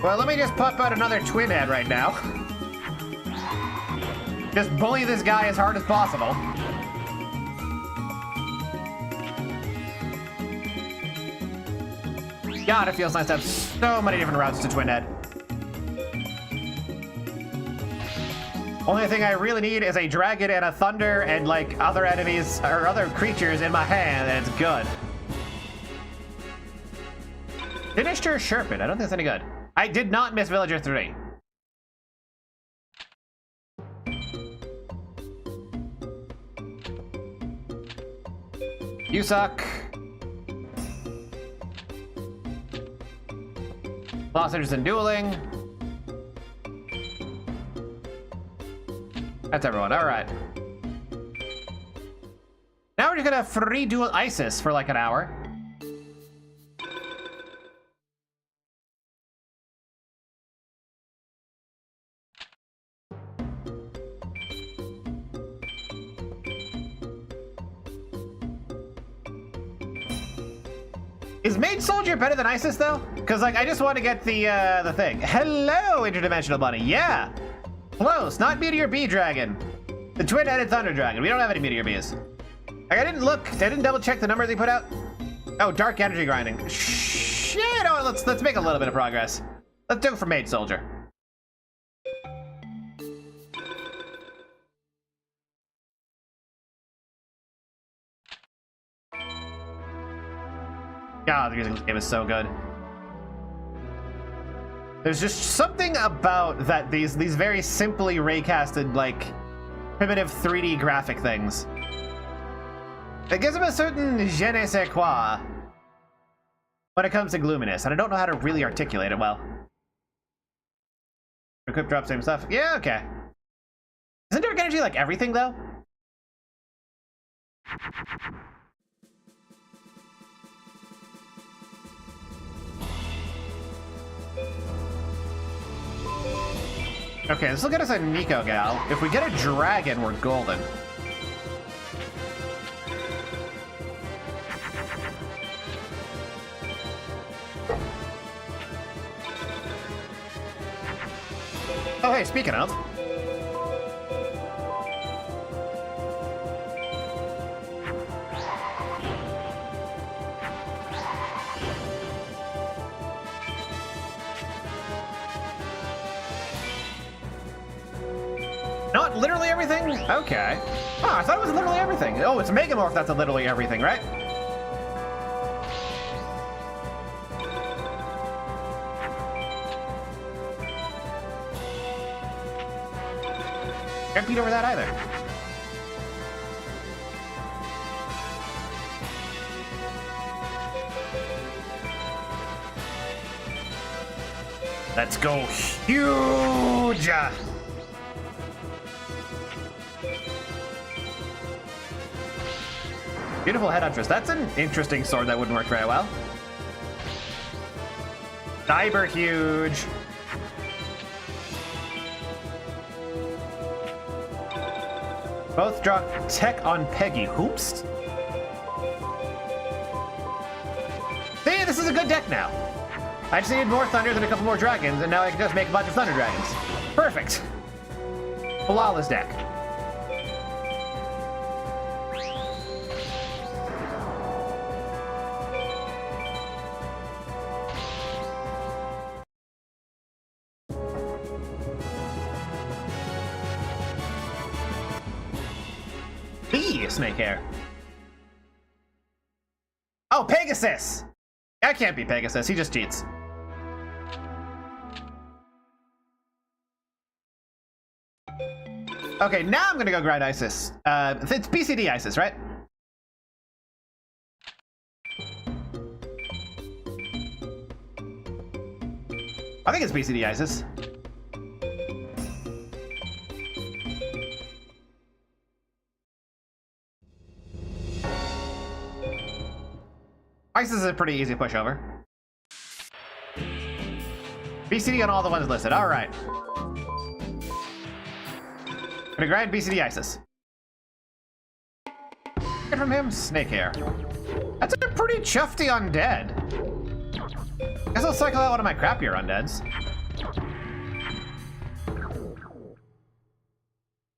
Well, let me just pop out another twin head right now. Just bully this guy as hard as possible. God, it feels nice to have so many different routes to twin head. Only thing I really need is a dragon and a thunder and like other enemies or other creatures in my hand, and it's good. Finished her Sherpin. I don't think it's any good. I did not miss Villager 3. You suck. Lost interest in dueling. That's everyone. All right. Now we're just gonna free duel Isis for like an hour. Is Mage Soldier better than Isis though? Because like I just want to get the thing. Hello, Interdimensional Bunny. Yeah, close. Not Meteor Bee Dragon. The twin-headed Thunder Dragon. We don't have any Meteor Bees. Like I didn't look. I didn't double check the numbers they put out. Oh, Dark Energy Grinding. Shit. Oh, let's make a little bit of progress. Let's do it for Mage Soldier. God, the music in this game is so good. There's just something about that these very simply raycasted, like, primitive 3D graphic things. It gives them a certain je ne sais quoi when it comes to Gloominess, and I don't know how to really articulate it well. Equip, drop, same stuff. Yeah, okay. Isn't Dark Energy like everything, though? Okay, this will get us a Nico Gal. If we get a dragon, we're golden. Oh, hey, speaking of. Not literally everything? Okay. Oh, I thought it was literally everything. Oh, it's Megamorph that's a literally everything, right? Can't beat over that either. Let's go huge! Beautiful head huntress. That's an interesting sword that wouldn't work very well. Cyber huge. Both draw tech on Peggy. Hoops? See, this is a good deck now. I just needed more Thunders and a couple more Dragons, and now I can just make a bunch of Thunder Dragons. Perfect. Flawless deck. Snake hair. Oh, Pegasus! That can't be Pegasus, he just cheats. Okay, now I'm gonna go grind Isis. It's BCD Isis, right? I think it's BCD Isis. Isis is a pretty easy pushover. BCD on all the ones listed. All right. Gonna grind BCD Isis. Get from him, Snake Hair. That's a pretty chufty undead. Guess I'll cycle out one of my crappier undeads.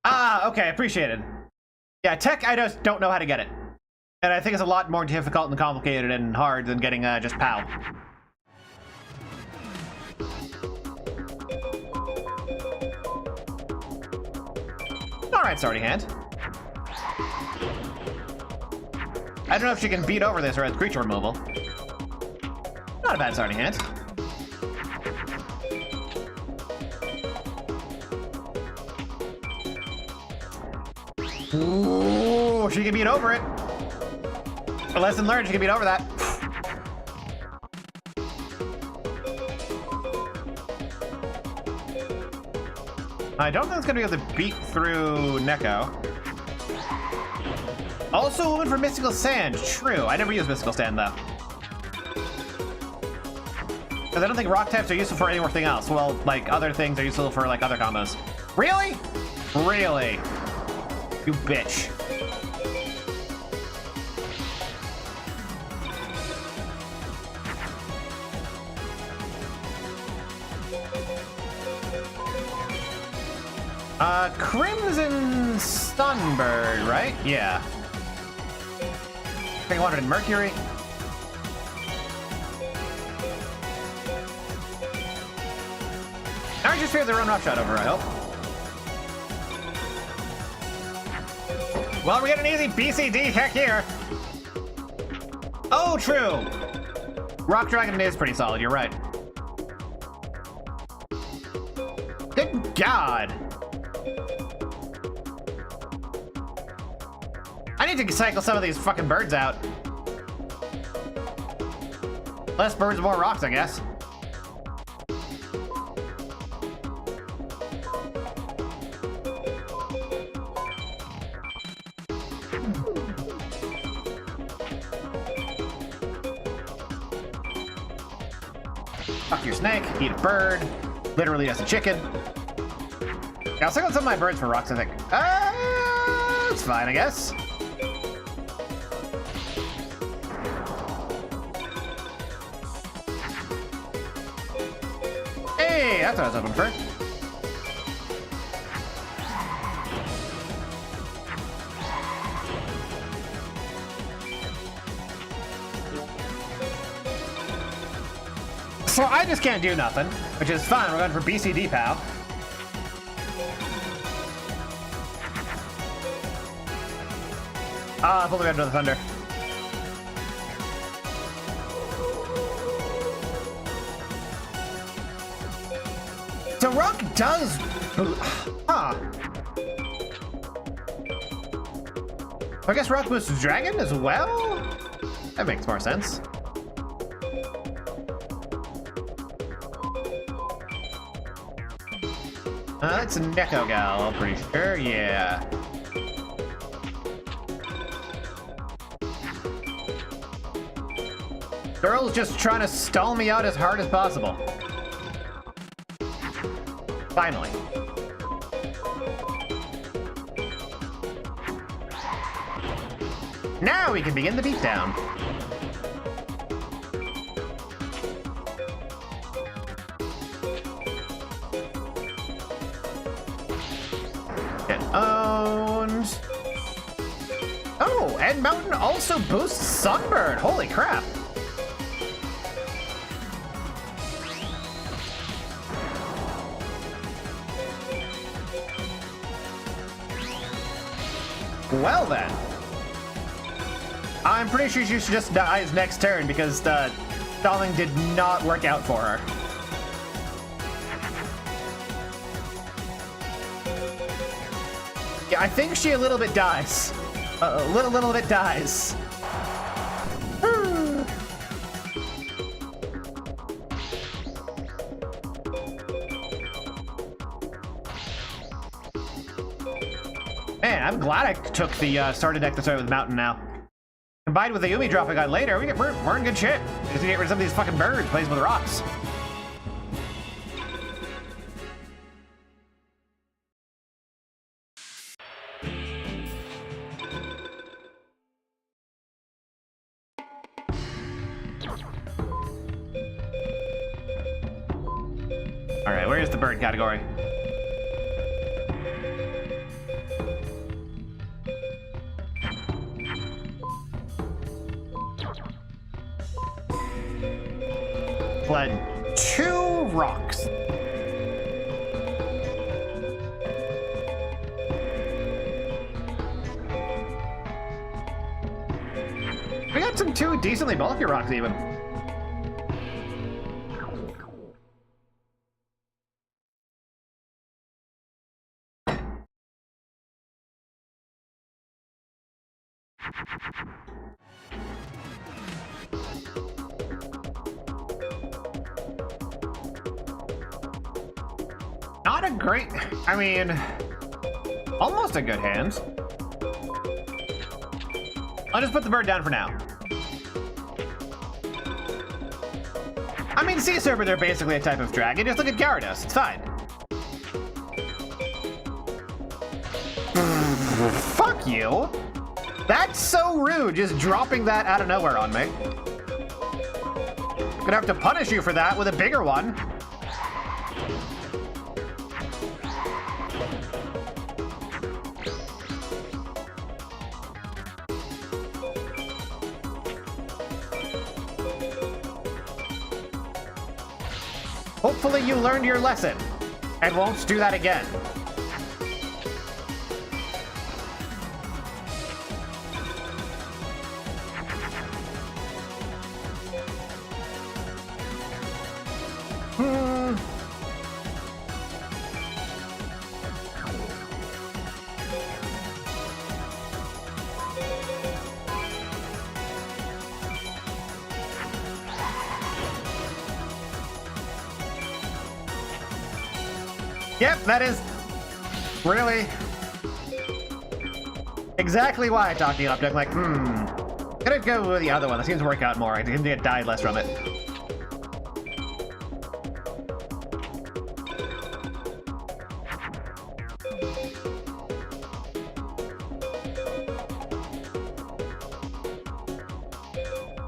Ah, okay, appreciated. Yeah, tech, I just don't know how to get it. And I think it's a lot more difficult and complicated and hard than getting just POW. Alright, starting hand. I don't know if she can beat over this or has creature removal. Not a bad starting hand. Ooh, she can beat over it. A lesson learned, she can beat over that. I don't think it's gonna be able to beat through Neko. Also a woman for Mystical Sand. True, I never use Mystical Sand though. Because I don't think rock types are useful for anything else. Well, like other things are useful for like other combos. Really? Really? You bitch. Crimson Sunbird, right? Yeah. I think I wanted Mercury. Now I just fear their own rough shot over, I hope. Well, we get an easy BCD heck here. Oh, true. Rock Dragon is pretty solid, you're right. Good God. I need to cycle some of these fucking birds out. Less birds, more rocks, I guess. Fuck your snake, eat a bird. Literally just a chicken. Yeah, I'll cycle some of my birds for rocks, I think. It's fine, I guess. Hey, that's what I was hoping for. So I just can't do nothing, which is fine. We're going for BCD, pal. Ah, pull the red to the thunder. So Rock does... Huh. I guess Rock boosts Dragon as well? That makes more sense. That's a Neko Gal, I'm pretty sure, yeah. Girl's just trying to stall me out as hard as possible. Finally. Now we can begin the beatdown. Get owned. Oh, and Mountain also boosts Sunbird. Holy crap. Well then. I'm pretty sure she should just die next turn because the stalling did not work out for her. Yeah, I think she a little bit dies. A little bit dies. Man, I'm glad I took the starter deck to start with Mountain now. Combined with the Yumi drop I got later, we're in good shit. Just to get rid of some of these fucking birds, plays with rocks. All right, where's the bird category? Fled 2 rocks. We got some 2 decently bulky rocks even. Not a great, I mean, almost a good hand. I'll just put the bird down for now. I mean, Sea Serpent are basically a type of dragon. Just look at Gyarados, it's fine. Fuck you. That's so rude, just dropping that out of nowhere on me. Gonna have to punish you for that with a bigger one. Hopefully you learned your lesson and won't do that again. Yep, that is really exactly why I talked to you up. I'm like, gonna go with the other one. That seems to work out more. I can get died less from it.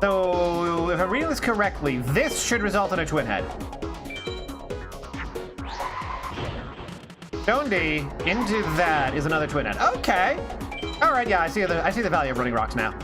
So, if I'm reading this correctly, this should result in a twin head. Stone D into that is another twin head. Okay. All right. Yeah, I see the value of running rocks now.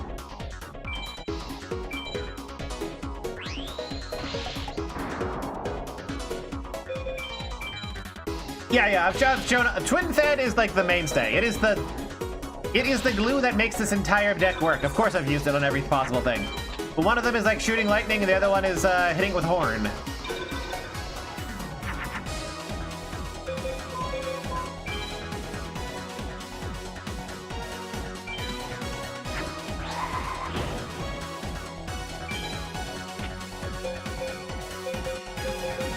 Yeah. I've shown twin head is like the mainstay. It is the glue that makes this entire deck work. Of course, I've used it on every possible thing. But one of them is like shooting lightning, and the other one is hitting with horn.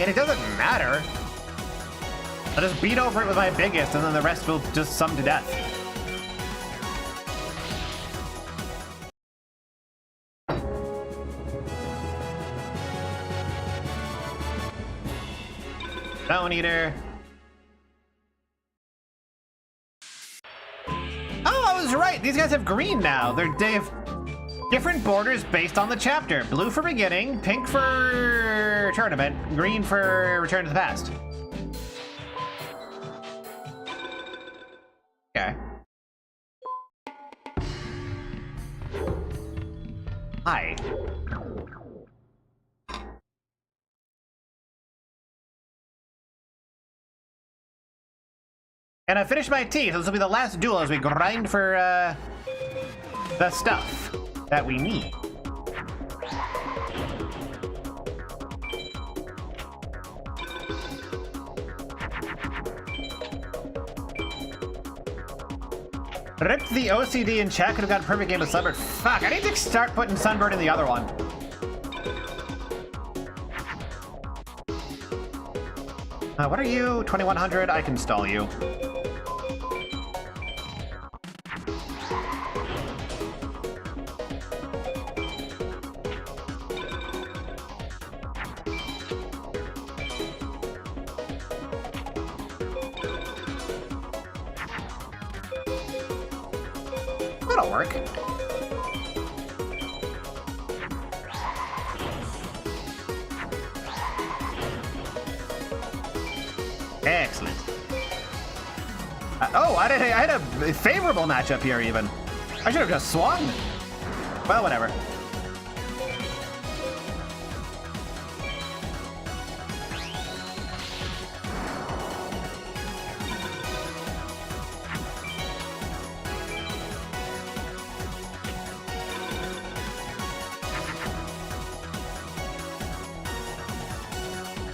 And it doesn't matter. I'll just beat over it with my biggest, and then the rest will just sum to death. Stone Eater. Oh, I was right. These guys have green now. They have different borders based on the chapter. Blue for beginning, pink for tournament, green for return to the past. Okay. Hi. And I finished my tea, so this will be the last duel as we grind for the stuff that we need. Ripped the OCD in chat, could have got a perfect game of Sunbird. Fuck, I need to start putting Sunbird in the other one. What are you? 2100? I can stall you. That'll work. Excellent. Oh, I had a favorable matchup here even. I should have just swung. Well, whatever.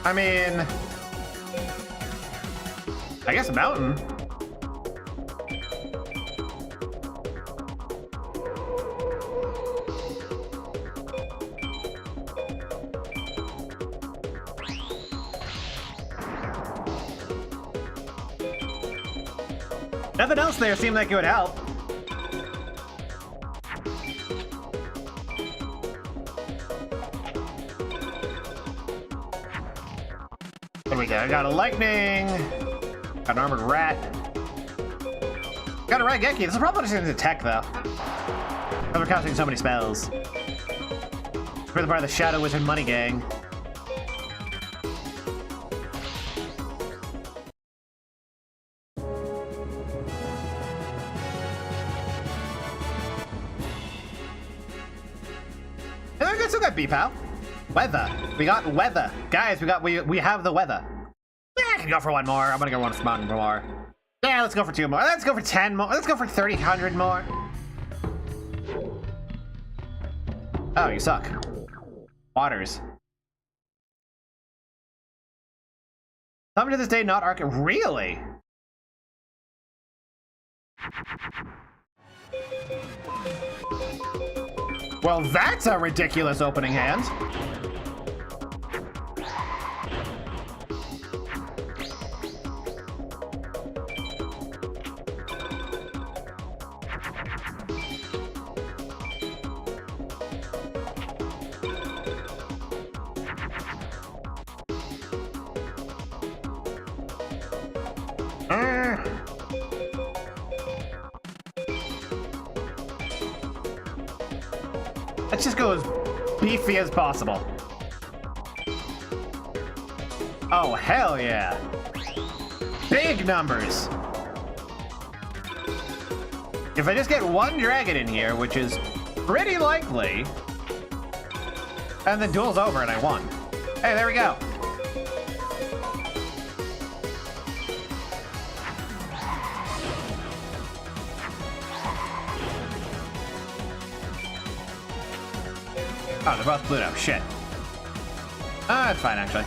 I mean, I guess mountain. Nothing else there seemed like it would help. What do we got? I got a lightning. Got an armored rat. Got a Raigeki. This is probably just gonna attack though. We're casting so many spells. We're the part of the Shadow Wizard Money Gang. I still got B-Pal. Weather. We got weather. Guys, we have the weather. Yeah, I can go for one more. I'm gonna go one for more. Yeah, let's go for 2 more. Let's go for 10 more. Let's go for 300 more. Oh, you suck. Waters. Some to this day not Arc. Really? Well, that's a ridiculous opening hand. Let's just go as beefy as possible. Oh, hell yeah. Big numbers. If I just get one dragon in here, which is pretty likely, and the duel's over and I won. Hey, there we go. Oh, they're both Pluto. Shit. That's fine, actually.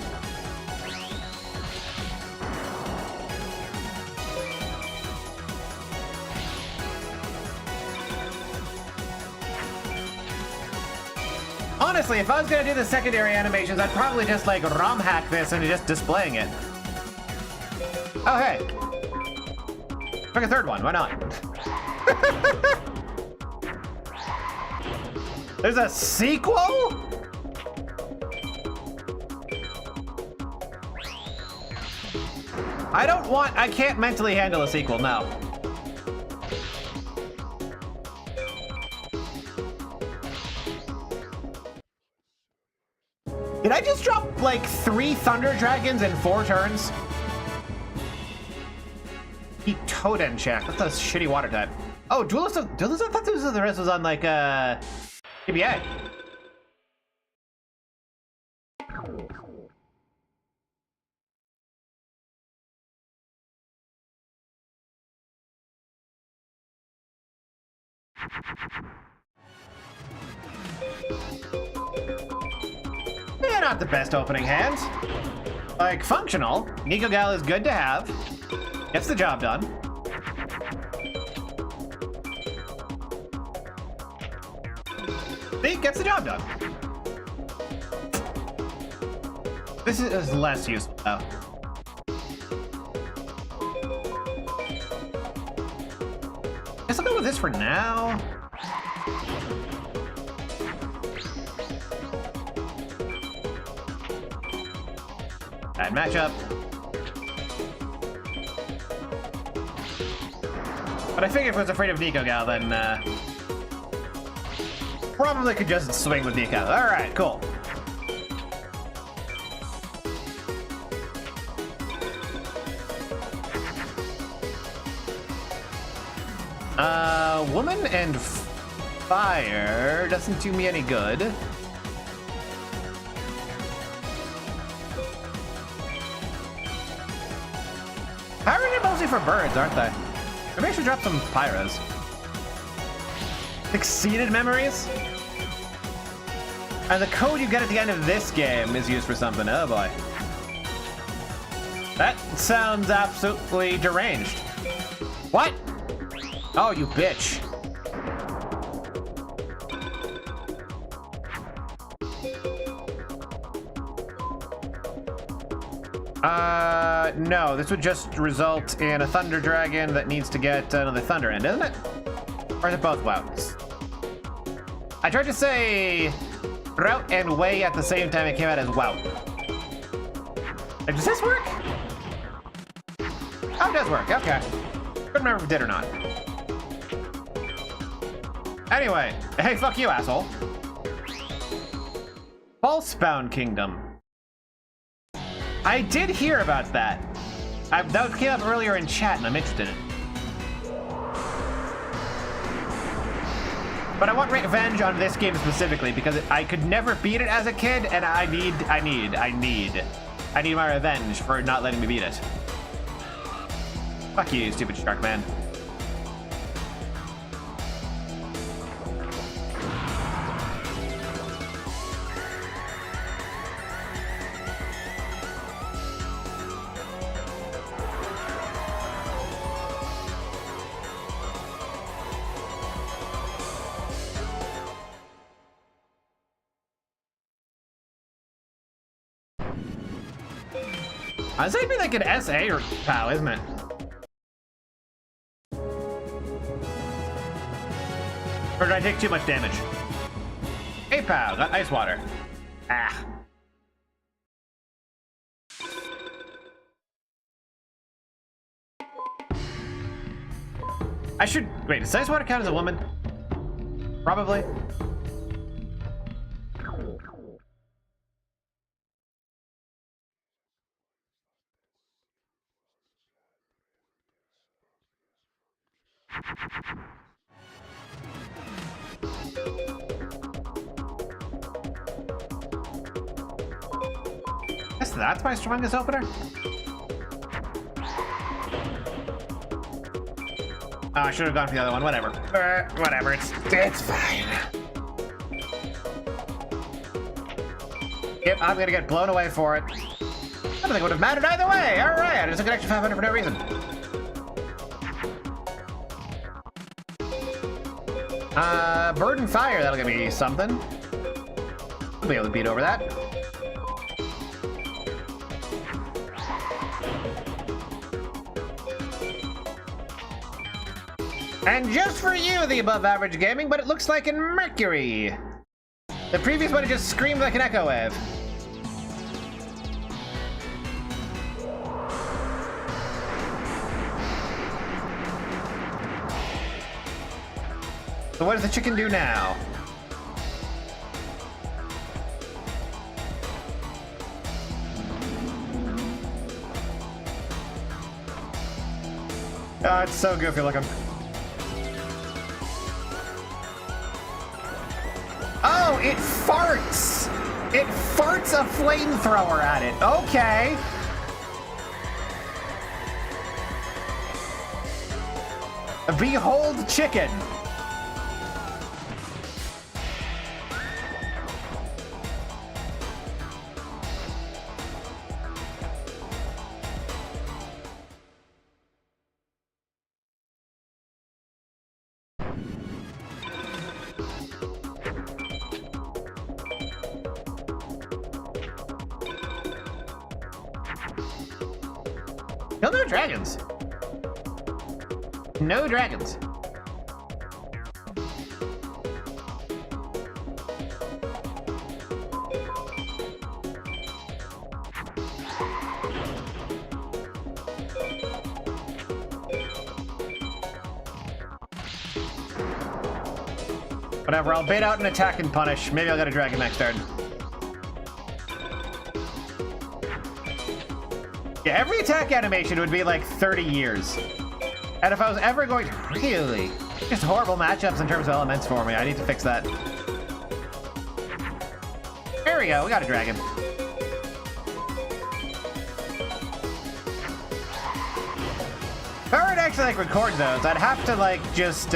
Honestly, if I was gonna do the secondary animations, I'd probably just like ROM hack this and just displaying it. Oh, hey. Pick a third one. Why not? There's a sequel? I can't mentally handle a sequel, no. Did I just drop like 3 Thunder Dragons in 4 turns? He Toden check. That's a shitty water type. Oh, Duelist, I thought the rest was on like TBA. Yeah, not the best opening hand. Like, functional. Nikogal is good to have. Gets the job done. See, gets the job done. This is less useful, though. Guess I'll go with this for now. Bad matchup. But I figured if I was afraid of Nikogal, then probably could just swing with Nikogal. Alright, cool. Woman and fire doesn't do me any good. Pyros are mostly for birds, aren't they? Maybe I should drop some Pyros. Exceeded memories? And the code you get at the end of this game is used for something. Oh boy. That sounds absolutely deranged. What? Oh, you bitch. No, this would just result in a Thunder Dragon that needs to get another Thunder End, isn't it? Or is it both Wouts? I tried to say Route and Way at the same time it came out as Wout. Does this work? Oh, it does work, okay. Couldn't remember if it did or not. Anyway, hey, fuck you, asshole. Falsebound Kingdom. I did hear about that. That came up earlier in chat, and I'm interested in it. But I want revenge on this game specifically because I could never beat it as a kid, and I need my revenge for not letting me beat it. Fuck you, stupid shark man. This would be like an SA or POW, isn't it? Or did I take too much damage? Hey, POW, got ice water. Ah. I should wait. Does ice water count as a woman? Probably. Guess that's my strongest opener? Oh, I should have gone for the other one. Whatever. Whatever. It's fine. Yep, I'm gonna get blown away for it. I don't think it would have mattered either way. All right, I just took an extra 500 for no reason. Burden Fire, that'll give me something. I'll be able to beat over that. And just for you, the above average gaming, but it looks like in Mercury. The previous one just screamed like an echo wave. So what does the chicken do now? Oh, it's so goofy looking. Oh, it farts! It farts a flamethrower at it. Okay. Behold chicken. No dragons. No dragons. Whatever, I'll bait out an attack and punish. Maybe I'll get a dragon next turn. Yeah, every attack animation would be like 30 years. And if I was ever going to really... Just horrible matchups in terms of elements for me. I need to fix that. There we go, we got a dragon. If I were to actually like record those, I'd have to like just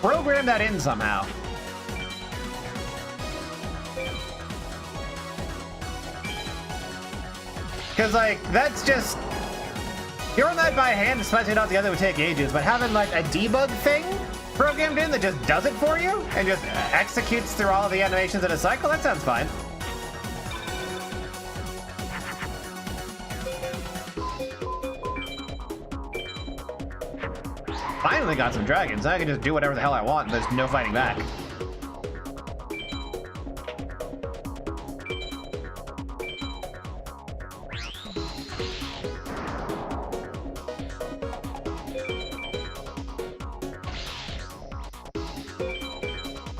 program that in somehow. Because, like, that's just... Doing that by hand, especially not the other, would take ages, but having, like, a debug thing programmed in that just does it for you and just executes through all of the animations in a cycle, that sounds fine. Finally got some dragons. Now I can just do whatever the hell I want, and there's no fighting back.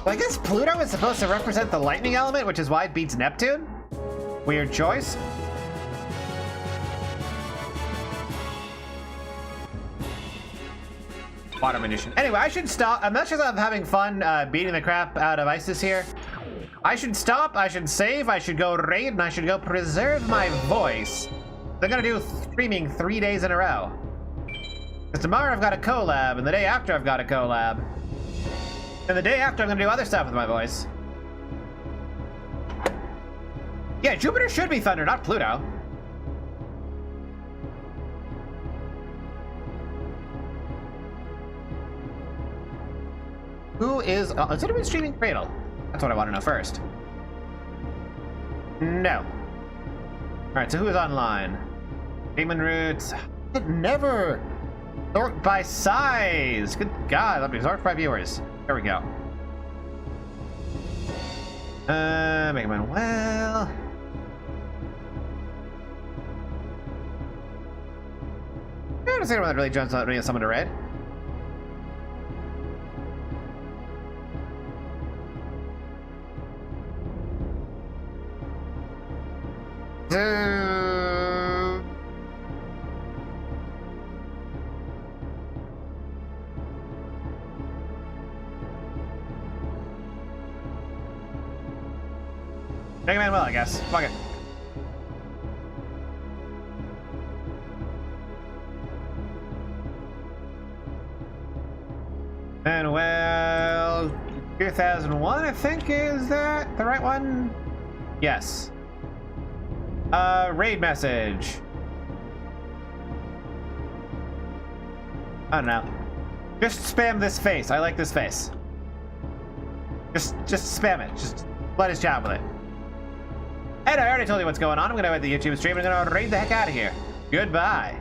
Well, I guess Pluto is supposed to represent the lightning element, which is why it beats Neptune? Weird choice. water munition. Anyway, I should stop. As much as I'm having fun beating the crap out of ISIS here, I should stop, I should save, I should go raid, and I should go preserve my voice. They're gonna do streaming 3 days in a row. Because tomorrow I've got a collab, and the day after I've got a collab. And the day after I'm gonna do other stuff with my voice. Yeah, Jupiter should be Thunder, not Pluto. Who is anyone streaming Cradle? That's what I want to know first. No. Alright, so who is online? Demon Roots. Never sort by size. Good God, let me sort by viewers. There we go. Mega Man, well. I don't see anyone that really jumps out really someone to raid. Mega Man will, I guess. Fuck it. And well, 2001, I think, is that the right one? Yes. Raid message. I don't know. Just spam this face. I like this face. Just spam it. Just let us chat with it. And I already told you what's going on. I'm gonna end the YouTube stream and I'm gonna raid the heck out of here. Goodbye.